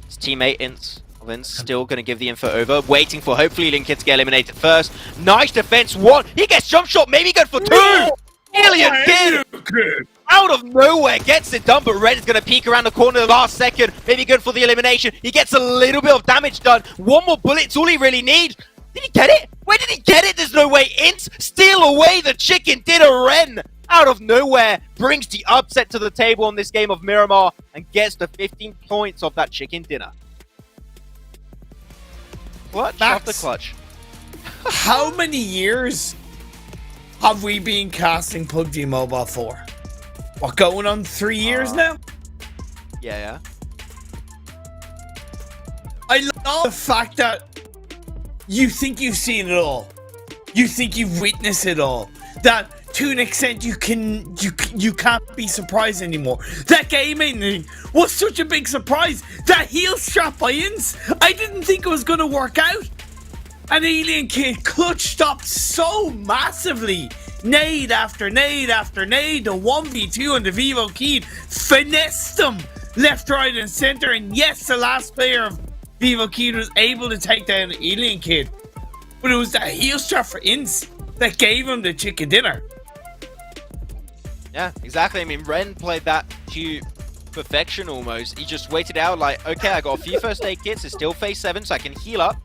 B: His teammate INTZ still going to give the info over, waiting for hopefully Alien Kid to get eliminated first. Nice defense, 1. He gets jump shot, maybe good for 2. No! Alien Kid out of nowhere gets it done, but Red is going to peek around the corner the last second. Maybe good for the elimination. He gets a little bit of damage done. 1 more bullet, it's all he really needs. Did he get it? Where did he get it? There's no way. INTZ steal away the chicken dinner. Ren out of nowhere brings the upset to the table on this game of Miramar and gets the 15 points of that chicken dinner. Clutch after clutch.
A: How many years have we been casting PUBG Mobile for? What, going on 3 years now?
B: Yeah.
A: I love the fact that you think you've seen it all. You think you've witnessed it all. That to an extent you can't be surprised anymore. That game ending was such a big surprise. That heel strap by INCZ, I didn't think it was going to work out. And Alien Kid clutch stopped so massively. Nade after nade after nade. The 1v2 on the VIVO Kid finessed them left, right, and center. And yes, the last player of VIVO Kid was able to take down the Alien Kid. But it was that heel strap for INCZ that gave him the chicken dinner.
B: Yeah, exactly. I mean, Ren played that to perfection almost. He just waited out like, okay, I got a few first aid kits. It's still phase 7, so I can heal up.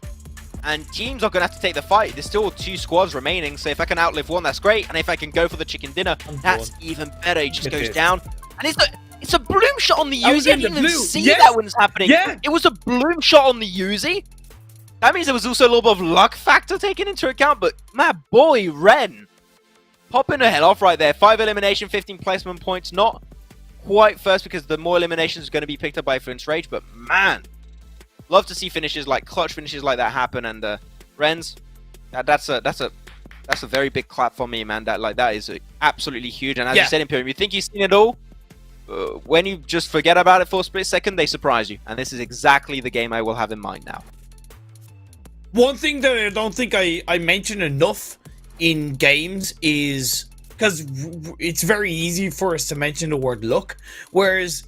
B: And teams are going to have to take the fight. There's still 2 squads remaining, so if I can outlive one, that's great. And if I can go for the chicken dinner, that's even better. He just goes down. And it's a bloom shot on the Uzi. I didn't even see that when it's happening.
A: Yeah.
B: It was a bloom shot on the Uzi. That means there was also a little bit of luck factor taken into account, but my boy, Ren, popping the head off right there. 5 elimination, 15 placement points. Not quite first because the more eliminations is going to be picked up by Flint's Rage, but man, love to see finishes like clutch finishes like that happen. And Ren's, that's a very big clap for me, man. That is absolutely huge. And as you said, Imperium, you think you've seen it all. When you just forget about it for a split second, they surprise you. And this is exactly the game I will have in mind now.
A: One thing that I don't think I mention enough in games is because it's very easy for us to mention the word luck, whereas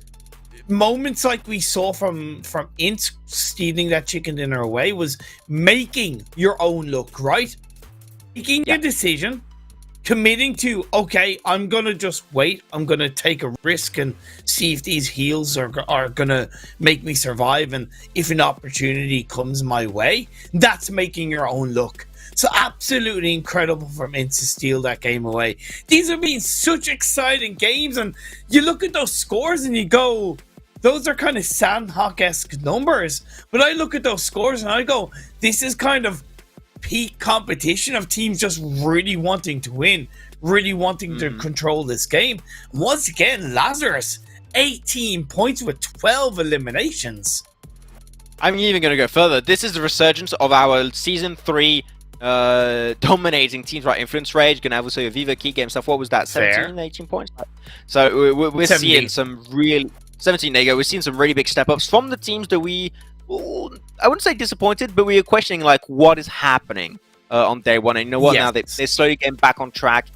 A: moments like we saw from INCZ stealing that chicken dinner away was making your own luck, right? Making a decision, committing to, okay, I'm gonna just wait, I'm gonna take a risk and see if these heals are gonna make me survive, and if an opportunity comes my way, that's making your own luck. So absolutely incredible from INCZ to steal that game away. These have been such exciting games, and you look at those scores and you go, those are kind of Sandhawk-esque numbers, but I look at those scores and I go, this is kind of peak competition of teams just really wanting to win, really wanting to control this game. Once again, Lazarus, 18 points with 12 eliminations.
B: I'm even going to go further. This is the resurgence of our Season 3 dominating teams, right? Influence Rage, gonna have also a VIVO key game stuff. What was that? 17, 18 points? So we're seeing some real 17, there you go. We're seeing some really big step-ups from the teams that we, I wouldn't say disappointed, but we were questioning, like, what is happening on day one. And you know what? Now they're slowly getting back on track,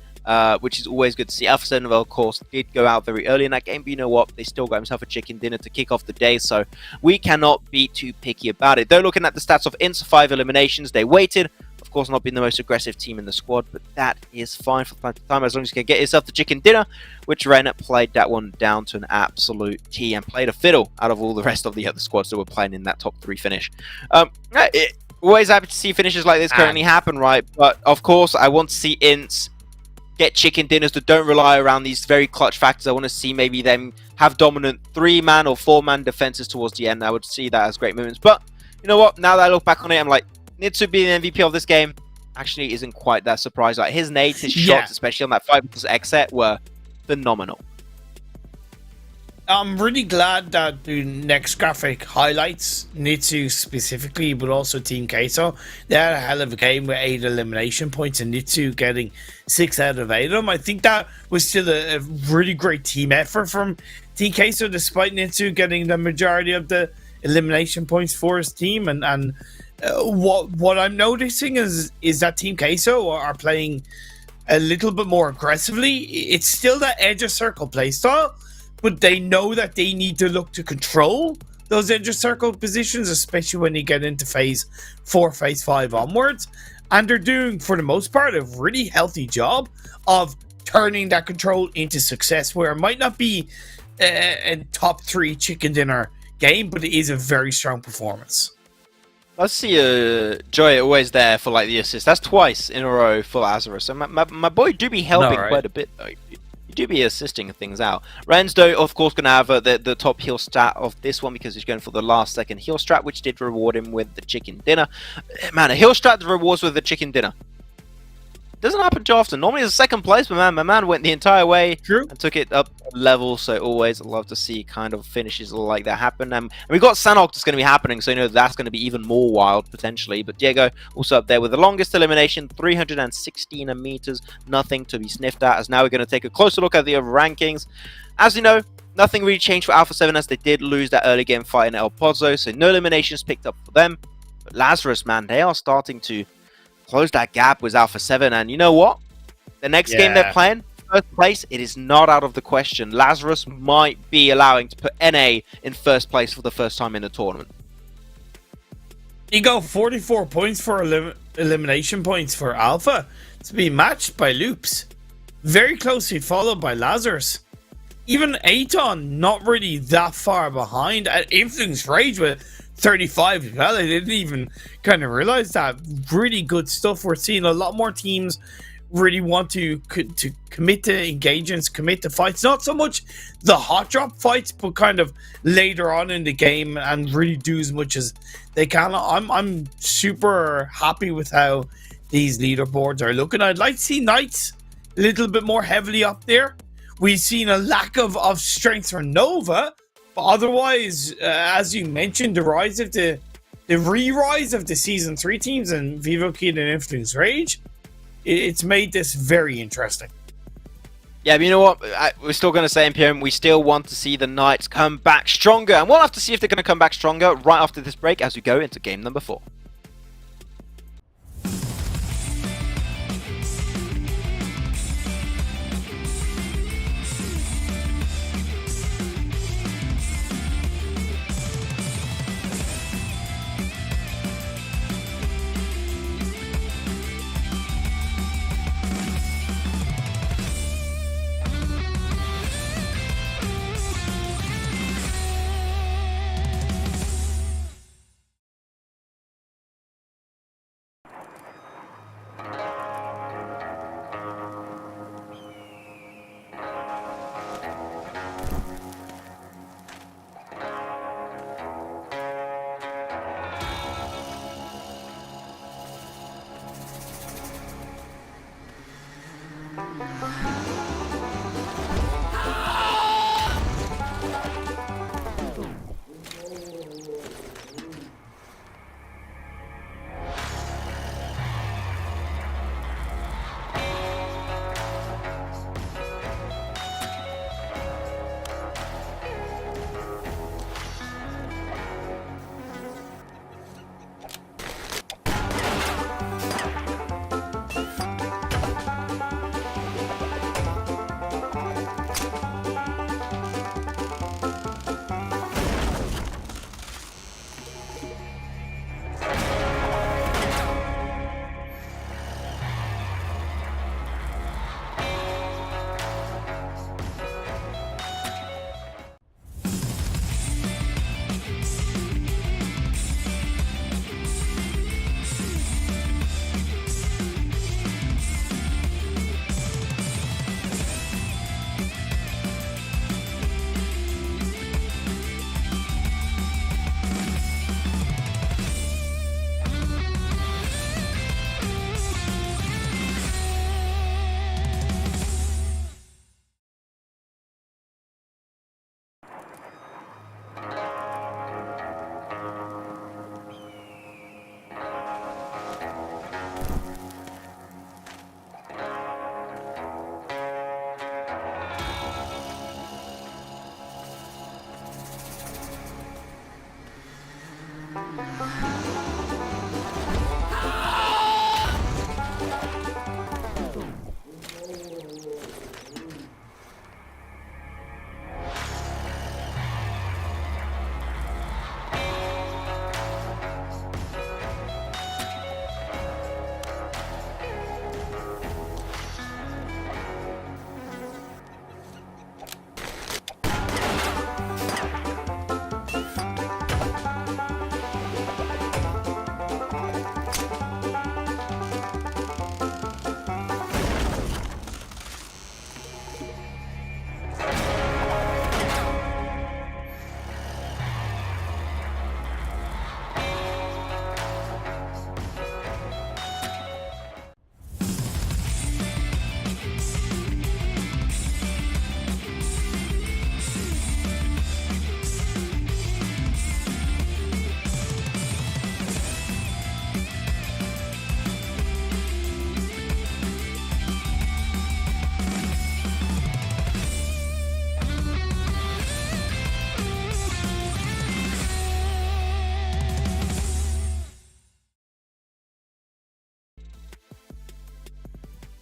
B: which is always good to see. Alpha Sentinel, of course, did go out very early in that game, but you know what? They still got himself a chicken dinner to kick off the day, so we cannot be too picky about it. Though looking at the stats of INCZ, 5 eliminations, they waited. Of course, not being the most aggressive team in the squad, but that is fine for time to time as long as you can get yourself the chicken dinner, which Ren played that one down to an absolute T and played a fiddle out of all the rest of the other squads that were playing in that top 3 finish. Always happy to see finishes like this currently happen, right? But of course, I want to see INCZ get chicken dinners that don't rely around these very clutch factors. I want to see maybe them have dominant 3-man or 4-man defenses towards the end. I would see that as great moments. But you know what? Now that I look back on it, I'm like, INCZ being the MVP of this game actually isn't quite that surprised. Like his nades, his shots, especially on that 5 vs XSET, were phenomenal.
A: I'm really glad that the next graphic highlights INTZ specifically, but also Team QUESO. They had a hell of a game with 8 elimination points and INTZ getting 6 out of 8 of them. I think that was still a really great team effort from Team QUESO, despite INTZ getting the majority of the elimination points for his team. And what I'm noticing is that Team QUESO are playing a little bit more aggressively. It's still that edge of circle playstyle, but they know that they need to look to control those edge of circle positions, especially when you get into phase 4, phase 5 onwards. And they're doing, for the most part, a really healthy job of turning that control into success, where it might not be a top 3 chicken dinner game, but it is a very strong performance.
B: I see Joy always there for like the assist. That's twice in a row for LAZARUS. So my boy do be helping quite a bit though. You do be assisting things out. Ren's though, of course, going to have the top heal stat of this one because he's going for the last second heal strat, which did reward him with the chicken dinner. Man, a heal strat that rewards with the chicken dinner. doesn't happen too often. Normally it's second place, but my man went the entire way
A: True.
B: and took it up a level. So always love to see kind of finishes like that happen. And we got Sanhok that's going to be happening, so you know that's going to be even more wild potentially. But Diego also up there with the longest elimination, 316 meters, nothing to be sniffed at. As now we're going to take a closer look at the rankings. As you know, nothing really changed for Alpha 7 as they did lose that early game fight in El Pozo, so no eliminations picked up for them. But LAZARUS, man, they are starting to close that gap with Alpha 7, and you know what? The next game they're playing, first place, it is not out of the question. LAZARUS might be allowing to put NA in first place for the first time in the tournament.
A: You go 44 points for elimination points for Alpha to be matched by Loops. Very closely followed by LAZARUS. Even ATON not really that far behind. At Influence Rage with 35 as well. I didn't even kind of realize that. Really good stuff. We're seeing a lot more teams really want to commit to engagements, commit to fights. Not so much the hot drop fights, but kind of later on in the game and really do as much as they can. I'm super happy with how these leaderboards are looking. I'd like to see Knights a little bit more heavily up there. We've seen a lack of strength for Nova, but otherwise, as you mentioned, the re-rise of the Season 3 teams and VIVO, Kid, and Influence Rage, it's made this very interesting.
B: Yeah, but you know what? We're still going to say, Imperium, we still want to see the Knights come back stronger, and we'll have to see if they're going to come back stronger right after this break as we go into game number 4.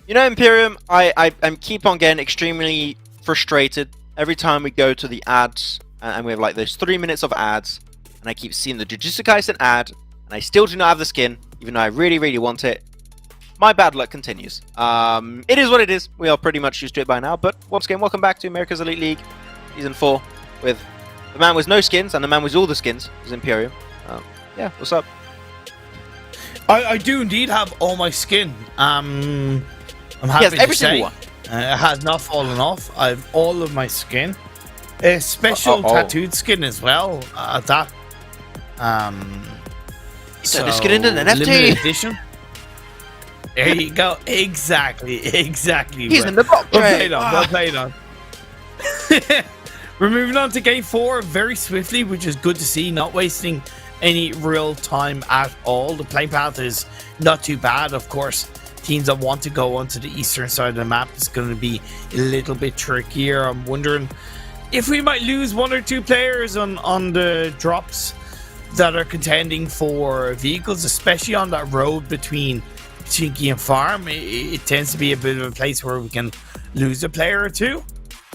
B: You know, Imperium, I'm keep on getting extremely frustrated every time we go to the ads, and we have like those 3 minutes of ads, and I keep seeing the Jujutsu Kaisen ad, and I still do not have the skin, even though I really, really want it. My bad luck continues. It is what it is. We are pretty much used to it by now, but once again, welcome back to America's Elite League, Season 4, with the man with no skins, and the man with all the skins, is Imperium. Yeah, what's up?
A: I do indeed have all my skin. I'm happy
B: Yes, every
A: to say.
B: single one.
A: It has not fallen off. I have all of my skin. A special tattooed skin as well. That.
B: So, the skin in an NFT.
A: Limited edition. There you go. Exactly.
B: He's in the box.
A: Well played on. We're moving on to game 4 very swiftly, which is good to see. Not wasting any real time at all. The play path is not too bad, of course. Teams that want to go onto the eastern side of the map is going to be a little bit trickier. I'm wondering if we might lose 1 or 2 players on the drops that are contending for vehicles, especially on that road between Chinky and Farm. It tends to be a bit of a place where we can lose a player or 2.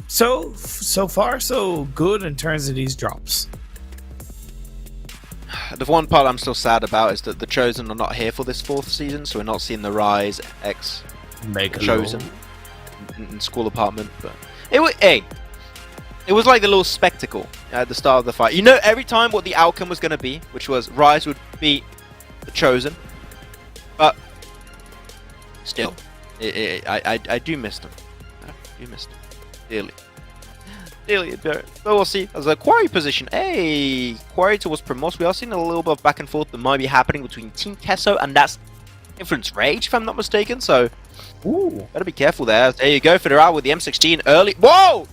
A: So far so good in terms of these drops.
B: The one part I'm still sad about is that the Chosen are not here for this 4th season, so we're not seeing the Rise X Chosen in School Apartment. But it was like the little spectacle at the start of the fight. You know, every time what the outcome was going to be, which was Rise would beat the Chosen, but still, I do miss them. I do miss them dearly. But we'll see. As a quarry position, quarry towards Primos. We are seeing a little bit of back and forth that might be happening between Team QUESO and that's Influence Rage, if I'm not mistaken. So, better be careful there. There you go, Federal with the M16 early. Whoa!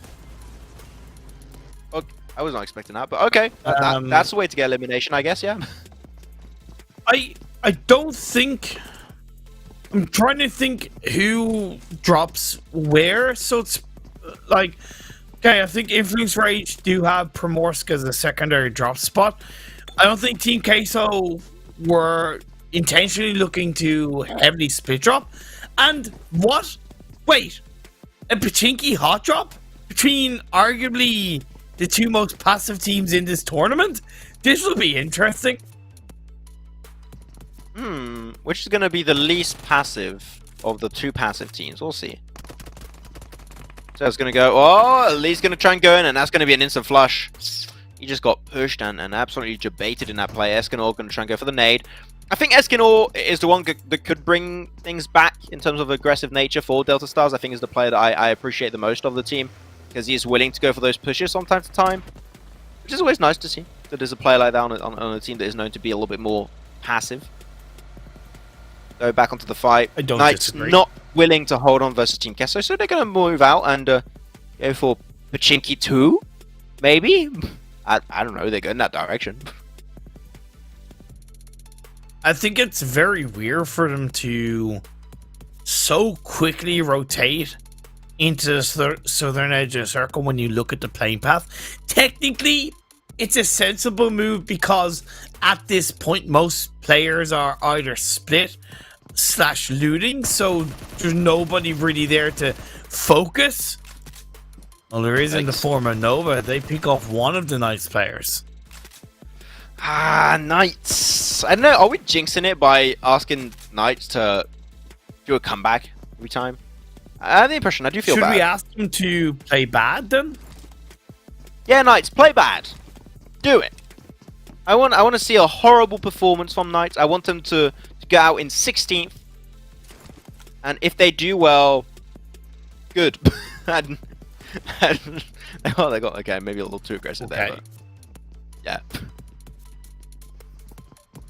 B: Okay, I was not expecting that, but okay. That's the way to get elimination, I guess. Yeah.
A: I don't think. I'm trying to think who drops where. So it's like. Okay, I think Influence Rage do have Primorsk as a secondary drop spot. I don't think Team QUESO were intentionally looking to heavily split drop. And what? Wait, a Pachinki hot drop between arguably the 2 most passive teams in this tournament? This will be interesting.
B: Which is going to be the least passive of the 2 passive teams? We'll see. So it's going to go, Lee's going to try and go in, and that's going to be an instant flush. He just got pushed and absolutely debated in that play. Escanor going to try and go for the nade. I think Escanor is the one that could bring things back in terms of aggressive nature for Delta Stars. I think is the player that I appreciate the most of the team, because he is willing to go for those pushes from time to time, which is always nice to see, that there's a player like that on a team that is known to be a little bit more passive. Go back onto the fight.
A: I don't
B: Knight's
A: disagree. Not
B: willing to hold on versus Team QUESO, so they're going to move out and go for Pachinki 2, maybe? I don't know, they go in that direction.
A: I think it's very weird for them to so quickly rotate into the southern edge of the circle when you look at the playing path. Technically, it's a sensible move because at this point, most players are either split / looting, so there's nobody really there to focus. Well, there is in the form of Nova. They pick off one of the Knights players.
B: Knights. I don't know, are we jinxing it by asking Knights to do a comeback every time? I have the impression, I do feel bad.
A: Should we ask them to play bad then?
B: Yeah, Knights, play bad. Do it. I want to see a horrible performance from Knights. I want them to go out in 16th. And if they do well, good. Oh, they got, okay, maybe a little too aggressive there, but yeah.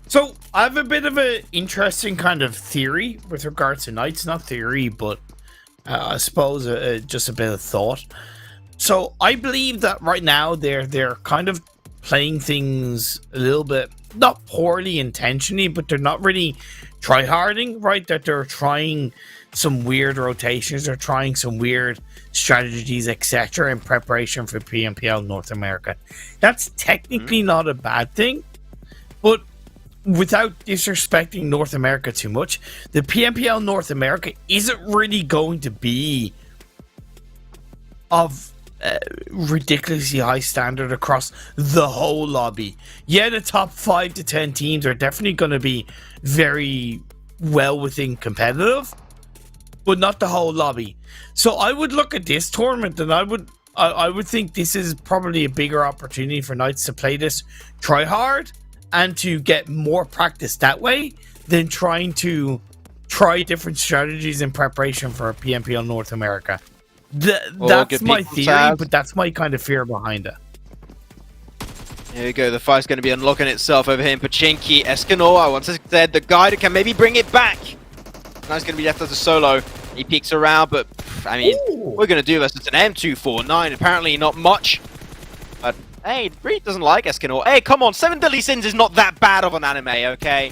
A: So, I have a bit of an interesting kind of theory with regards to Knights. Not theory, but I suppose just a bit of thought. So, I believe that right now they're kind of playing things a little bit, not poorly intentionally, but they're not really try-harding, right? That they're trying some weird rotations, they're trying some weird strategies, etc. in preparation for PMPL North America. That's technically not a bad thing, but without disrespecting North America too much, the PNPL North America isn't really going to be of ridiculously high standard across the whole lobby. Yeah, the top 5 to 10 teams are definitely going to be very well within competitive, but not the whole lobby. So I would look at this tournament and I would think this is probably a bigger opportunity for Knights to play this, try hard, and to get more practice that way than trying to try different strategies in preparation for PNPL North America. That's my theory, but that's my kind of fear behind it.
B: Here we go, the fight's going to be unlocking itself over here in Pachinki. Escanor, once I said, the guy that can maybe bring it back. Now he's going to be left as a solo. He peeks around, but I mean, we're going to do this. It's an M249, apparently not much. But hey, really doesn't like Escanor. Hey, come on, 7 Deadly Sins is not that bad of an anime, okay?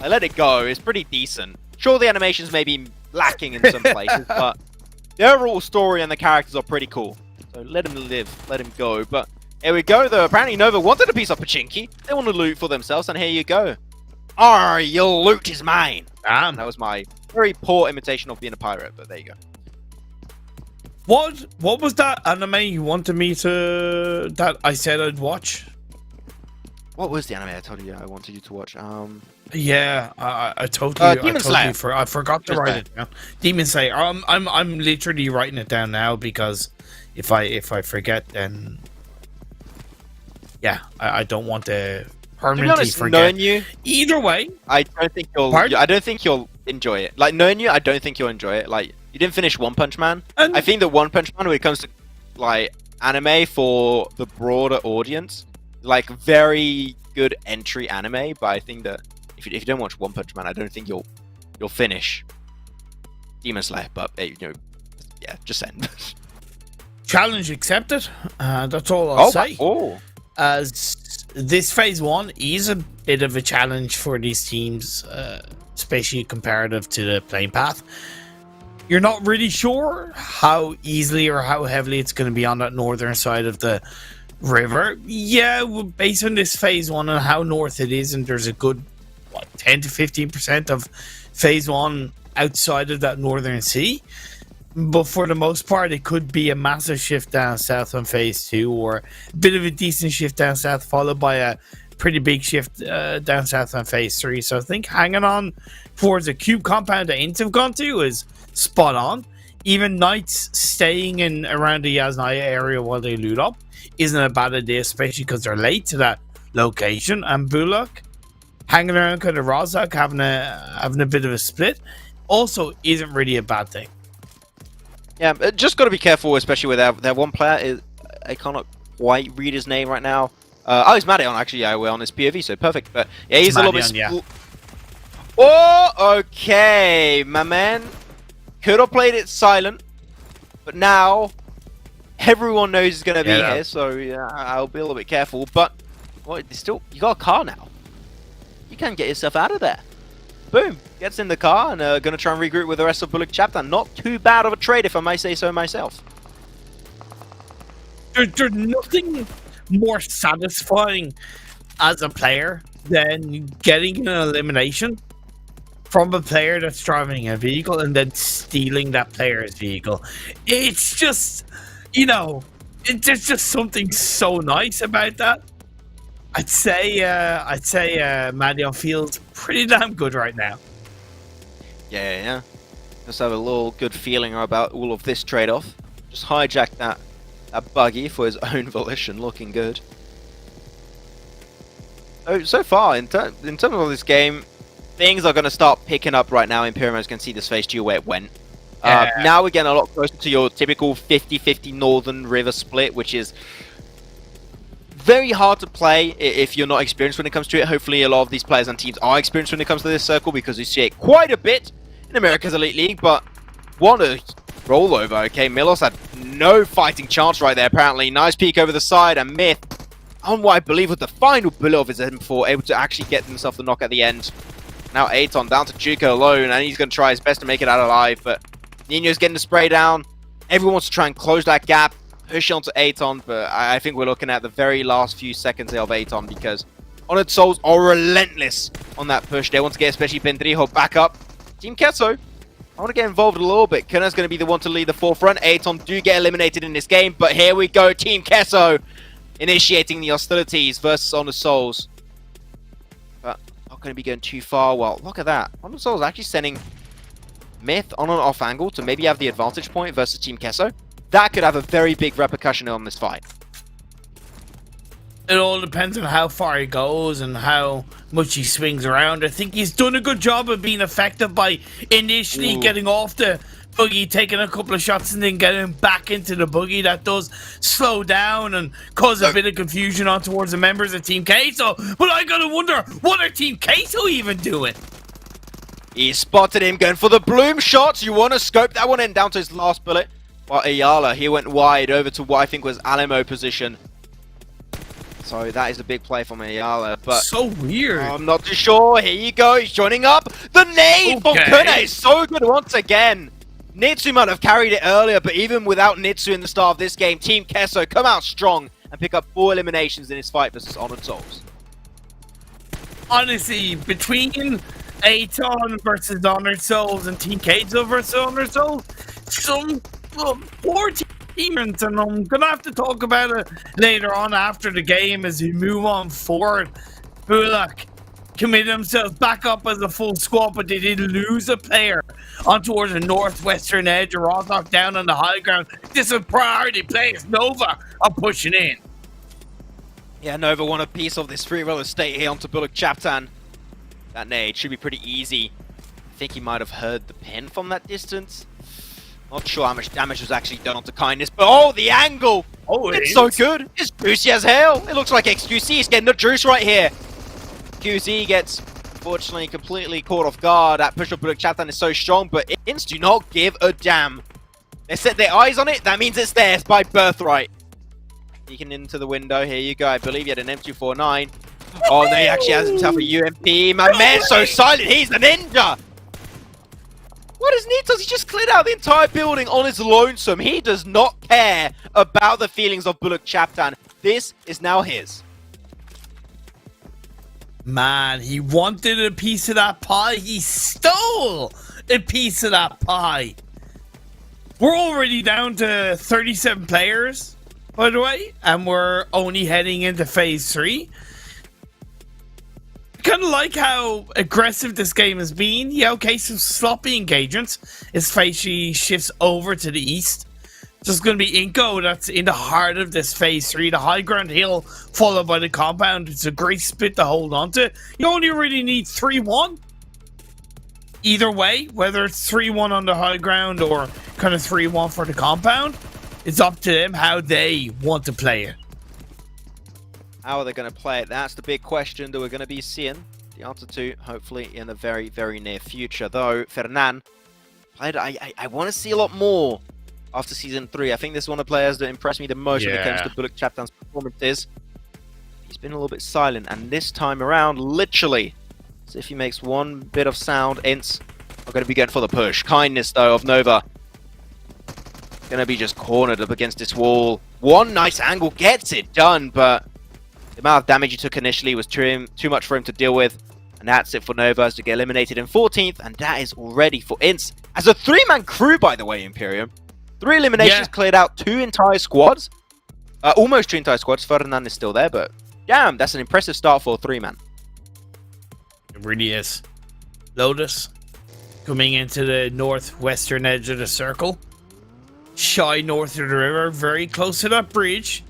B: I let it go, it's pretty decent. Sure, the animations may be lacking in some places, but the overall story and the characters are pretty cool. So let him live, let him go. But here we go, though. Apparently Nova wanted a piece of Pachinki. They want to loot for themselves, and here you go. Your loot is mine. That was my very poor imitation of being a pirate, but there you go.
A: What was that anime you wanted me to... that I said I'd watch?
B: What was the anime I told you I wanted you to watch?
A: Yeah, I told you.
B: Demon Slayer.
A: I forgot to write it down. Demon Slayer. I'm literally writing it down now because if I forget, then yeah, I don't want to permanently
B: to be honest,
A: forget.
B: knowing you,
A: either way,
B: I don't think you'll. I don't think you'll enjoy it. Like knowing you, I don't think you'll enjoy it. Like you didn't finish One Punch Man. And I think that One Punch Man, when it comes to like anime for the broader audience, like very good entry anime. But I think that if you don't watch One Punch Man, I don't think you'll finish Demon Slayer. But you know, yeah, just saying.
A: Challenge accepted. That's all I'll say.
B: Oh.
A: As this phase 1 is a bit of a challenge for these teams, especially comparative to the playing path. You're not really sure how easily or how heavily it's going to be on that northern side of the river. Yeah, based on this phase 1 and how north it is, and there's a good 10 to 15% of phase 1 outside of that northern sea. But for the most part, it could be a massive shift down south on phase 2, or a bit of a decent shift down south, followed by a pretty big shift down south on phase 3. So I think hanging on towards a cube compound that INTZ have gone to is spot on. Even Knights staying in around the Yasnaya area while they loot up isn't a bad idea, especially because they're late to that location. And BULUC hanging around kind of Rozak, having a bit of a split, also isn't really a bad thing.
B: Yeah, just got to be careful, especially with that one player. I cannot quite read his name right now. Oh, he's Madion, actually. Yeah, we're on his POV, so perfect. But yeah, he's a little bit...
A: Yeah.
B: Oh, okay, my man. Could have played it silent, but now everyone knows he's going to be here, so yeah, I'll be a little bit careful. But well, you got a car now. You can get yourself out of there. Boom, gets in the car and going to try and regroup with the rest of BULUC CHABTAN. Not too bad of a trade, if I may say so myself.
A: There's nothing more satisfying as a player than getting an elimination from a player that's driving a vehicle and then stealing that player's vehicle. It's just, you know, there's just something so nice about that. I'd say Madion feels pretty damn good right now.
B: Yeah. Just have a little good feeling about all of this trade-off. Just hijack that buggy for his own volition, looking good. So far, in terms of this game, things are going to start picking up right now. Imperials can see this phase 2 where it went. Now we're getting a lot closer to your typical 50-50 Northern River split, which is very hard to play if you're not experienced when it comes to it. Hopefully a lot of these players and teams are experienced when it comes to this circle, because we see it quite a bit in America's Elite League. But what a rollover. Okay, Milos had no fighting chance right there, apparently. Nice peek over the side, and Myth, on what I believe was the final bullet of his M4, able to actually get himself the knock at the end. Now ATON down to Juka alone, and he's going to try his best to make it out alive, but Nino's getting the spray down. Everyone wants to try and close that gap, push on to ATON, but I think we're looking at the very last few seconds of ATON, because Honored Souls are relentless on that push. They want to get especially Pendrijo back up. Team QUESO, I want to get involved a little bit. Kuna's going to be the one to lead the forefront. ATON do get eliminated in this game, but here we go. Team QUESO initiating the hostilities versus Honored Souls. But not going to be going too far. Well, look at that. Honored Souls actually sending Myth on an off angle to maybe have the advantage point versus Team QUESO. That could have a very big repercussion on this fight.
A: It all depends on how far he goes and how much he swings around. I think he's done a good job of being effective by initially getting off the buggy, taking a couple of shots, and then getting back into the buggy. That does slow down and cause a bit of confusion on towards the members of Team QUESO. But I gotta wonder, what are Team QUESO even doing?
B: He spotted him going for the bloom shots. You want to scope that one in down to his last bullet. While Ayala, he went wide over to what I think was Alamo position. So that is a big play from Ayala, but
A: so weird.
B: I'm not too sure. Here you go. He's joining up. The nade from Kuna is so good once again. Nitsu might have carried it earlier, but even without Nitsu in the start of this game, Team QUESO come out strong and pick up 4 eliminations in this fight versus Honored Souls.
A: Honestly, between ATON versus Honored Souls and Team QUESO versus Honored Souls, some poor teammates, and I'm gonna have to talk about it later on after the game as we move on forward. BULUC committed themselves back up as a full squad, but they did lose a player on towards the northwestern edge of Rostock down on the high ground. This is priority players. Nova are pushing in.
B: Yeah, Nova want a piece of this free real estate here onto BULUC CHABTAN. That nade should be pretty easy. I think he might have heard the pin from that distance. Not sure how much damage was actually done onto Kindness, but oh, the angle! Oh, it's so good! It's juicy as hell! It looks like XQC is getting the juice right here. QC gets, unfortunately, completely caught off guard. That push of BULUC CHABTAN is so strong, but INCO do not give a damn. They set their eyes on it, that means it's theirs by birthright. Peeking into the window, here you go. I believe he had an M249. Oh, no, he actually has himself a UMP. My man's so silent, he's the ninja! What is Nitos? He just cleared out the entire building on his lonesome. He does not care about the feelings of BULUC CHABTAN. This is now his.
A: Man, he wanted a piece of that pie. He stole a piece of that pie. We're already down to 37 players, by the way, and we're only heading into phase 3. Kind of like how aggressive this game has been. Yeah, okay, some sloppy engagements. His phase shifts over to the east. So it's going to be INCO that's in the heart of this phase 3. The high ground hill followed by the compound. It's a great split to hold on to. You only really need 3-1. Either way, whether it's 3-1 on the high ground or kind of 3-1 for the compound, it's up to them how they want to play it.
B: How are they going to play it? That's the big question that we're going to be seeing the answer to, hopefully, in the very, very near future. Though, Fernan, I want to see a lot more after Season 3. I think this is one of the players that impressed me the most when it comes to BULUC CHABTAN's performances. He's been a little bit silent, and this time around, literally, as if he makes one bit of sound, INCO are going to be going for the push. Kindness, though, of Nova. Going to be just cornered up against this wall. One nice angle gets it done, but the amount of damage he took initially was too much for him to deal with. And that's it for Nova as to get eliminated in 14th. And that is already for INCO. As a 3-man crew, by the way, Imperium. 3 eliminations cleared out 2 entire squads. Almost 2 entire squads. Ferdinand is still there, but damn, that's an impressive start for a 3-man.
A: It really is. Lotus coming into the northwestern edge of the circle. Shy north of the river, very close to that bridge.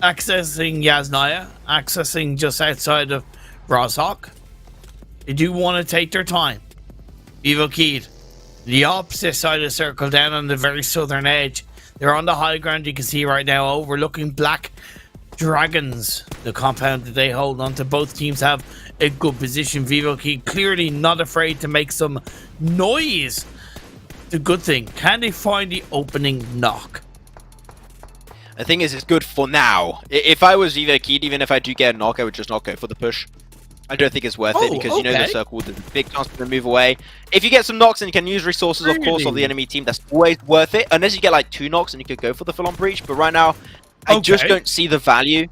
A: Accessing Yasnaya, accessing just outside of Rostock. They do want to take their time. VIVO Keyed, the opposite side of the circle, down on the very southern edge. They're on the high ground, you can see right now, overlooking Black Dragons, the compound that they hold onto. Both teams have a good position. VIVO Keyed clearly not afraid to make some noise. The good thing, can they find the opening knock?
B: The thing is, it's good for now. If I was VIVO Keyed, even if I do get a knock, I would just not go for the push. I don't think it's worth it because you know the circle with a big chance to move away. If you get some knocks and you can use resources, of course, of the enemy team, that's always worth it. Unless you get like 2 knocks and you could go for the full-on breach. But right now, I just don't see the value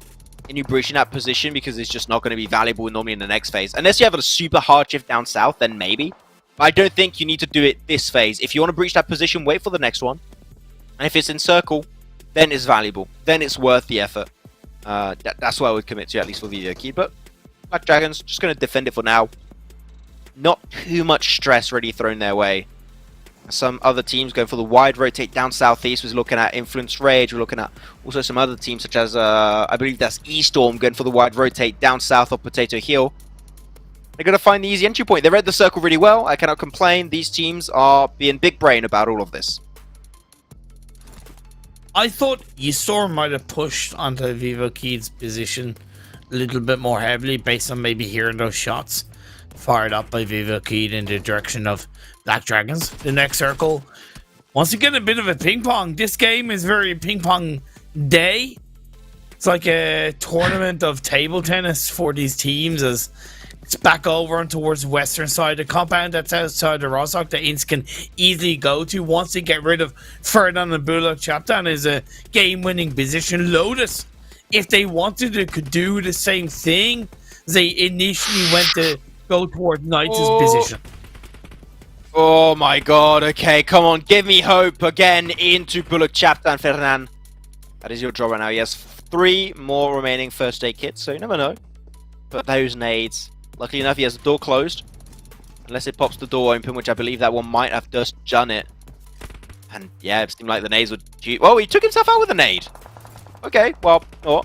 B: and you breaching that position because it's just not going to be valuable normally in the next phase. Unless you have a super hard shift down south, then maybe. But I don't think you need to do it this phase. If you want to breach that position, wait for the next one. And if it's in circle, then it's valuable. Then it's worth the effort. That's what I would commit to, at least for VIVO Key. But Black Dragons, just going to defend it for now. Not too much stress really thrown their way. Some other teams going for the wide rotate down southeast. We're looking at Influence Rage. We're looking at also some other teams such as, I believe that's ESTORM going for the wide rotate down south of Potato Hill. They're going to find the easy entry point. They read the circle really well. I cannot complain. These teams are being big brain about all of this.
A: I thought ESTORM might have pushed onto VIVO Key's position a little bit more heavily based on maybe hearing those shots fired up by VIVO Key in the direction of Black Dragons. The next circle, once again, a bit of a ping pong. This game is very ping pong day. It's like a tournament of table tennis for these teams as it's back over and towards the western side of the compound that's outside the Rostock that INCZ can easily go to once they get rid of Ferdinand and BULUC. CHABTAN is a game-winning position. LOTUS, if they wanted to, could do the same thing. They initially went to go toward INTZ's position.
B: Oh my god, okay, come on, give me hope again into BULUC CHABTAN Ferdinand. That is your job right now. He has 3 more remaining first aid kits, so you never know. But those nades, luckily enough, he has the door closed. Unless it pops the door open, which I believe that one might have just done it. And yeah, it seemed like the nades would... Oh, he took himself out with a nade. Okay, well, oh,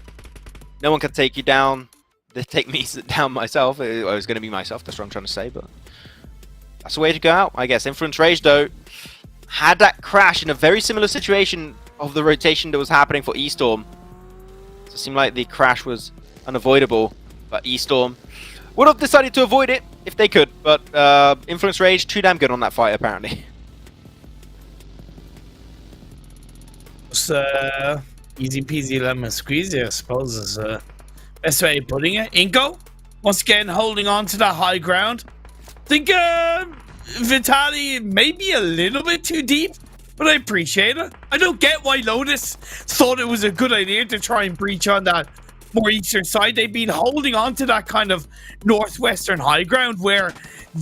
B: no one can take you down. They take me down myself. It was going to be myself, that's what I'm trying to say, but... That's the way to go out, I guess. Influence Rage, though, had that crash in a very similar situation of the rotation that was happening for ESTORM. So it seemed like the crash was unavoidable, but ESTORM would have decided to avoid it if they could. But Influence Rage, too damn good on that fight, apparently.
A: It's easy peasy lemon squeezy, I suppose, is best way of putting it. INCO, once again, holding on to that high ground. I think Vitaly may be a little bit too deep, but I appreciate it. I don't get why Lotus thought it was a good idea to try and breach on that more eastern side. They've been holding on to that kind of northwestern high ground where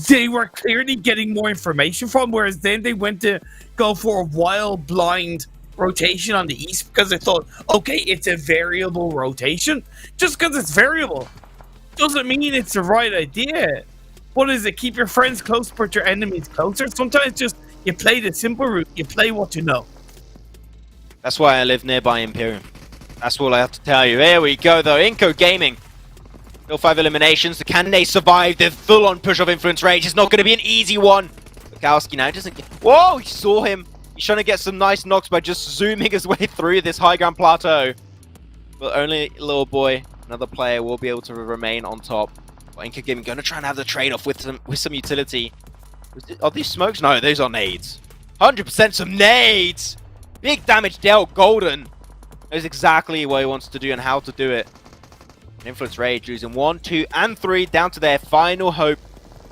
A: they were clearly getting more information from, whereas then they went to go for a wild, blind rotation on the east because they thought, okay, it's a variable rotation. Just because it's variable doesn't mean it's the right idea. What is it? Keep your friends close, but your enemies closer. Sometimes just you play the simple route. You play what you know.
B: That's why I live nearby Imperium. That's all I have to tell you. Here we go, though. INCO Gaming. Still 5 eliminations. Can they survive the full-on push of Influence Rage? It's not going to be an easy one. Bukowski now doesn't get... Whoa! He saw him. He's trying to get some nice knocks by just zooming his way through this high ground plateau. But only little boy, another player, will be able to remain on top. INCO Gaming going to try and have the trade-off with some utility. Are these smokes? No, those are nades. 100% some nades! Big damage dealt. Golden knows exactly what he wants to do and how to do it. Influence Rage losing 1, 2, and 3 down to their final hope.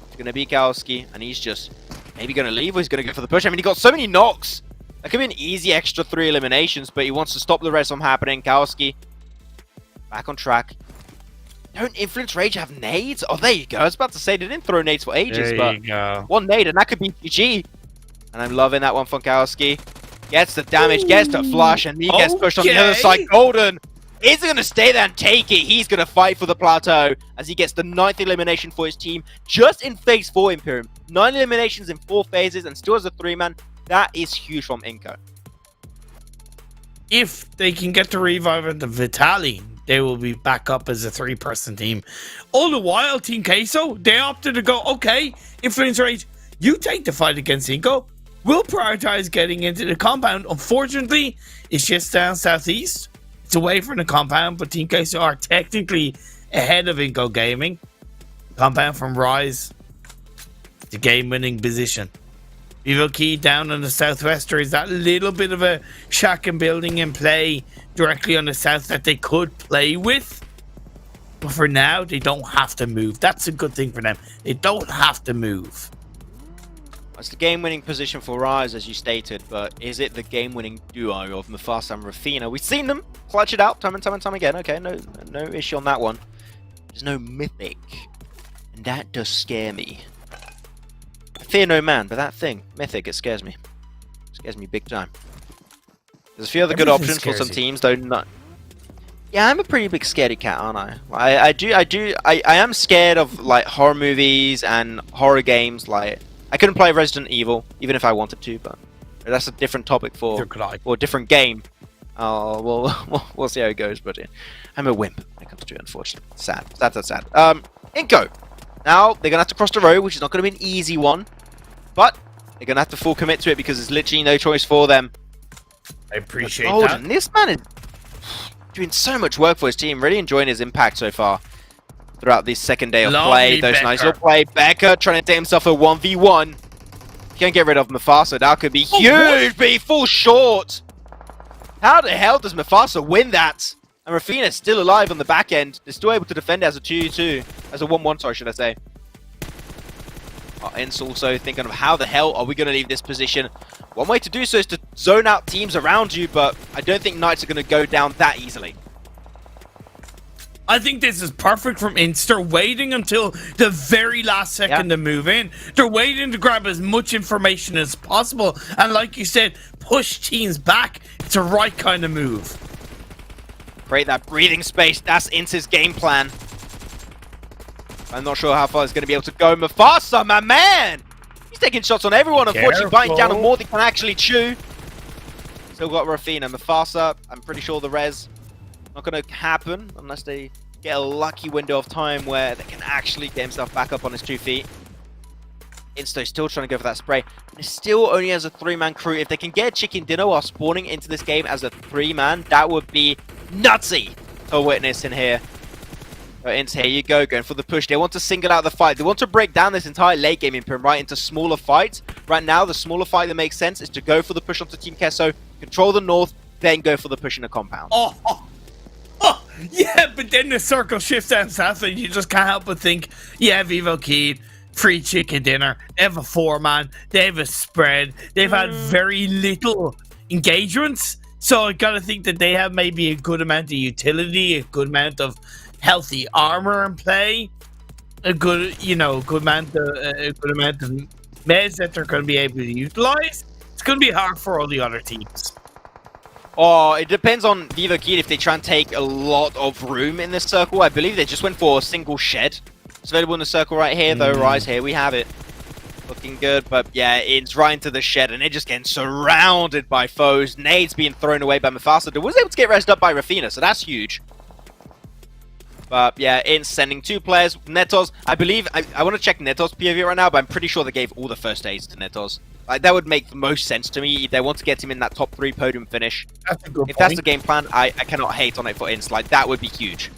B: It's going to be Bukowski, and he's just maybe going to leave or he's going to go for the push. I mean, he got so many knocks. That could be an easy extra 3 eliminations, but he wants to stop the rest from happening. Bukowski back on track. Don't Influence Rage have nades? Oh, there you go. I was about to say they didn't throw nades for ages, but one nade, and that could be GG. And I'm loving that one, Funkowski. Gets the damage, gets the flush, and he gets pushed on the other side. Golden is going to stay there and take it. He's going to fight for the plateau as he gets the 9th elimination for his team just in phase 4, Imperium. 9 eliminations in 4 phases and still has a 3-man. That is huge from INCO.
A: If they can get the revive into Vitaly, they will be back up as a 3-person team. All the while, Team QUESO, they opted to go, okay, Influence Rage, you take the fight against INCO. We'll prioritize getting into the compound. Unfortunately, it's just down southeast. It's away from the compound, but Team QUESO are technically ahead of INCO Gaming. Compound from Rise to game-winning position. VIVO Key down on the southwest. There is that little bit of a shack and building in play directly on the south that they could play with. But for now, they don't have to move. That's a good thing for them. They don't have to move.
B: It's the game-winning position for Rise, as you stated, but is it the game-winning duo of Mufasa and Rafina? We've seen them clutch it out time and time and time again. Okay, no issue on that one. There's no Mythic, and that does scare me. I fear no man, but that thing, Mythic, it scares me. It scares me big time. There's a few other good options for some teams, though. Not. Yeah, I'm a pretty big scaredy cat, aren't I? I am scared of like horror movies and horror games. Like, I couldn't play Resident Evil, even if I wanted to, but that's a different topic for a different game. We'll see how it goes, but I'm a wimp when it comes to it, unfortunately. Sad. That's sad. INCO. Now, they're going to have to cross the road, which is not going to be an easy one, but they're going to have to full commit to it because there's literally no choice for them.
A: I appreciate that.
B: This man is doing so much work for his team, really enjoying his impact so far throughout this second day of play. Those nice little play. Becker trying to take himself a 1v1. Can't get rid of Mufasa. That could be huge, but he falls short. How the hell does Mufasa win that? And Rafina's still alive on the back end. They're still able to defend it as a 2-2. As a 1-1, sorry, should I say. Ents also thinking of how the hell are we going to leave this position. One way to do so is to zone out teams around you, but I don't think Knights are going to go down that easily.
A: I think this is perfect from INTZ. They're waiting until the very last second to move in. They're waiting to grab as much information as possible. And like you said, push teams back. It's the right kind of move.
B: Create that breathing space. That's INTZ's game plan. I'm not sure how far it's going to be able to go. Mufasa, my man! He's taking shots on everyone. Unfortunately, biting down on more than he can actually chew. Still got Rafina. Mufasa, I'm pretty sure the res not going to happen unless they get a lucky window of time where they can actually get himself back up on his 2 feet. Insto still trying to go for that spray. And it still only has a 3-man crew. If they can get chicken dinner while spawning into this game as a 3-man, that would be nutsy to witness in here. INTZ, here you go, going for the push. They want to single out the fight. They want to break down this entire late game imperium right into smaller fights. Right now, the smaller fight that makes sense is to go for the push onto Team QUESO, control the north, then go for the push in the compound.
A: Yeah, but then the circle shifts down south and you just can't help but think, yeah, Vivo Keyed, free chicken dinner, they have a 4-man, they have a spread, they've had very little engagements, so I gotta think that they have maybe a good amount of utility, a good amount of healthy armor in play, a good, good amount of meds that they're going to be able to utilize. It's going to be hard for all the other teams.
B: Oh, it depends on Vivo Keyed if they try and take a lot of room in this circle. I believe they just went for a single shed. It's available in the circle right here, though. Rise, here we have it. Looking good, but yeah, it's right into the shed, and they're just getting surrounded by foes. Nades being thrown away by Mufasa. They was able to get resed up by Rafina, so that's huge. But yeah, INTZ sending 2 players. Netos, I believe, I want to check Netos' POV right now, but I'm pretty sure they gave all the first aids to Netos. Like, that would make the most sense to me if they want to get him in that top 3 podium finish.
A: That's a good
B: If that's the game plan, I cannot hate on it for INTZ. Like, that would be huge.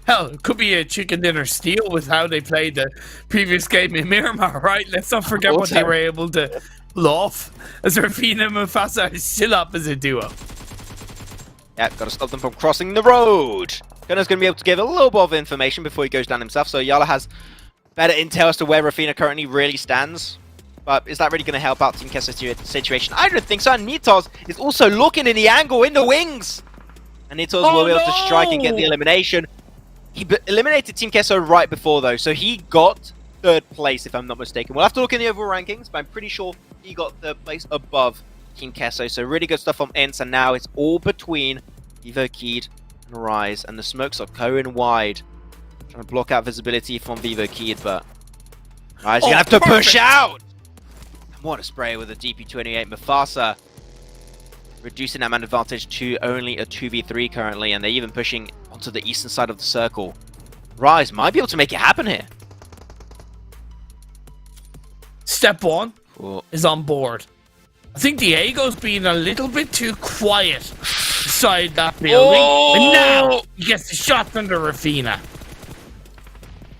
A: Hell, it could be a chicken dinner steal with how they played the previous game in Miramar, right? Let's not forget what they were able to pull off, as Rafina and Mufasa are still up as a duo.
B: Yeah, got to stop them from crossing the road. Gunner's going to be able to give a little bit of information before he goes down himself, so Yala has better intel as to where Rafina currently really stands. But is that really going to help out Team QUESO's situation? I don't think so. And Nitos is also looking in the angle in the wings. And Nitos will be able to strike and get the elimination. He eliminated Team QUESO right before, though, so he got 3rd place, if I'm not mistaken. We'll have to look in the overall rankings, but I'm pretty sure he got 3rd place above Team QUESO. So really good stuff from INTZ, and now it's all between Vivo Keyed and Rise, and the smokes are going wide. Trying to block out visibility from Vivo Keyed, but Rise is going to have to push out! And what a spray with a DP28. Mufasa reducing that man advantage to only a 2v3 currently, and they're even pushing onto the eastern side of the circle. Rise might be able to make it happen here.
A: Step 1 is on board. I think Diego's being a little bit too quiet inside that building. And now he gets the shot under Rafina.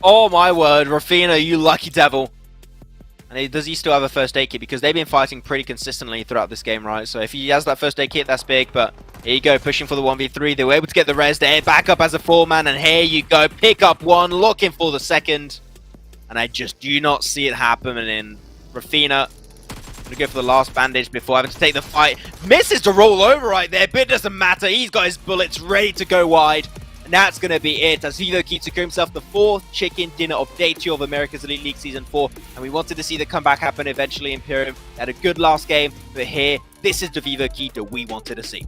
B: Oh my word, Rafina, you lucky devil. And does he still have a first aid kit? Because they've been fighting pretty consistently throughout this game, right? So if he has that first aid kit, that's big. But here you go, pushing for the 1v3. They were able to get the res there, back up as a 4-man. And here you go, pick up 1, looking for the 2nd. and I just do not see it happen. And then Rafina gonna go for the last bandage before having to take the fight. Misses to roll over right there, but it doesn't matter. He's got his bullets ready to go wide. And that's going to be it, as VIVO keeps securing himself the 4th chicken dinner of Day 2 of America's Elite League Season 4. And we wanted to see the comeback happen eventually. Imperium had a good last game, but here, this is the VIVO key that we wanted to see.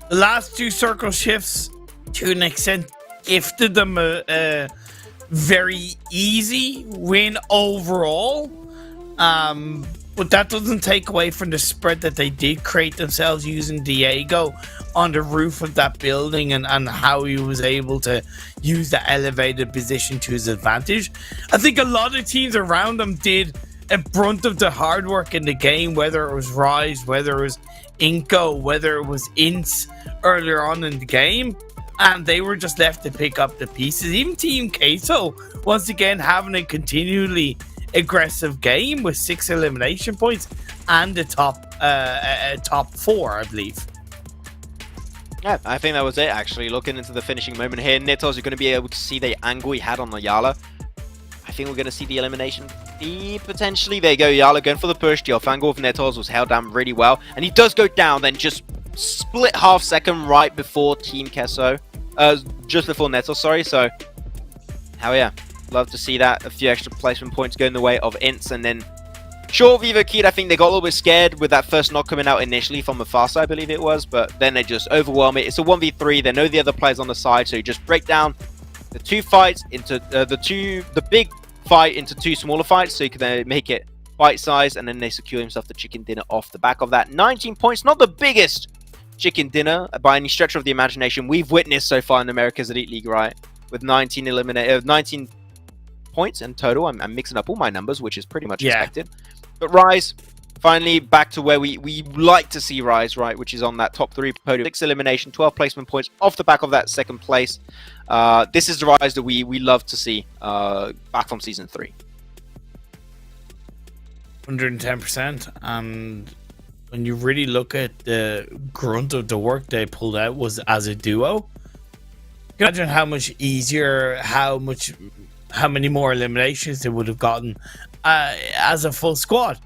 A: The last 2 circle shifts, to an extent, gifted them a very easy win overall. But that doesn't take away from the spread that they did create themselves using Diego on the roof of that building, and how he was able to use the elevated position to his advantage. I think a lot of teams around them did a brunt of the hard work in the game, whether it was Rise, whether it was INCO, whether it was INTZ earlier on in the game, and they were just left to pick up the pieces. Even Team QUESO, once again, having a continually aggressive game with 6 elimination points and the top 4, I believe.
B: Yeah, I think that was it, actually. Looking into the finishing moment here, Nitos, you're going to be able to see the angle he had on the Yala. I think we're going to see the elimination feed, potentially. There you go, Yala going for the push. The off angle of Nitos was held down really well. And he does go down, then just split half second right before Team QUESO. Just before Nitos, sorry. So, hell yeah. Love to see that. A few extra placement points going the way of INTZ, and then sure, VIVO Kid, I think they got a little bit scared with that first knock coming out initially from the far side, I believe it was, but then they just overwhelm it. It's a 1v3. They know the other players on the side, so you just break down the 2 fights into the big fight into 2 smaller fights, so you can make it bite size, and then they secure himself the chicken dinner off the back of that. 19 points, not the biggest chicken dinner by any stretch of the imagination we've witnessed so far in America's Elite League, right? With 19 points in total. I'm mixing up all my numbers, which is pretty much expected. But Rise, finally back to where we like to see Rise, right? Which is on that top 3 podium. 6 elimination, 12 placement points off the back of that 2nd place. This is the Rise that we love to see back from Season 3.
A: 110%. And when you really look at the grunt of the work they pulled out was as a duo. Imagine how much easier, how many more eliminations they would have gotten as a full squad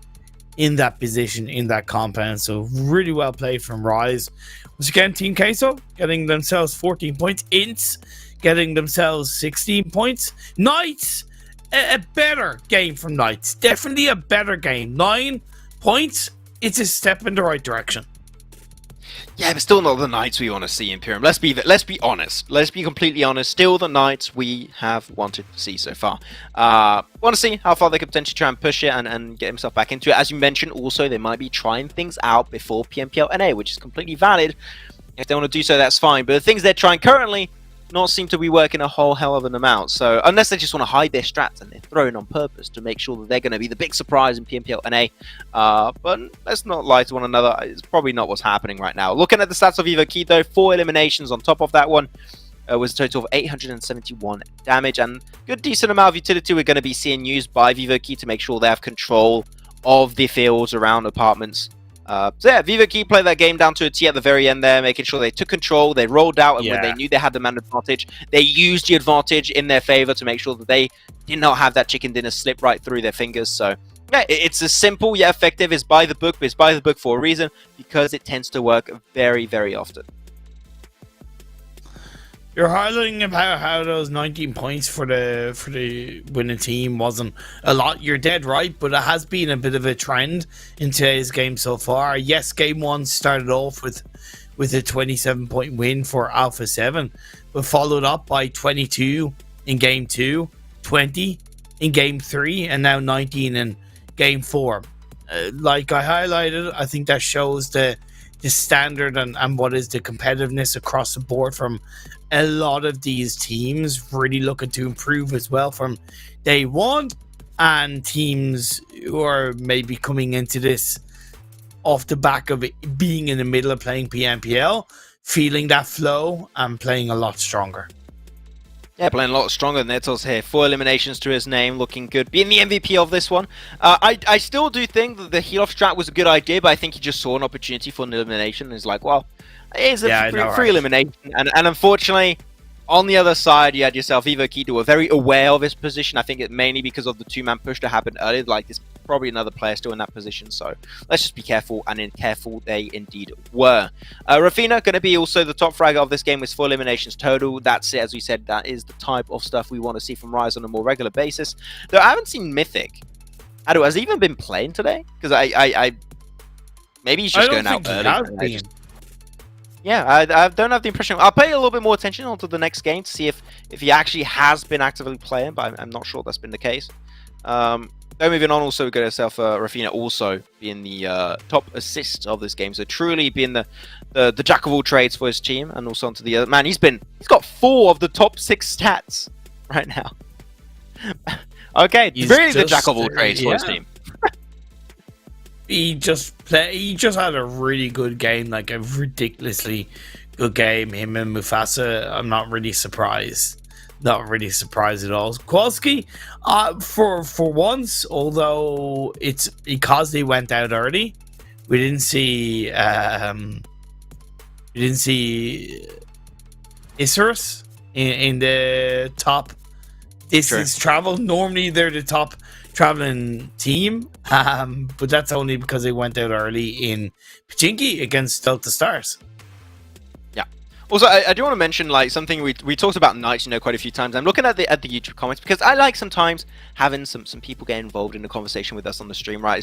A: in that position, in that compound. So really well played from Rise. Once again, Team QUESO getting themselves 14 points. INTZ getting themselves 16 points. Knights, a better game from Knights. Definitely a better game. 9 points. It's a step in the right direction.
B: Yeah, but still not the Knights we want to see, Imperium. Let's be honest. Let's be completely honest. Still the Knights we have wanted to see so far. Want to see how far they could potentially try and push it and get himself back into it. As you mentioned, also, they might be trying things out before PMPL NA, which is completely valid. If they want to do so, that's fine. But the things they're trying currently not seem to be working a whole hell of an amount. So unless they just want to hide their strats and they're thrown on purpose to make sure that they're going to be the big surprise in PMPL NA. But let's not lie to one another. It's probably not what's happening right now. Looking at the stats of VIVO Key, though, 4 eliminations on top of that one. Was a total of 871 damage, and good decent amount of utility we're going to be seeing used by VIVO Key to make sure they have control of the fields around apartments. So yeah, VIVO Key played that game down to a T at the very end there, making sure they took control, they rolled out, and when they knew they had the man advantage, they used the advantage in their favor to make sure that they did not have that chicken dinner slip right through their fingers. So yeah, it's as simple yet effective. It's by the book, but it's by the book for a reason, because it tends to work very, very often.
A: You're highlighting about how those 19 points for the winning team wasn't a lot. You're dead right, but it has been a bit of a trend in today's game so far. Yes, game 1 started off with a 27-point win for Alpha 7, but followed up by 22 in game 2, 20 in game 3, and now 19 in game 4. Like I highlighted, I think that shows the standard and what is the competitiveness across the board from a lot of these teams, really looking to improve as well from day one, and teams who are maybe coming into this off the back of it being in the middle of playing PMPL, feeling that flow and playing a lot stronger.
B: Yeah, playing a lot stronger than Netos here. 4 eliminations to his name, looking good. Being the MVP of this one. I still do think that the heal-off strat was a good idea, but I think he just saw an opportunity for an elimination and is like, well, it's a free elimination. And unfortunately, On the other side, you had yourself Vivo Keto, who were very aware of his position. I think it mainly because of the two-man push that happened earlier. Like, there's probably another player still in that position, so let's just be careful, and careful they indeed were. Rafina, going to be also the top fragger of this game with 4 eliminations total. That's it, as we said, that is the type of stuff we want to see from Rise on a more regular basis. Though I haven't seen Mythic. Ado, has he even been playing today? Because I maybe he's just going out early. Yeah, I don't have the impression. I'll pay a little bit more attention onto the next game to see if he actually has been actively playing, but I'm not sure that's been the case. Then moving on, also got yourself Rafina also being the top assist of this game, so truly being the jack of all trades for his team, and also onto the other man. He's got 4 of the top 6 stats right now. Okay, he's really the jack of all trades for his team.
A: He just had a really good game, like a ridiculously good game. Him and Mufasa, I'm not really surprised. Not really surprised at all. Kowalski, for once, although it's because they went out early, we didn't see ISURUS in the top distance travel. Normally they're the top traveling team, but that's only because they went out early in Pachinki against Delta Stars.
B: Yeah. Also, I do want to mention like something we talked about Knights, quite a few times. I'm looking at the YouTube comments because I like sometimes having some people get involved in the conversation with us on the stream. Right, I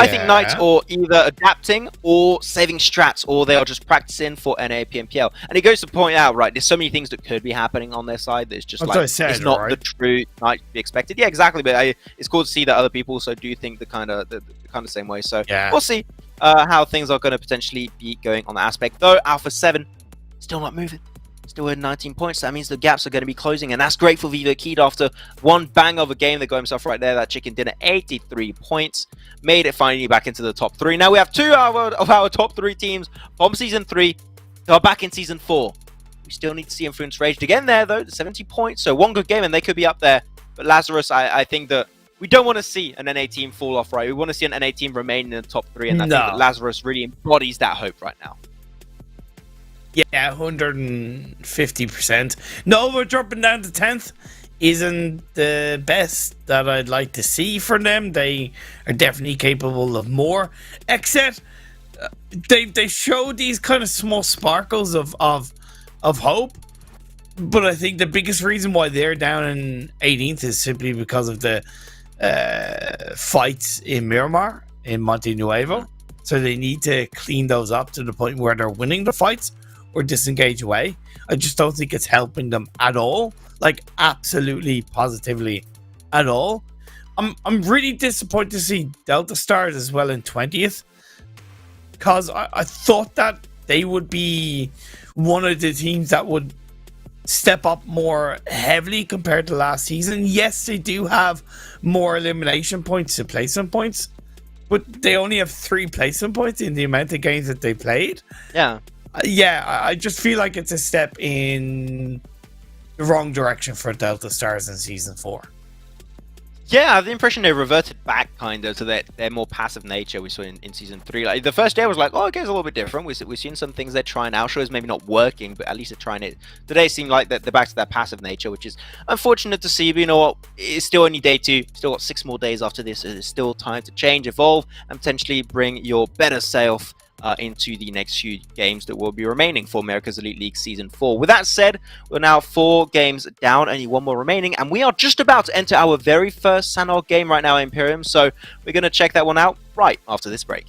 B: think Knights are either adapting or saving strats, or they are just practicing for NA PMPL. And it goes to point out, right, there's so many things that could be happening on their side. There's just it's not the true Knights to be expected. Yeah, exactly. But it's cool to see that other people also do think the kind of same way. So we'll see how things are going to potentially be going on that aspect. Though Alpha 7. Still not moving. Still at 19 points. That means the gaps are going to be closing, and that's great for Vivo Keed after one bang of a game. They got himself right there. That chicken dinner, 83 points. Made it finally back into the top 3. Now we have 2 of our top 3 teams from Season 3 who are back in Season 4. We still need to see Influence Rage to get in there, though. 70 points, so one good game, and they could be up there. But Lazarus, I think that we don't want to see an NA team fall off, right? We want to see an NA team remain in the top 3, and I think that Lazarus really embodies that hope right now.
A: Yeah, 150%. No, we're dropping down to 10th. Isn't the best that I'd like to see from them. They are definitely capable of more. XSET, they show these kind of small sparkles of hope. But I think the biggest reason why they're down in 18th is simply because of the fights in Miramar, in Monte Nuevo. So they need to clean those up to the point where they're winning the fights or disengage away. I just don't think it's helping them at all. Like, absolutely, positively at all. I'm really disappointed to see Delta Stars as well in 20th. Because I thought that they would be one of the teams that would step up more heavily compared to last season. Yes, they do have more elimination points to placement points, but they only have 3 placement points in the amount of games that they played. Yeah, I just feel like it's a step in the wrong direction for Delta Stars in Season 4.
B: Yeah, I have the impression they reverted back kind of to their more passive nature we saw in Season 3. Like, the first day was like, oh, okay, it's a little bit different. We've seen some things they're trying out. Sure, it's maybe not working, but at least they're trying it. Today it seemed like they're back to their passive nature, which is unfortunate to see. But you know what? It's still only day 2. Still got 6 more days after this. So there's still time to change, evolve, and potentially bring your better self into the next few games that will be remaining for America's Elite League Season 4. With that said, we're now 4 games down, only 1 more remaining, and we are just about to enter our very first Sanhok game right now, Imperium, so we're going to check that one out right after this break.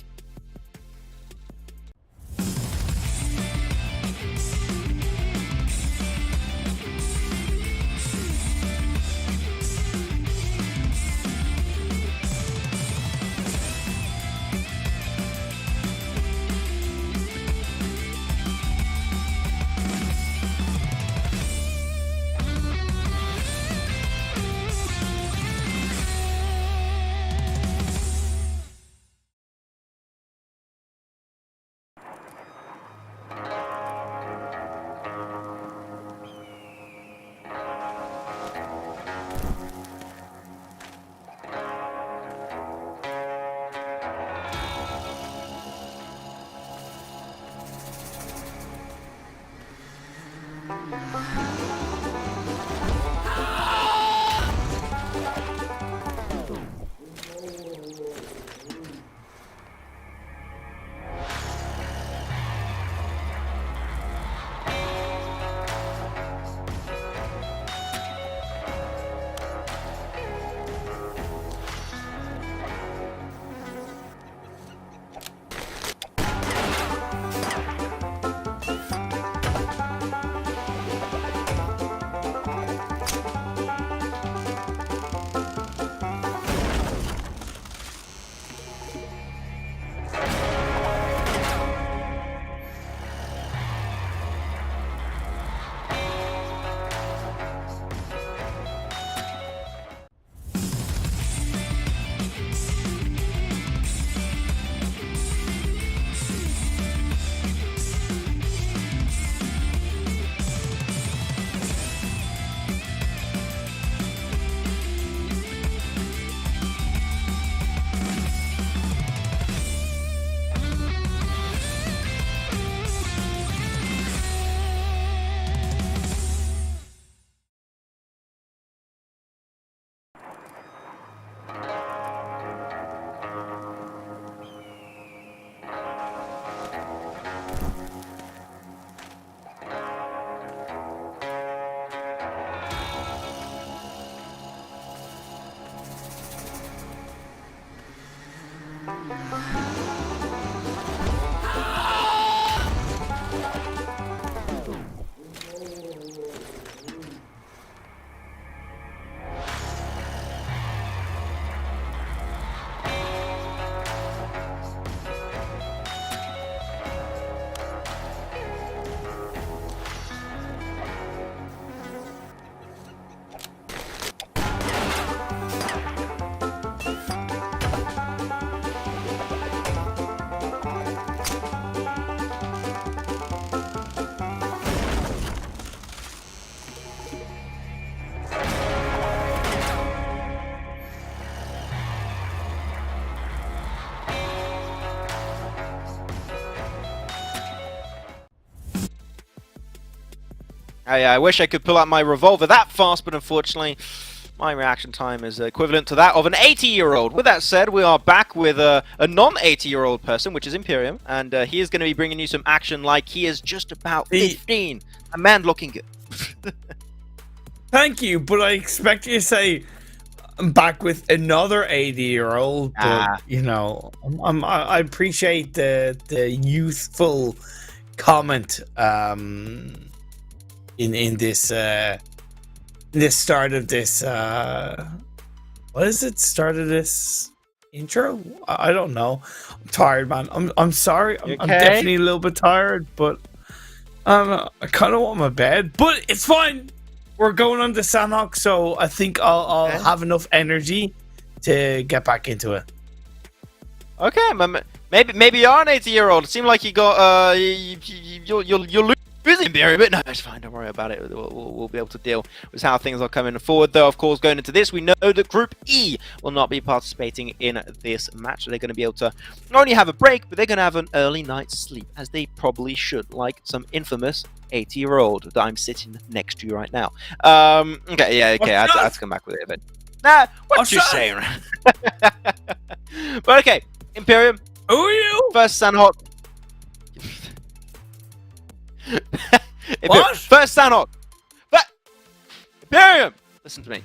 B: I wish I could pull out my revolver that fast, but unfortunately, my reaction time is equivalent to that of an 80-year-old. With that said, we are back with a non-80-year-old person, which is Imperium, and he is going to be bringing you some action like he is just about 15. A man looking good.
A: Thank you, but I expect you to say I'm back with another 80-year-old. But you know, I appreciate the youthful comment. In this start of this what is it? Start of this intro? I don't know. I'm tired, man. I'm sorry. I'm definitely a little bit tired, but I kind of want my bed. But it's fine. We're going on to Sanhok, so I think I'll have enough energy to get back into it.
B: Okay, maybe you are an 80-year-old. It seemed like you got you're losing Barry, but no, it's fine. Don't worry about it. We'll be able to deal with how things are coming forward. Though, of course, going into this, we know that Group E will not be participating in this match. They're going to be able to not only have a break, but they're going to have an early night's sleep, as they probably should, like some infamous 80-year-old that I'm sitting next to you right now. Okay, yeah, okay, I have to come back with it, but nah, what you saying? But okay, Imperium.
A: Who are you?
B: First Sanhok.
A: What?
B: First Sanhok. Imperium. Listen to me.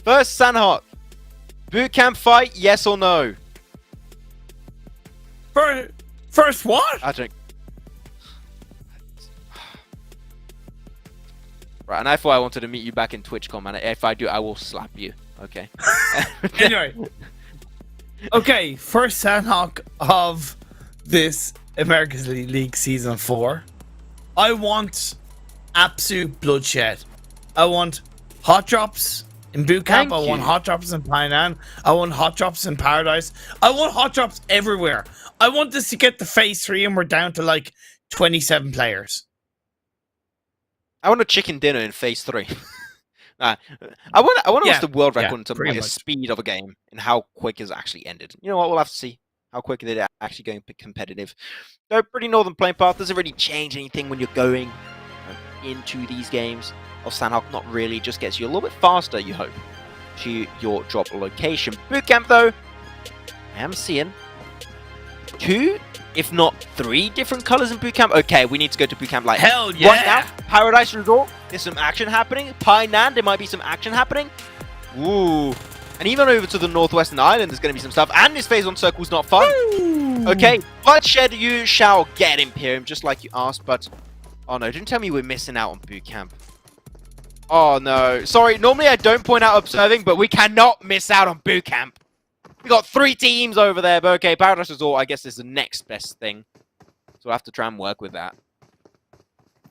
B: First Sanhok. Boot camp fight, yes or no?
A: First what?
B: I think. Right, and I thought I wanted to meet you back in TwitchCon, and if I do, I will slap you. Okay.
A: Anyway. Okay, first Sanhok of this America's League Season 4. I want absolute bloodshed. I want hot drops in boot camp. I want hot drops in Painan. I want hot drops in Paradise. I want hot drops everywhere. I want this to get to phase 3 and we're down to like 27 players.
B: I want a chicken dinner in phase 3. I want to what's the world record in terms of like, the speed of a game and how quick it's actually ended. You know what? We'll have to see how quick they're actually going competitive. They're pretty northern playing path. Does it really change anything when you're going into these games of Sanhok? Not really. Just gets you a little bit faster, you hope, to your drop location. Bootcamp, though, I am seeing 2, if not 3 different colors in bootcamp. Okay, we need to go to bootcamp like
A: hell yeah.
B: Right now, Paradise Resort, there's some action happening. Painan, there might be some action happening. Ooh. And even over to the Northwestern Island, there's going to be some stuff. And this phase 1 circle's not fun. Woo. Okay, bloodshed you shall get, Imperium, just like you asked. But, oh no, don't tell me we're missing out on boot camp. Oh no. Sorry, normally I don't point out observing, but we cannot miss out on boot camp. We got 3 teams over there. But okay, Paradise Resort, I guess, is the next best thing. So we'll have to try and work with that.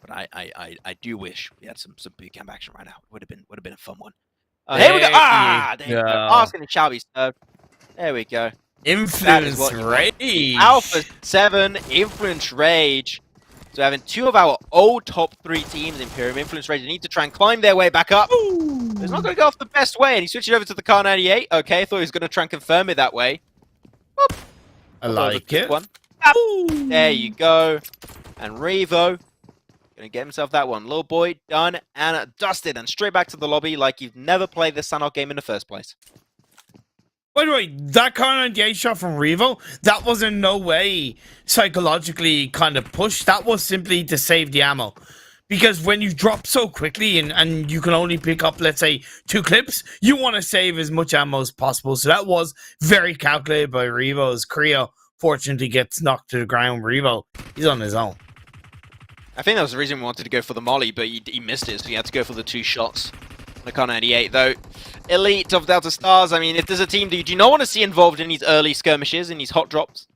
B: But I do wish we had some boot camp action right now. Would have been a fun one. Here we go. There you go. Asking the shall be served. There we go.
A: Influence Rage.
B: Alpha 7, Influence Rage. So having 2 of our old top 3 teams, Imperium, Influence Rage, they need to try and climb their way back up. It's not going to go off the best way, and he switched it over to the KNGHT. Okay, I thought he was going to try and confirm it that way. Whoop.
A: I like it.
B: One. There you go. And Revo. Gonna get himself that one. Little boy, done and dusted. And straight back to the lobby like you've never played this Sanhok game in the first place.
A: By the way, that KNGHT shot from Revo, that was in no way psychologically kind of pushed. That was simply to save the ammo. Because when you drop so quickly and you can only pick up, let's say, 2 clips, you want to save as much ammo as possible. So that was very calculated by Revo, as Creo fortunately gets knocked to the ground. Revo, he's on his own.
B: I think that was the reason we wanted to go for the molly, but he missed it, so he had to go for the 2 shots. The KNGHT, though. Elite of Delta Stars. I mean, if there's a team that you do not want to see involved in these early skirmishes, in these hot drops,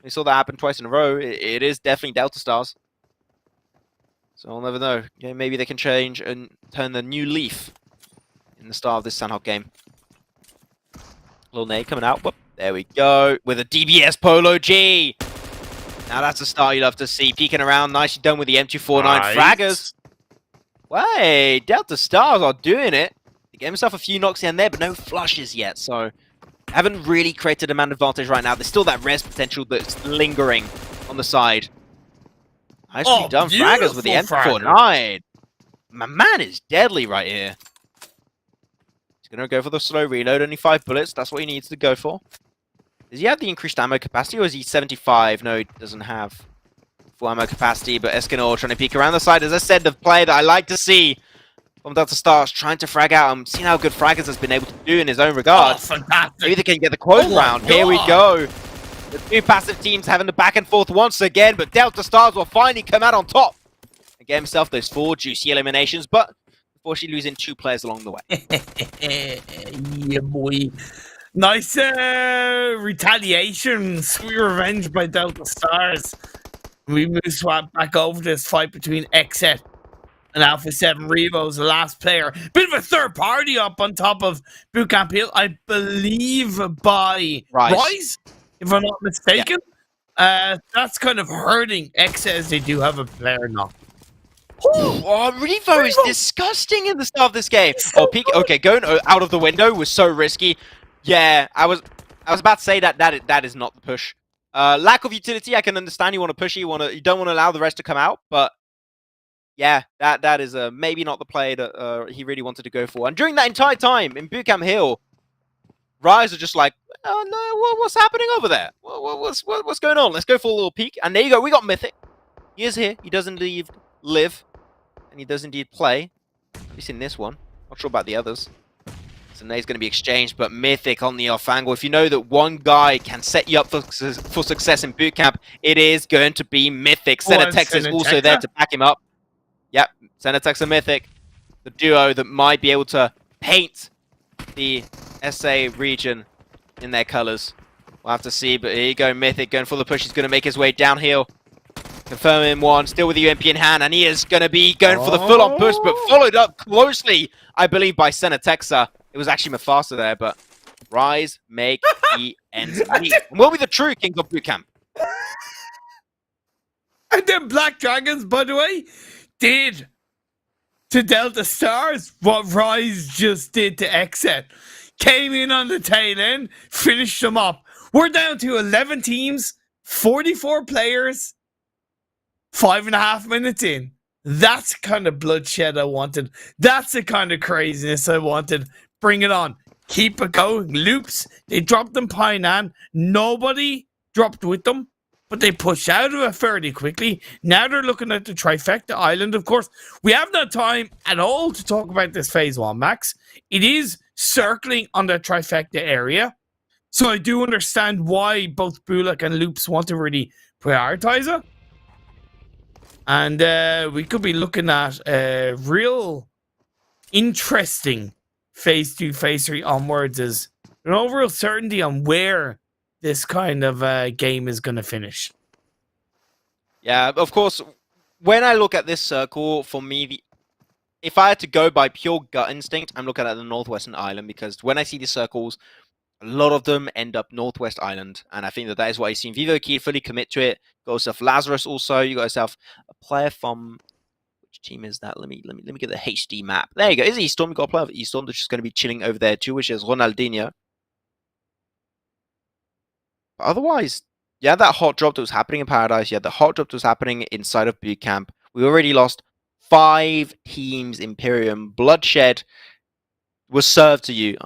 B: we saw that happen twice in a row, it is definitely Delta Stars. So I'll never know. Yeah, maybe they can change and turn the new leaf in the start of this Sanhok game. Little nade coming out. Whoop. There we go. With a DBS Polo G. Now that's a start you love to see. Peeking around. Nicely done with the M249 fraggers. Way, Delta Stars are doing it. They gave himself a few knocks in there, but no flushes yet. So haven't really created a man advantage right now. There's still that res potential that's lingering on the side. Nicely done, fraggers with the M49. My man is deadly right here. He's going to go for the slow reload. Only 5 bullets. That's what he needs to go for. Does he have the increased ammo capacity, or is he 75? No, he doesn't have full ammo capacity, but Escanor trying to peek around the side. As I said, the play that I like to see from Delta Stars, trying to frag out. I'm seeing how good fraggers has been able to do in his own regard. Maybe they can get the quote round. Here we go. The 2 passive teams having the back and forth once again, but Delta Stars will finally come out on top and get himself those 4 juicy eliminations, but unfortunately losing 2 players along the way.
A: Yeah, boy. Nice retaliation. Sweet revenge by Delta Stars. We move swap back over this fight between XSET and Alpha 7 Revo's the last player. Bit of a third party up on top of Bootcamp Hill, I believe, by Rise, if I'm not mistaken. Yeah. That's kind of hurting XSET, as they do have a player now.
B: Oh, Revo is disgusting in the start of this game. Oh, peek. Okay, going out of the window was so risky. Yeah, I was about to say that is not the push. Lack of utility, I can understand. You want to push it, you don't want to allow the rest to come out, but yeah, that is maybe not the play that he really wanted to go for. And during that entire time in Bootcamp Hill, Rise are just like, oh no, what's happening over there? What's going on? Let's go for a little peek. And there you go, we got Mythic. He is here. He does indeed live, and he does indeed play. At least in this one. Not sure about the others. So nade's going to be exchanged, but Mythic on the off angle. If you know that one guy can set you up for success in bootcamp, it is going to be Mythic. Senatex is also there to back him up. Yep, Senatex and Mythic, the duo that might be able to paint the SA region in their colors. We'll have to see, but here you go, Mythic going for the push. He's going to make his way downhill. Confirming one, still with the UMP in hand, and he is going to be going for the full-on push, but followed up closely, I believe, by Senatexa. It was actually Mufasa there, but Rise make the ends meet. And will be the true King of Bootcamp.
A: And then Black Dragons, by the way, did to Delta Stars what Rise just did to XSET. Came in on the tail end, finished them up. We're down to 11 teams, 44 players, 5.5 minutes in. That's the kind of bloodshed I wanted. That's the kind of craziness I wanted. Bring it on. Keep it going. Loops. They dropped them Painan. Nobody dropped with them, but they pushed out of it fairly quickly. Now they're looking at the Trifecta Island, of course. We have no time at all to talk about this Phase 1, Max. It is circling on the Trifecta area. So I do understand why both BULUC and Loops want to really prioritize it. And we could be looking at a real interesting Phase 2, Phase 3 onwards, as no real certainty on where this kind of game is going to finish.
B: Yeah, of course, when I look at this circle, for me, if I had to go by pure gut instinct, I'm looking at the Northwestern Island, because when I see the circles, a lot of them end up Northwest Island, and I think that is what you've seen. VIVO Key fully commit to it. Got yourself LAZARUS also. You got yourself a player from... Which team is that? Let me get the HD map. There you go. Is ESTORM? You got a player of ESTORM that's just going to be chilling over there too, which is Ronaldinho. But otherwise, yeah, that hot drop that was happening in Paradise. Yeah, the hot drop that was happening inside of Bootcamp. We already lost 5 teams. Imperium. Bloodshed was served to you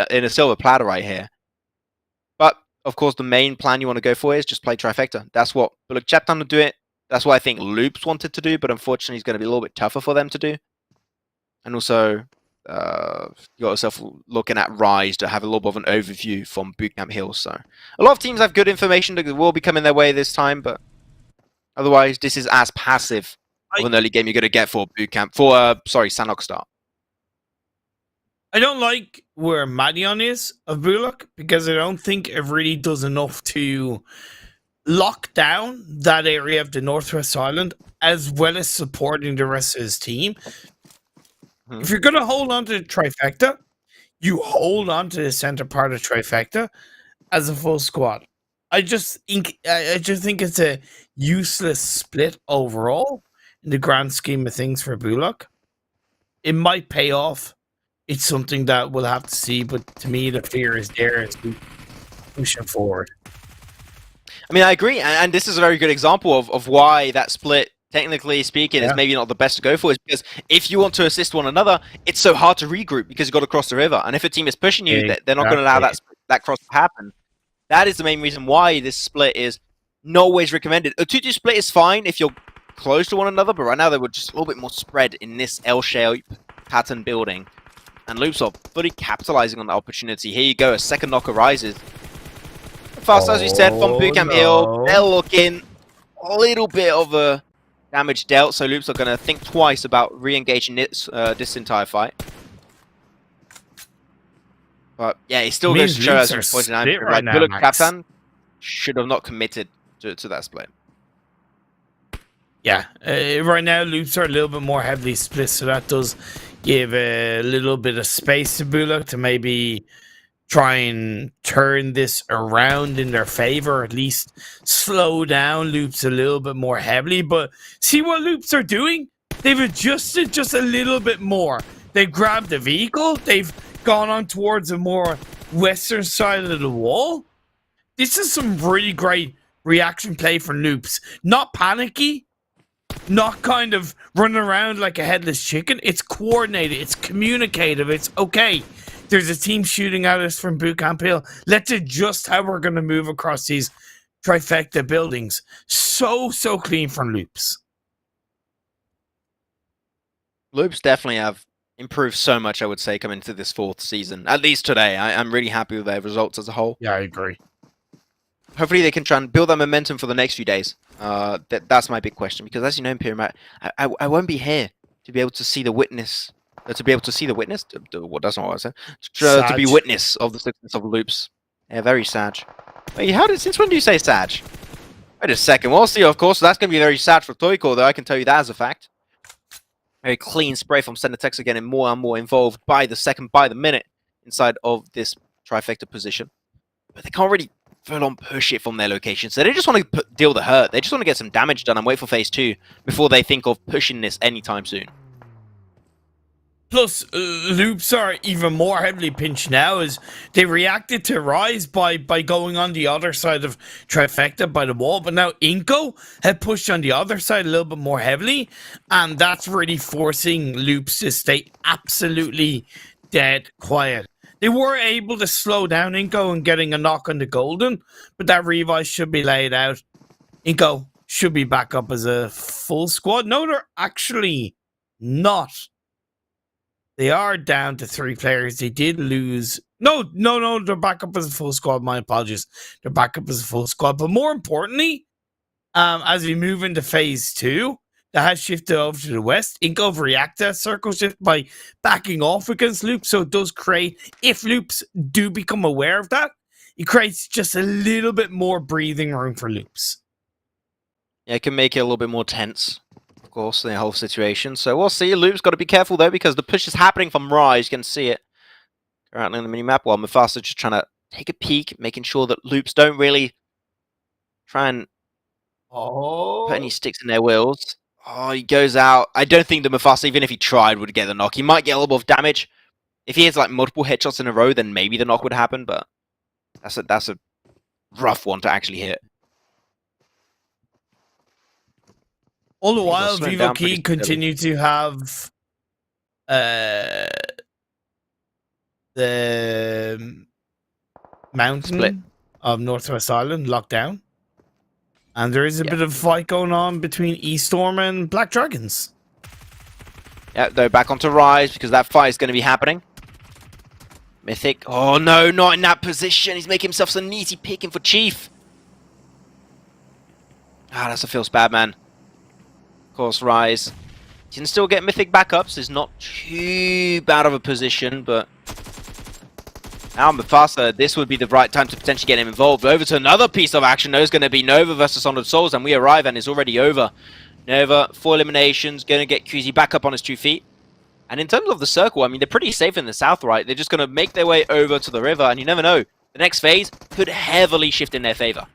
B: in a silver platter right here. But, of course, the main plan you want to go for is just play Trifecta. That's what BULUC CHABTAN will do it. That's what I think Loops wanted to do, but unfortunately, it's going to be a little bit tougher for them to do. And also, you got yourself looking at Rise to have a little bit of an overview from Bootcamp Hill. So a lot of teams have good information that will be coming their way this time, but otherwise, this is as passive of an early game you're going to get for Bootcamp. Sorry, Sandlock Start.
A: I don't like where Madion is of BULUC because I don't think it really does enough to lock down that area of the Northwest Island as well as supporting the rest of his team. If you're going to hold on to the trifecta, you hold on to the center part of trifecta as a full squad. I just think it's a useless split overall in the grand scheme of things for BULUC. It might pay off. It's something that we'll have to see, but to me, the fear is there as we push it forward.
B: I mean, I agree, and this is a very good example of why that split, technically speaking, is maybe not the best to go for, is because if you want to assist one another, it's so hard to regroup because you've got to cross the river, and if a team is pushing you, they're not going to allow that cross to happen. That is the main reason why this split is not always recommended. A 2-2 split is fine if you're close to one another, but right now they were just a little bit more spread in this L-shape pattern building. And Loops are fully capitalizing on the opportunity. Here you go, a second knock arises. Fast, as we said, from Bootcamp Hill, they're looking a little bit of a damage dealt, so Loops are going to think twice about re-engaging this entire fight. But yeah, he still goes to show, as we pointed out, like BULUC CHABTAN should have not committed to that split.
A: Yeah, right now Loops are a little bit more heavily split, so that does give a little bit of space to BULUC to maybe try and turn this around in their favor, at least slow down Loops a little bit more heavily. But see what Loops are doing? They've adjusted just a little bit more. They've grabbed the vehicle. They've gone on towards a more western side of the wall. This is some really great reaction play from Loops. Not panicky. Not kind of running around like a headless chicken. It's coordinated. It's communicative. It's okay. There's a team shooting at us from Bootcamp Hill. Let's adjust how we're going to move across these trifecta buildings. So clean from Loops.
B: Loops definitely have improved so much, I would say, coming into this 4th season. At least today. I'm really happy with their results as a whole.
A: Yeah, I agree.
B: Hopefully they can try and build that momentum for the next few days. That's my big question, because as you know, Imperium, I won't be here to be able to see the witness. To be able to see the witness? Well, that's not what I said. To be witness of the success of Loops. Yeah, very sad. Wait, since when do you say sad? Wait a second. We'll see, of course. That's going to be very sad for Toiko, though. I can tell you that as a fact. Very clean spray from Cenetex again, and more involved by the second, by the minute, inside of this trifecta position. But they can't really full-on push it from their location, so they just want to deal the hurt. They just want to get some damage done and wait for phase 2 before they think of pushing this anytime soon.
A: Plus, Loops are even more heavily pinched now as they reacted to Rise by going on the other side of Trifecta by the wall, but now INCO had pushed on the other side a little bit more heavily, and that's really forcing Loops to stay absolutely dead quiet. They were able to slow down INCO and getting a knock on the Golden, but that revive should be laid out. INCO should be back up as a full squad. No, they're actually not. They are down to 3 players. They did lose. No, they're back up as a full squad. My apologies. They're back up as a full squad. But more importantly, as we move into phase 2, that has shifted over to the west. INCO react to that circle shift by backing off against Loops. So it does create, if Loops do become aware of that, it creates just a little bit more breathing room for Loops.
B: Yeah, it can make it a little bit more tense, of course, the whole situation. So we'll see. Loop's got to be careful, though, because the push is happening from Rise. You can see it currently on the mini-map, while Mufasa just trying to take a peek, making sure that Loops don't really try and put any sticks in their wheels. Oh, he goes out. I don't think the Mufasa, even if he tried, would get the knock. He might get a little bit of damage. If he has like multiple headshots in a row, then maybe the knock would happen, but that's a rough one to actually hit.
A: All the while, Vivo Key continue to have the mountain of Northwest Island locked down. And there is a bit of a fight going on between ESTORM and Black Dragons.
B: Yeah, they're back onto Rise because that fight is going to be happening. Mythic. Oh no, not in that position. He's making himself some easy picking for Chief. Ah, that's a feels bad, man. Of course, Rise. You can still get Mythic backups. It's not too bad of a position, but now Mufasa, this would be the right time to potentially get him involved. Over to another piece of action. There's going to be Nova versus Honored Souls, and we arrive, and it's already over. Nova, 4 eliminations, going to get QZ back up on his 2 feet. And in terms of the circle, I mean, they're pretty safe in the south, right? They're just going to make their way over to the river, and you never know. The next phase could heavily shift in their favor.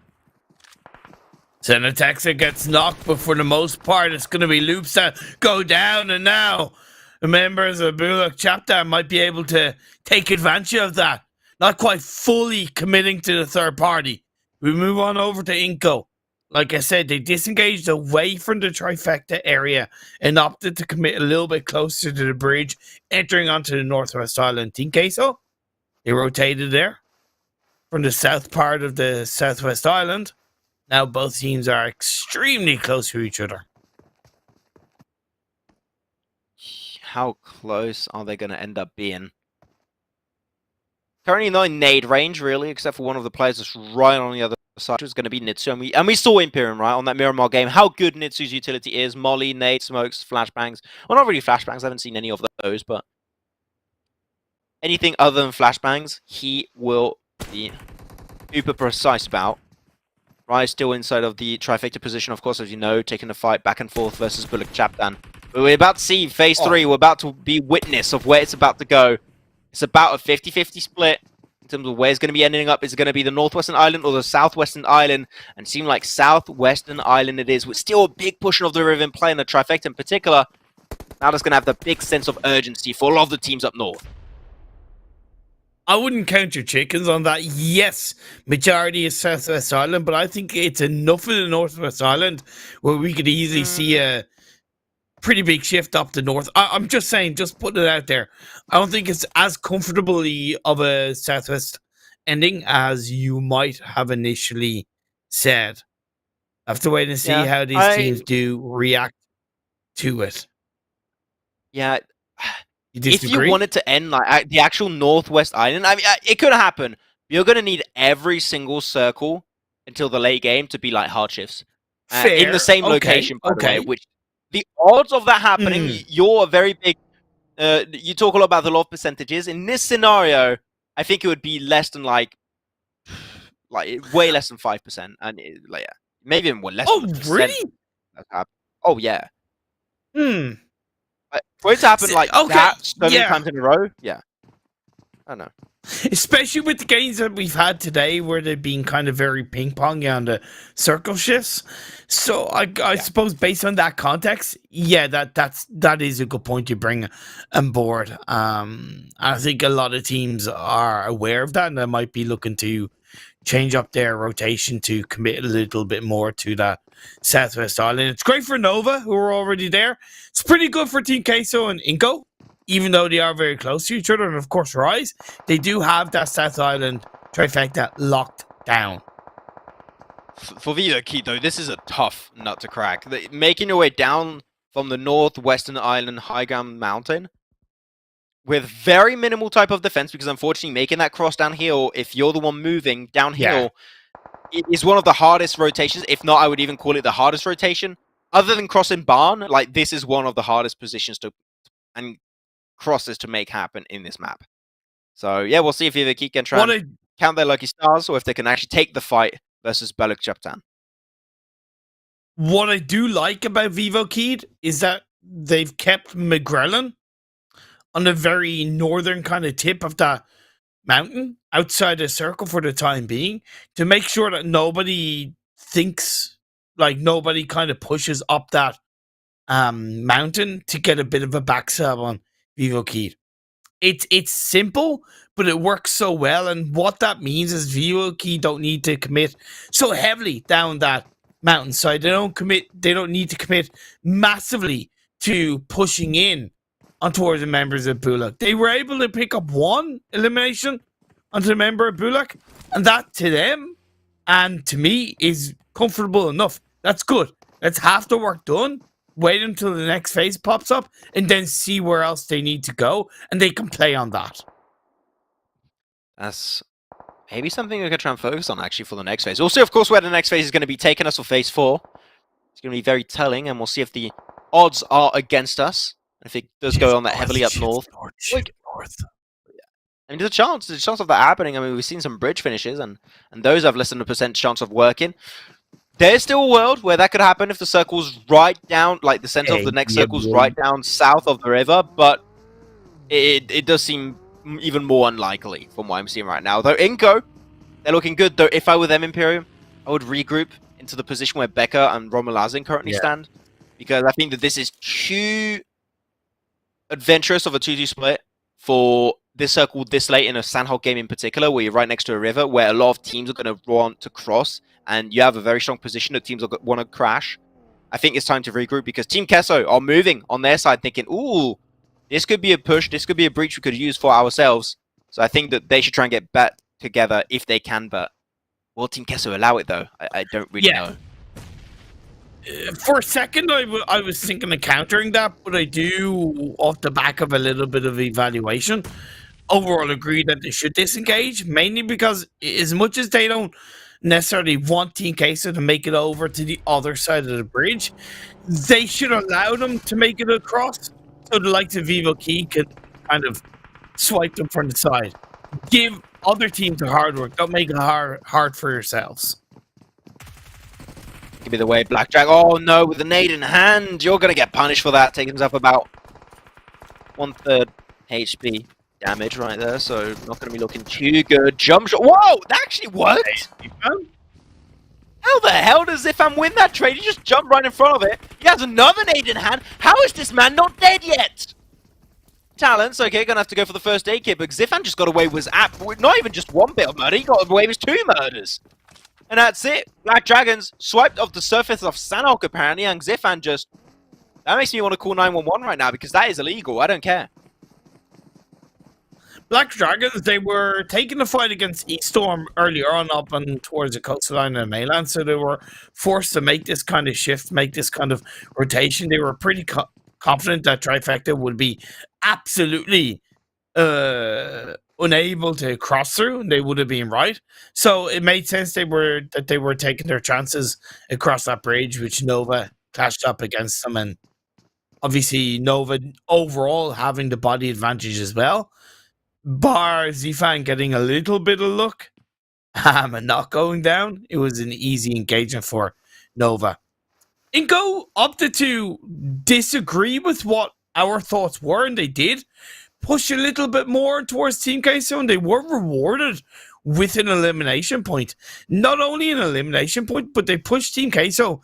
A: Xenotaxa gets knocked, but for the most part, it's going to be loops that go down, and now the members of BULUC CHABTAN might be able to take advantage of that. Not quite fully committing to the third party. We move on over to INCO. Like I said, they disengaged away from the trifecta area and opted to commit a little bit closer to the bridge, entering onto the Northwest Island. Team QUESO, they rotated there from the south part of the Southwest Island. Now both teams are extremely close to each other.
B: How close are they going to end up being? Currently not in nade range, really, except for one of the players that's right on the other side, which is going to be Nitsu. And we saw Imperium, right, on that Miramar game, how good Nitsu's utility is. Molly, nade, smokes, flashbangs. Well, not really flashbangs. I haven't seen any of those, but anything other than flashbangs, he will be super precise about. Rise still inside of the trifecta position, of course, as you know, taking the fight back and forth versus BULUC CHABTAN. But we're about to see phase 3. We're about to be witness of where it's about to go. It's about a 50-50 split in terms of where it's going to be ending up. Is it going to be the Northwestern Island or the Southwestern Island? And it seems like Southwestern Island it is, with still a big portion of the river in play, in the trifecta in particular. Now that's going to have the big sense of urgency for a lot of the teams up north.
A: I wouldn't count your chickens on that. Yes, majority is Southwest Island, but I think it's enough of the Northwest Island where we could easily see a pretty big shift up the north. I'm just saying, just putting it out there. I don't think it's as comfortably of a Southwest ending as you might have initially said. I have to wait and see how these teams do react to it.
B: Yeah.
A: You disagree?
B: If you want it to end like the actual Northwest Island, I mean, it could happen. You're going to need every single circle until the late game to be like hard shifts. In the same location, by the way, which the odds of that happening, you're a very big... you talk a lot about the love percentages. In this scenario, I think it would be less than like way less than 5%. And like, yeah, maybe even less than 1%.
A: Really?
B: Oh, yeah. For it to happen like that so many times in a row, I don't know.
A: Especially with the games that we've had today where they've been kind of very ping-pongy on the circle shifts. So I suppose based on that context, that is a good point you bring on board. I think a lot of teams are aware of that and they might be looking to change up their rotation to commit a little bit more to that Southwest Island. It's great for Nova, who are already there. It's pretty good for Team QUESO and INCO, even though they are very close to each other. And of course, Rise, they do have that South Island trifecta locked down.
B: For VIVO though, this is a tough nut to crack. Making your way down from the Northwestern Island high ground mountain with very minimal type of defense, because unfortunately making that cross downhill, if you're the one moving downhill, it is one of the hardest rotations. If not, I would even call it the hardest rotation. Other than crossing Barn, like this is one of the hardest positions to and crosses to make happen in this map. So yeah, we'll see if either can try and count their lucky stars or if they can actually take the fight versus BULUC CHABTAN.
A: What I do like about VIVO is that they've kept McGrellan on the very northern kind of tip of that mountain outside the circle for the time being to make sure that nobody thinks, like nobody kind of pushes up that mountain to get a bit of a backstab on VIVO. It's simple, but it works so well, and what that means is VIVO don't need to commit so heavily down that mountainside. They don't need to commit massively to pushing in on towards the members of BULUC. They were able to pick up one elimination onto the member of BULUC, and that to them and to me is comfortable enough. That's good. That's half the work done. Wait until the next phase pops up and then see where else they need to go, and they can play on that.
B: That's maybe something we could try and focus on actually for the next phase. We'll see, of course, where the next phase is going to be taking us for phase 4. It's going to be very telling, and we'll see if the odds are against us. If it does go on that heavily up north.
A: North.
B: I mean, there's a chance of that happening. I mean, we've seen some bridge finishes, and those have less than a % chance of working. There's still a world where that could happen if the circle's right down, like the center of the next circle's right down south of the river, but it does seem even more unlikely from what I'm seeing right now. Though INCO, they're looking good. Though if I were them, Imperium, I would regroup into the position where Becca and Romulazin currently stand, because I think that this is too adventurous of a 2-2 split for this circle this late in a Sandhog game in particular, where you're right next to a river, where a lot of teams are going to want to cross, and you have a very strong position that teams want to crash. I think it's time to regroup, because Team QUESO are moving on their side, thinking, ooh, this could be a push, this could be a breach we could use for ourselves. So I think that they should try and get back together if they can, but will Team QUESO allow it, though? I don't really know.
A: For a second, I was thinking of countering that, but I do, off the back of a little bit of evaluation, overall agree that they should disengage, mainly because as much as they don't necessarily want Team QUESO to make it over to the other side of the bridge, they should allow them to make it across, so the likes of VIVO Key can kind of swipe them from the side. Give other teams the hard work, don't make it hard for yourselves.
B: Give me the way, Blackjack. Oh no, with the nade in hand, you're going to get punished for that. Taking himself about 1/3 HP damage right there, so not going to be looking too good. Jump shot. Whoa, that actually worked. How the hell does Zifan win that trade? He just jumped right in front of it. He has another nade in hand. How is this man not dead yet? Talents, okay, gonna have to go for the first aid kit, but Zifan just got away with not even just one bit of murder, he got away with 2 murders. And that's it. Black Dragons swiped off the surface of Sanhok apparently, and Zifan just... That makes me want to call 911 right now, because that is illegal. I don't care.
A: Black Dragons, they were taking the fight against ESTORM earlier on up and towards the coastline and mainland, so they were forced to make this kind of shift, make this kind of rotation. They were pretty confident that Trifecta would be absolutely unable to cross through, and they would have been right. So it made sense they were taking their chances across that bridge, which Nova clashed up against them, and obviously Nova overall having the body advantage as well. Bar Zifan getting a little bit of luck and not going down. It was an easy engagement for Nova. INCO opted to disagree with what our thoughts were, and they did push a little bit more towards Team QUESO, and they were rewarded with an elimination point. Not only an elimination point, but they pushed Team QUESO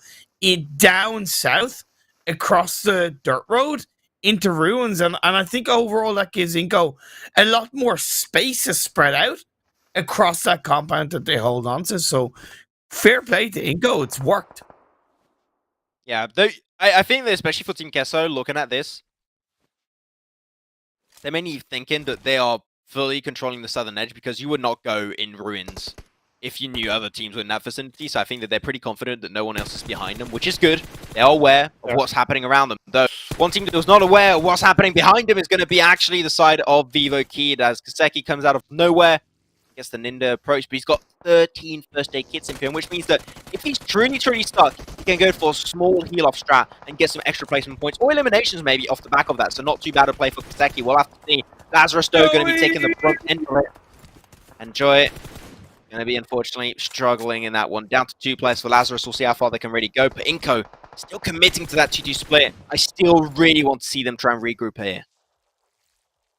A: down south across the dirt road into ruins, and I think overall that gives INCO a lot more space to spread out across that compound that they hold on to. So fair play to INCO, it's worked.
B: Yeah, I think that especially for Team QUESO, looking at this, they're mainly thinking that they are fully controlling the southern edge, because you would not go in ruins if you knew other teams were in that vicinity. So I think that they're pretty confident that no one else is behind them, which is good. They are aware of what's happening around them. Though one team that was not aware of what's happening behind them is going to be actually the side of VIVO Kid, as Kaseki comes out of nowhere. Gets the Ninja approach, but he's got 13 first aid kits in him, which means that if he's truly stuck, he can go for a small heal off strat and get some extra placement points, or eliminations maybe off the back of that. So not too bad a play for Kaseki. We'll have to see. Lazarus though going to be taking the front end of it. Enjoy. Going to be unfortunately struggling in that one. Down to 2 players for Lazarus. We'll see how far they can really go. But INCO still committing to that 2-2 split. I still really want to see them try and regroup here.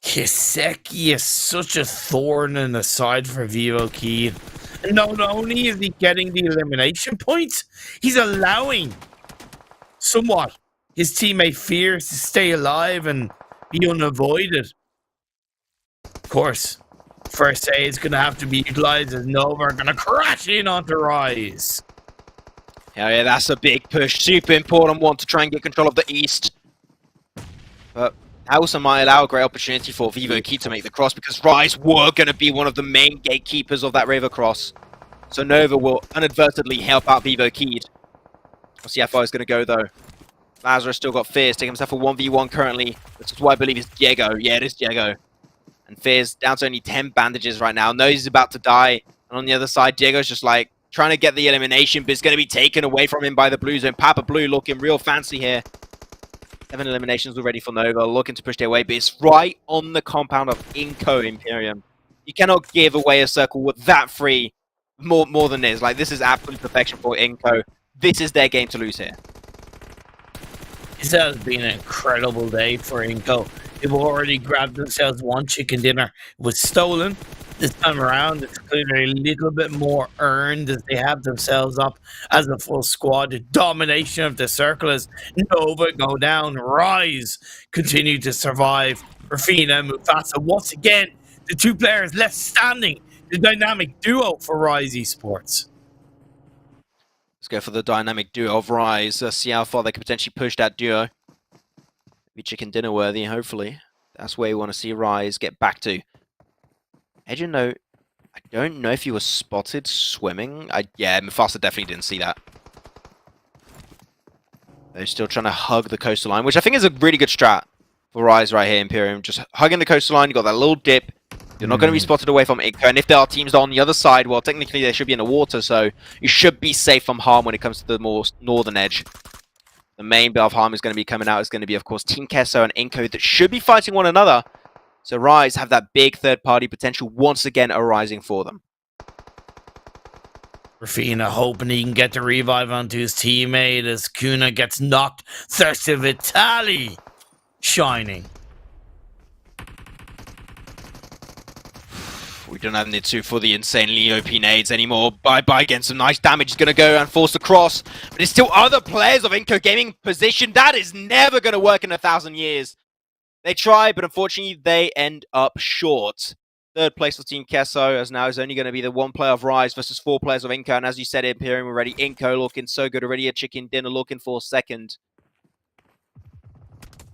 A: Kaseki is such a thorn in the side for VIVO Key. And not only is he getting the elimination points, he's allowing somewhat his teammate Fears to stay alive and be unavoided. Of course, first aid is going to have to be utilized as Nova are going to crash in onto Rise.
B: Hell yeah, that's a big push. Super important one to try and get control of the east. But also might allow a great opportunity for VIVO Key to make the cross, because Rise were going to be one of the main gatekeepers of that river cross. So Nova will inadvertently help out Vivo Keed. We'll see how far he's going to go, though. Lazarus still got Fears, taking himself a 1v1 currently. This is what I believe is Diego. Yeah, it is Diego. And Fears down to only 10 bandages right now. Knows he's about to die. And on the other side, Diego's just like trying to get the elimination, but it's going to be taken away from him by the Blue Zone. Papa Blue looking real fancy here. 7 eliminations already for Nova, looking to push their way, but it's right on the compound of INCO Imperium. You cannot give away a circle with that free more than this. Like, this is absolute perfection for INCO. This is their game to lose here.
A: This has been an incredible day for INCO. They've already grabbed themselves one chicken dinner. It was stolen. This time around, it's clearly a little bit more earned as they have themselves up as a full squad. The domination of the circle as Nova go down, Rise continue to survive. Rafina, Mufasa, once again, the two players left standing. The dynamic duo for Rise Esports.
B: Let's go for the dynamic duo of Rise. See how far they can potentially push that duo. Be chicken dinner worthy, hopefully. That's where we want to see Rise get back to. Edgen, though, I don't know if he was spotted swimming. Yeah, Mufasa definitely didn't see that. They're still trying to hug the coastal line, which I think is a really good strat for Rise right here, Imperium. Just hugging the coastal line, you got that little dip. You're not going to be spotted away from INCO, and if there are teams on the other side, well, technically they should be in the water, so you should be safe from harm when it comes to the more northern edge. The main bit of harm is going to be coming out is going to be, of course, Team QUESO and INCO that should be fighting one another. So Rise have that big third-party potential once again arising for them.
A: Rafina hoping he can get the revive onto his teammate as Kuna gets knocked. Thirsty Vitali shining.
B: We don't have Nitsu for the insanely OP nades anymore. Bye-bye, getting some nice damage. He's going to go and force the cross. But there's still other players of INCO Gaming position. That is never going to work in 1,000 years. They try, but unfortunately, they end up short. Third place for Team QUESO, as now is only going to be the one player of Rise versus 4 players of INCO. And as you said, Imperium already. INCO looking so good already. A chicken dinner looking for second.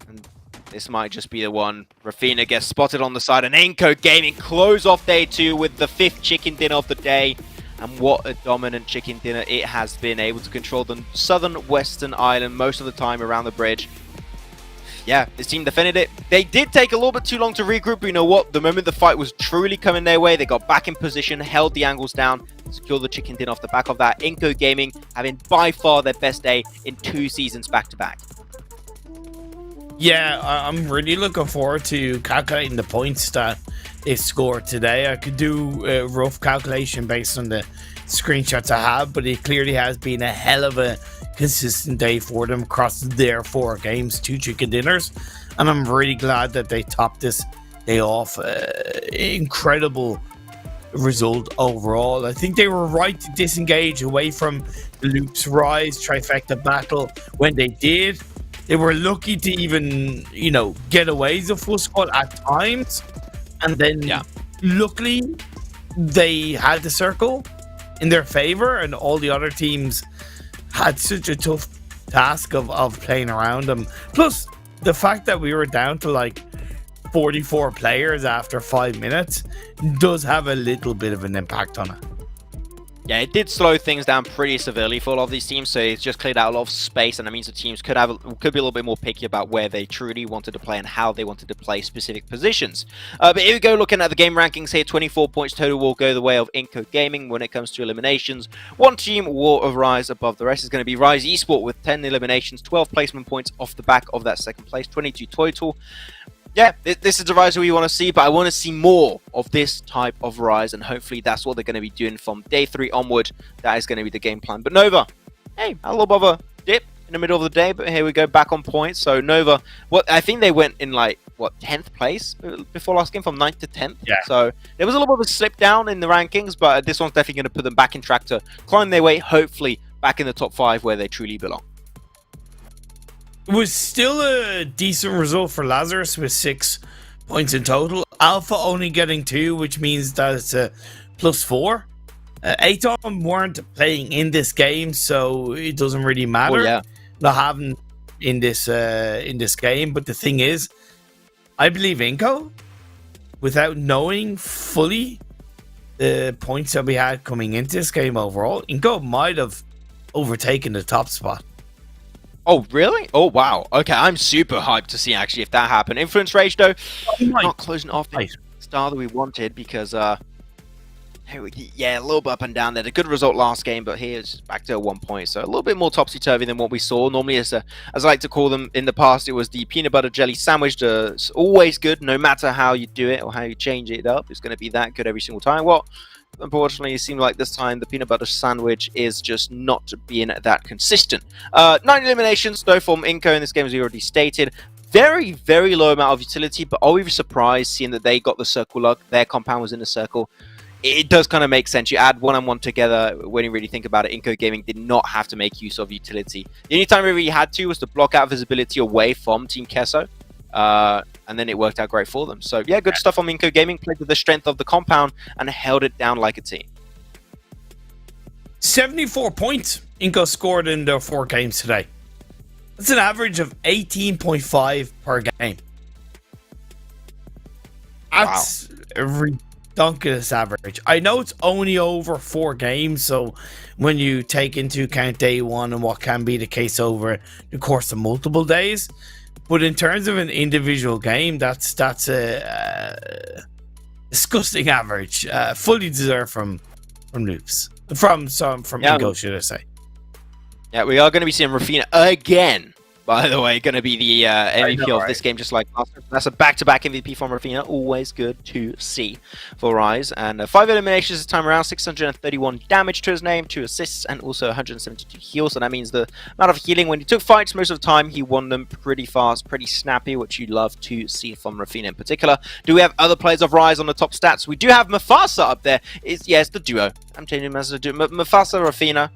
B: And this might just be the one. Rafina gets spotted on the side, and INCO Gaming close off day 2 with the 5th chicken dinner of the day. And what a dominant chicken dinner it has been, able to control the southern western island most of the time around the bridge. Yeah, this team defended it. They did take a little bit too long to regroup, but you know what? The moment the fight was truly coming their way, they got back in position, held the angles down, secured the chicken dinner off the back of that. INCO Gaming having by far their best day in 2 seasons back-to-back.
A: Yeah, I'm really looking forward to calculating the points that they scored today. I could do a rough calculation based on the screenshots I have, but it clearly has been a hell of a consistent day for them across their 4 games, 2 chicken dinners, and I'm really glad that they topped this day off. Incredible result overall. I think they were right to disengage away from the Luke's Rise trifecta battle when they did. They were lucky to even, you know, get away as a full squad at times, and then luckily they had the circle in their favor, and all the other teams had such a tough task of playing around them. Plus, the fact that we were down to like 44 players after 5 minutes does have a little bit of an impact on it.
B: Yeah, it did slow things down pretty severely for a lot of these teams, so it's just cleared out a lot of space, and that means the teams could be a little bit more picky about where they truly wanted to play and how they wanted to play specific positions. But here we go, looking at the game rankings here. 24 points total will go the way of INCO Gaming when it comes to eliminations. One team will rise above the rest. Is going to be Rise Esports with 10 eliminations, 12 placement points off the back of that second place, 22 total. Yeah, this is the Rise we want to see, but I want to see more of this type of Rise, and hopefully that's what they're going to be doing from day 3 onward. That is going to be the game plan. But Nova, hey, a little bit of a dip in the middle of the day, but here we go, back on points. So Nova, I think they went in like, 10th place before last game, from 9th to 10th. Yeah. So there was a little bit of a slip down in the rankings, but this one's definitely going to put them back in track to climb their way, hopefully, back in the top 5 where they truly belong.
A: It was still a decent result for Lazarus with 6 points in total. Alpha only getting 2, which means that it's a +4. ATON weren't playing in this game, so it doesn't really matter.
B: Oh, yeah.
A: Not having in this game. But the thing is, I believe INCO, without knowing fully the points that we had coming into this game overall, INCO might have overtaken the top spot.
B: Oh, really? Oh, wow. Okay, I'm super hyped to see, actually, if that happened. Influence Rage, though, not closing off the style that we wanted because, yeah, a little bit up and down there. A good result last game, but here it's back to 1 point. So a little bit more topsy-turvy than what we saw. Normally, as I like to call them in the past, it was the peanut butter jelly sandwich. It's always good, no matter how you do it or how you change it up. It's going to be that good every single time. Well, unfortunately, it seemed like this time the peanut butter sandwich is just not being that consistent. 9 eliminations, though, from INCO in this game, as we already stated. Very, very low amount of utility, but are we surprised seeing that they got the circle luck? Their compound was in the circle. It does kind of make sense. You add one and one together when you really think about it. INCO Gaming did not have to make use of utility. The only time we really had to was to block out visibility away from Team QUESO. And then it worked out great for them. So yeah, good stuff on INCO Gaming. Played with the strength of the compound and held it down like a team.
A: 74 points INCO scored in their 4 games today. That's an average of 18.5 per game. That's a redonkulous average. I know it's only over 4 games, so when you take into account day 1 and what can be the case over the course of multiple days, but in terms of an individual game, that's a disgusting average. Fully deserved from noobs. From INCO, should I say. Yeah,
B: we are going to be seeing Rafina again. By the way, going to be the MVP of this game, just like last time. That's a back-to-back MVP from Rafina. Always good to see for Rise. And 5 eliminations this time around, 631 damage to his name, 2 assists, and also 172 heals. So that means the amount of healing when he took fights most of the time, he won them pretty fast, pretty snappy, which you love to see from Rafina in particular. Do we have other players of Rise on the top stats? We do have Mufasa up there. It's the duo. I'm changing him as a duo. Mufasa, Rafina.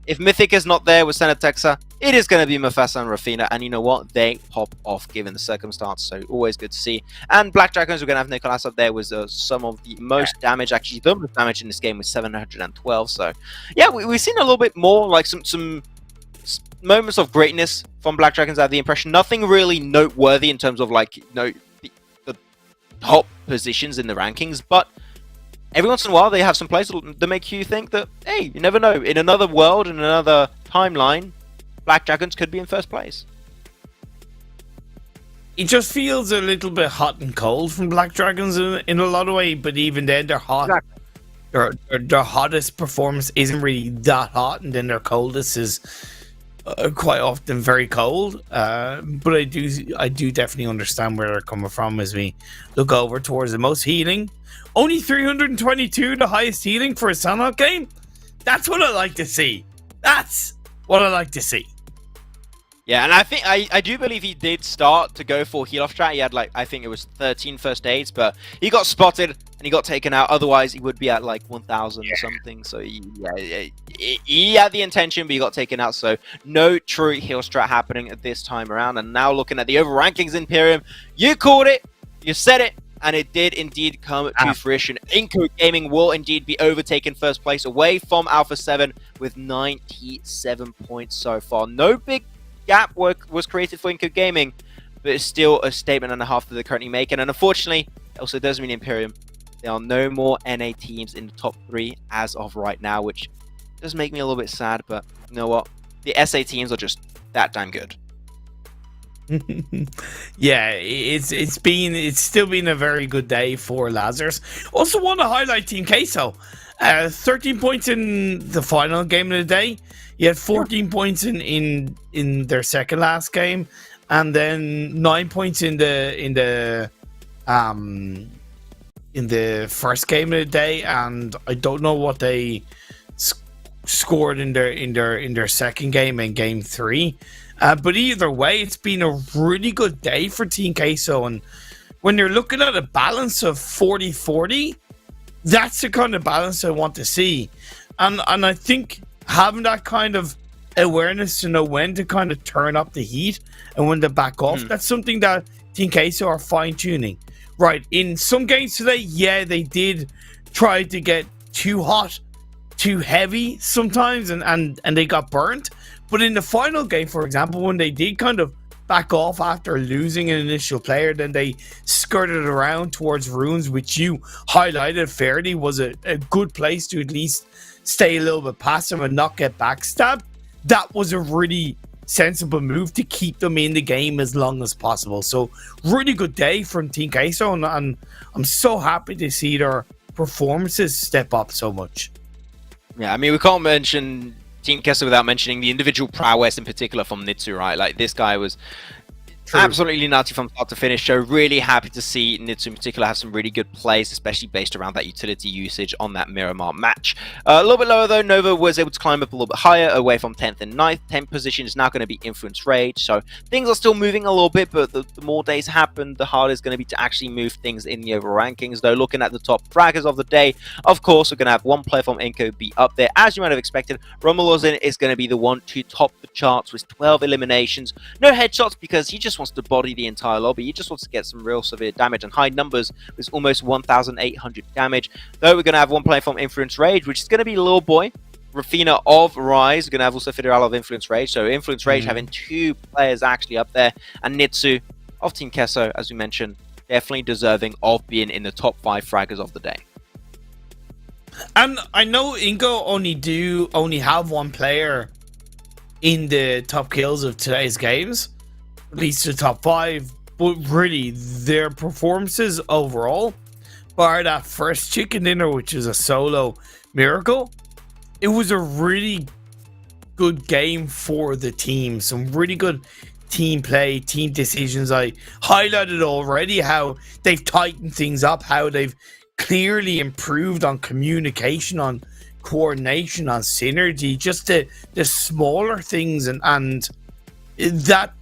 B: If Mythic is not there with Senatexa, it is going to be Mufasa and Rafina, and you know what? They pop off given the circumstance, so always good to see. And Black Dragons, we're going to have Nicolas up there with some of the most damage, actually the most damage in this game with 712, so yeah, we've seen a little bit more, like some moments of greatness from Black Dragons. I have the impression. Nothing really noteworthy in terms of, like, the top positions in the rankings, but every once in a while, they have some plays that make you think that, hey, you never know. In another world, in another timeline, Black Dragons could be in first place.
A: It just feels a little bit hot and cold from Black Dragons in a lot of ways, but even then, they're hot. Exactly. Their hottest performance isn't really that hot, and then their coldest is quite often very cold. But I do definitely understand where they're coming from as we look over towards the most healing. Only 322, the highest healing for a Sunhawk game? That's what I like to see. That's what I like to see.
B: Yeah, and I think I do believe he did start to go for heal off strat. He had, like, I think it was 13 first aids, but he got spotted and he got taken out. Otherwise, he would be at like 1,000 or something. So he had the intention, but he got taken out. So no true heal strat happening at this time around. And now looking at the over rankings Imperium, you called it, you said it. And it did indeed come to fruition. INCO Gaming will indeed be overtaken first place away from Alpha 7 with 97 points so far. No big gap was created for INCO Gaming, but it's still a statement and a half that they're currently making. And unfortunately, it also does mean Imperium. There are no more NA teams in the top 3 as of right now, which does make me a little bit sad, but you know what? The SA teams are just that damn good.
A: Yeah, it's still been a very good day for Lazarus. Also want to highlight Team QUESO. 13 points in the final game of the day. You had 14 points in their second last game, and then 9 points in the first game of the day. And I don't know what they scored in their second game in game 3. But either way, it's been a really good day for Team QUESO. And when you're looking at a balance of 40-40, that's the kind of balance I want to see. And I think having that kind of awareness to know when to kind of turn up the heat and when to back off, that's something that Team QUESO are fine-tuning. Right, in some games today, yeah, they did try to get too hot, too heavy sometimes, and they got burnt. But in the final game, for example, when they did kind of back off after losing an initial player. Then they skirted around towards ruins, which you highlighted fairly was a good place to at least stay a little bit passive and not get backstabbed. That was a really sensible move to keep them in the game as long as possible. So really good day from Team QUESO, and I'm so happy to see their performances step up so much.
B: Yeah, I mean, we can't mention Team QUESO without mentioning the individual prowess in particular from Nitsu, right? Like, this guy was absolutely nutty from start to finish. So really happy to see Nitsu in particular have some really good plays, especially based around that utility usage on that Miramar match. A little bit lower though, Nova was able to climb up a little bit higher, away from 10th and 9th. 10th position is now going to be Influence Rage, so things are still moving a little bit, but the more days happen, the harder it's going to be to actually move things in the overall rankings. Though looking at the top fraggers of the day, of course, we're going to have one player from INCO be up there, as you might have expected. Romulozin is going to be the one to top the charts with 12 eliminations. No headshots because he just wants to body the entire lobby. He just wants to get some real severe damage and high numbers with almost 1,800 damage. Though we're going to have one player from Influence Rage, which is going to be Lil Boy. Rafina of Rise, going to have also Federal of Influence Rage. So Influence Rage having two players actually up there. And Nitsu of Team QUESO, as we mentioned, definitely deserving of being in the top 5 fraggers of the day.
A: And I know INCO only have one player in the top kills of today's games, at least the top 5, but really their performances overall, bar that first chicken dinner, which is a solo miracle, it was a really good game for the team. Some really good team play, team decisions. I highlighted already how they've tightened things up, how they've clearly improved on communication, on coordination, on synergy, just the smaller things, and that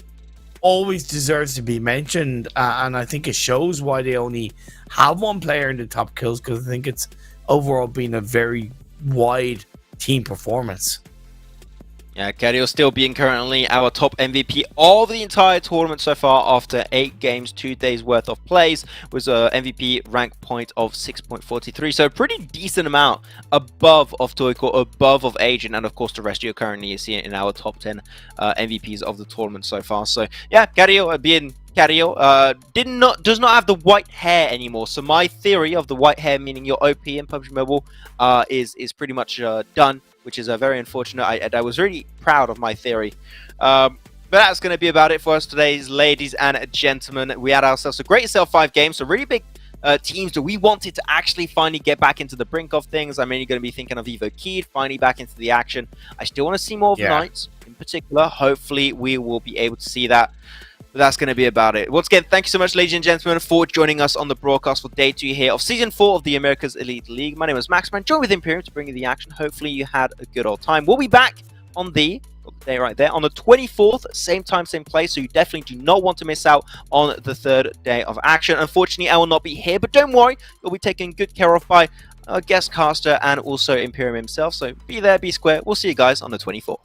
A: always deserves to be mentioned, and I think it shows why they only have one player in the top kills, because I think it's overall been a very wide team performance.
B: Yeah, Cario still being currently our top MVP of the entire tournament so far after 8 games, 2 days worth of plays, with a MVP rank point of 6.43. So a pretty decent amount above of Toiko, above of Agent, and of course the rest you currently see in our top 10 MVPs of the tournament so far. So yeah, Cario being Cario does not have the white hair anymore. So my theory of the white hair meaning you're OP in PUBG Mobile is pretty much done, which is very unfortunate. I was really proud of my theory. But that's going to be about it for us today, ladies and gentlemen. We had ourselves a great SL5 game, so really big teams that we wanted to actually finally get back into the brink of things. I'm really going to be thinking of VIVO Keed finally back into the action. I still want to see more of Knights in particular. Hopefully we will be able to see that. But that's going to be about it. Once again, thank you so much, ladies and gentlemen, for joining us on the broadcast for day 2 here of Season 4 of the America's Elite League. My name is Maxman, joined with Imperium to bring you the action. Hopefully you had a good old time. We'll be back on the day right there on the 24th, same time, same place, so you definitely do not want to miss out on the 3rd day of action. Unfortunately, I will not be here, but don't worry, you'll be taken good care of by a guest caster and also Imperium himself, so be there, be square. We'll see you guys on the 24th.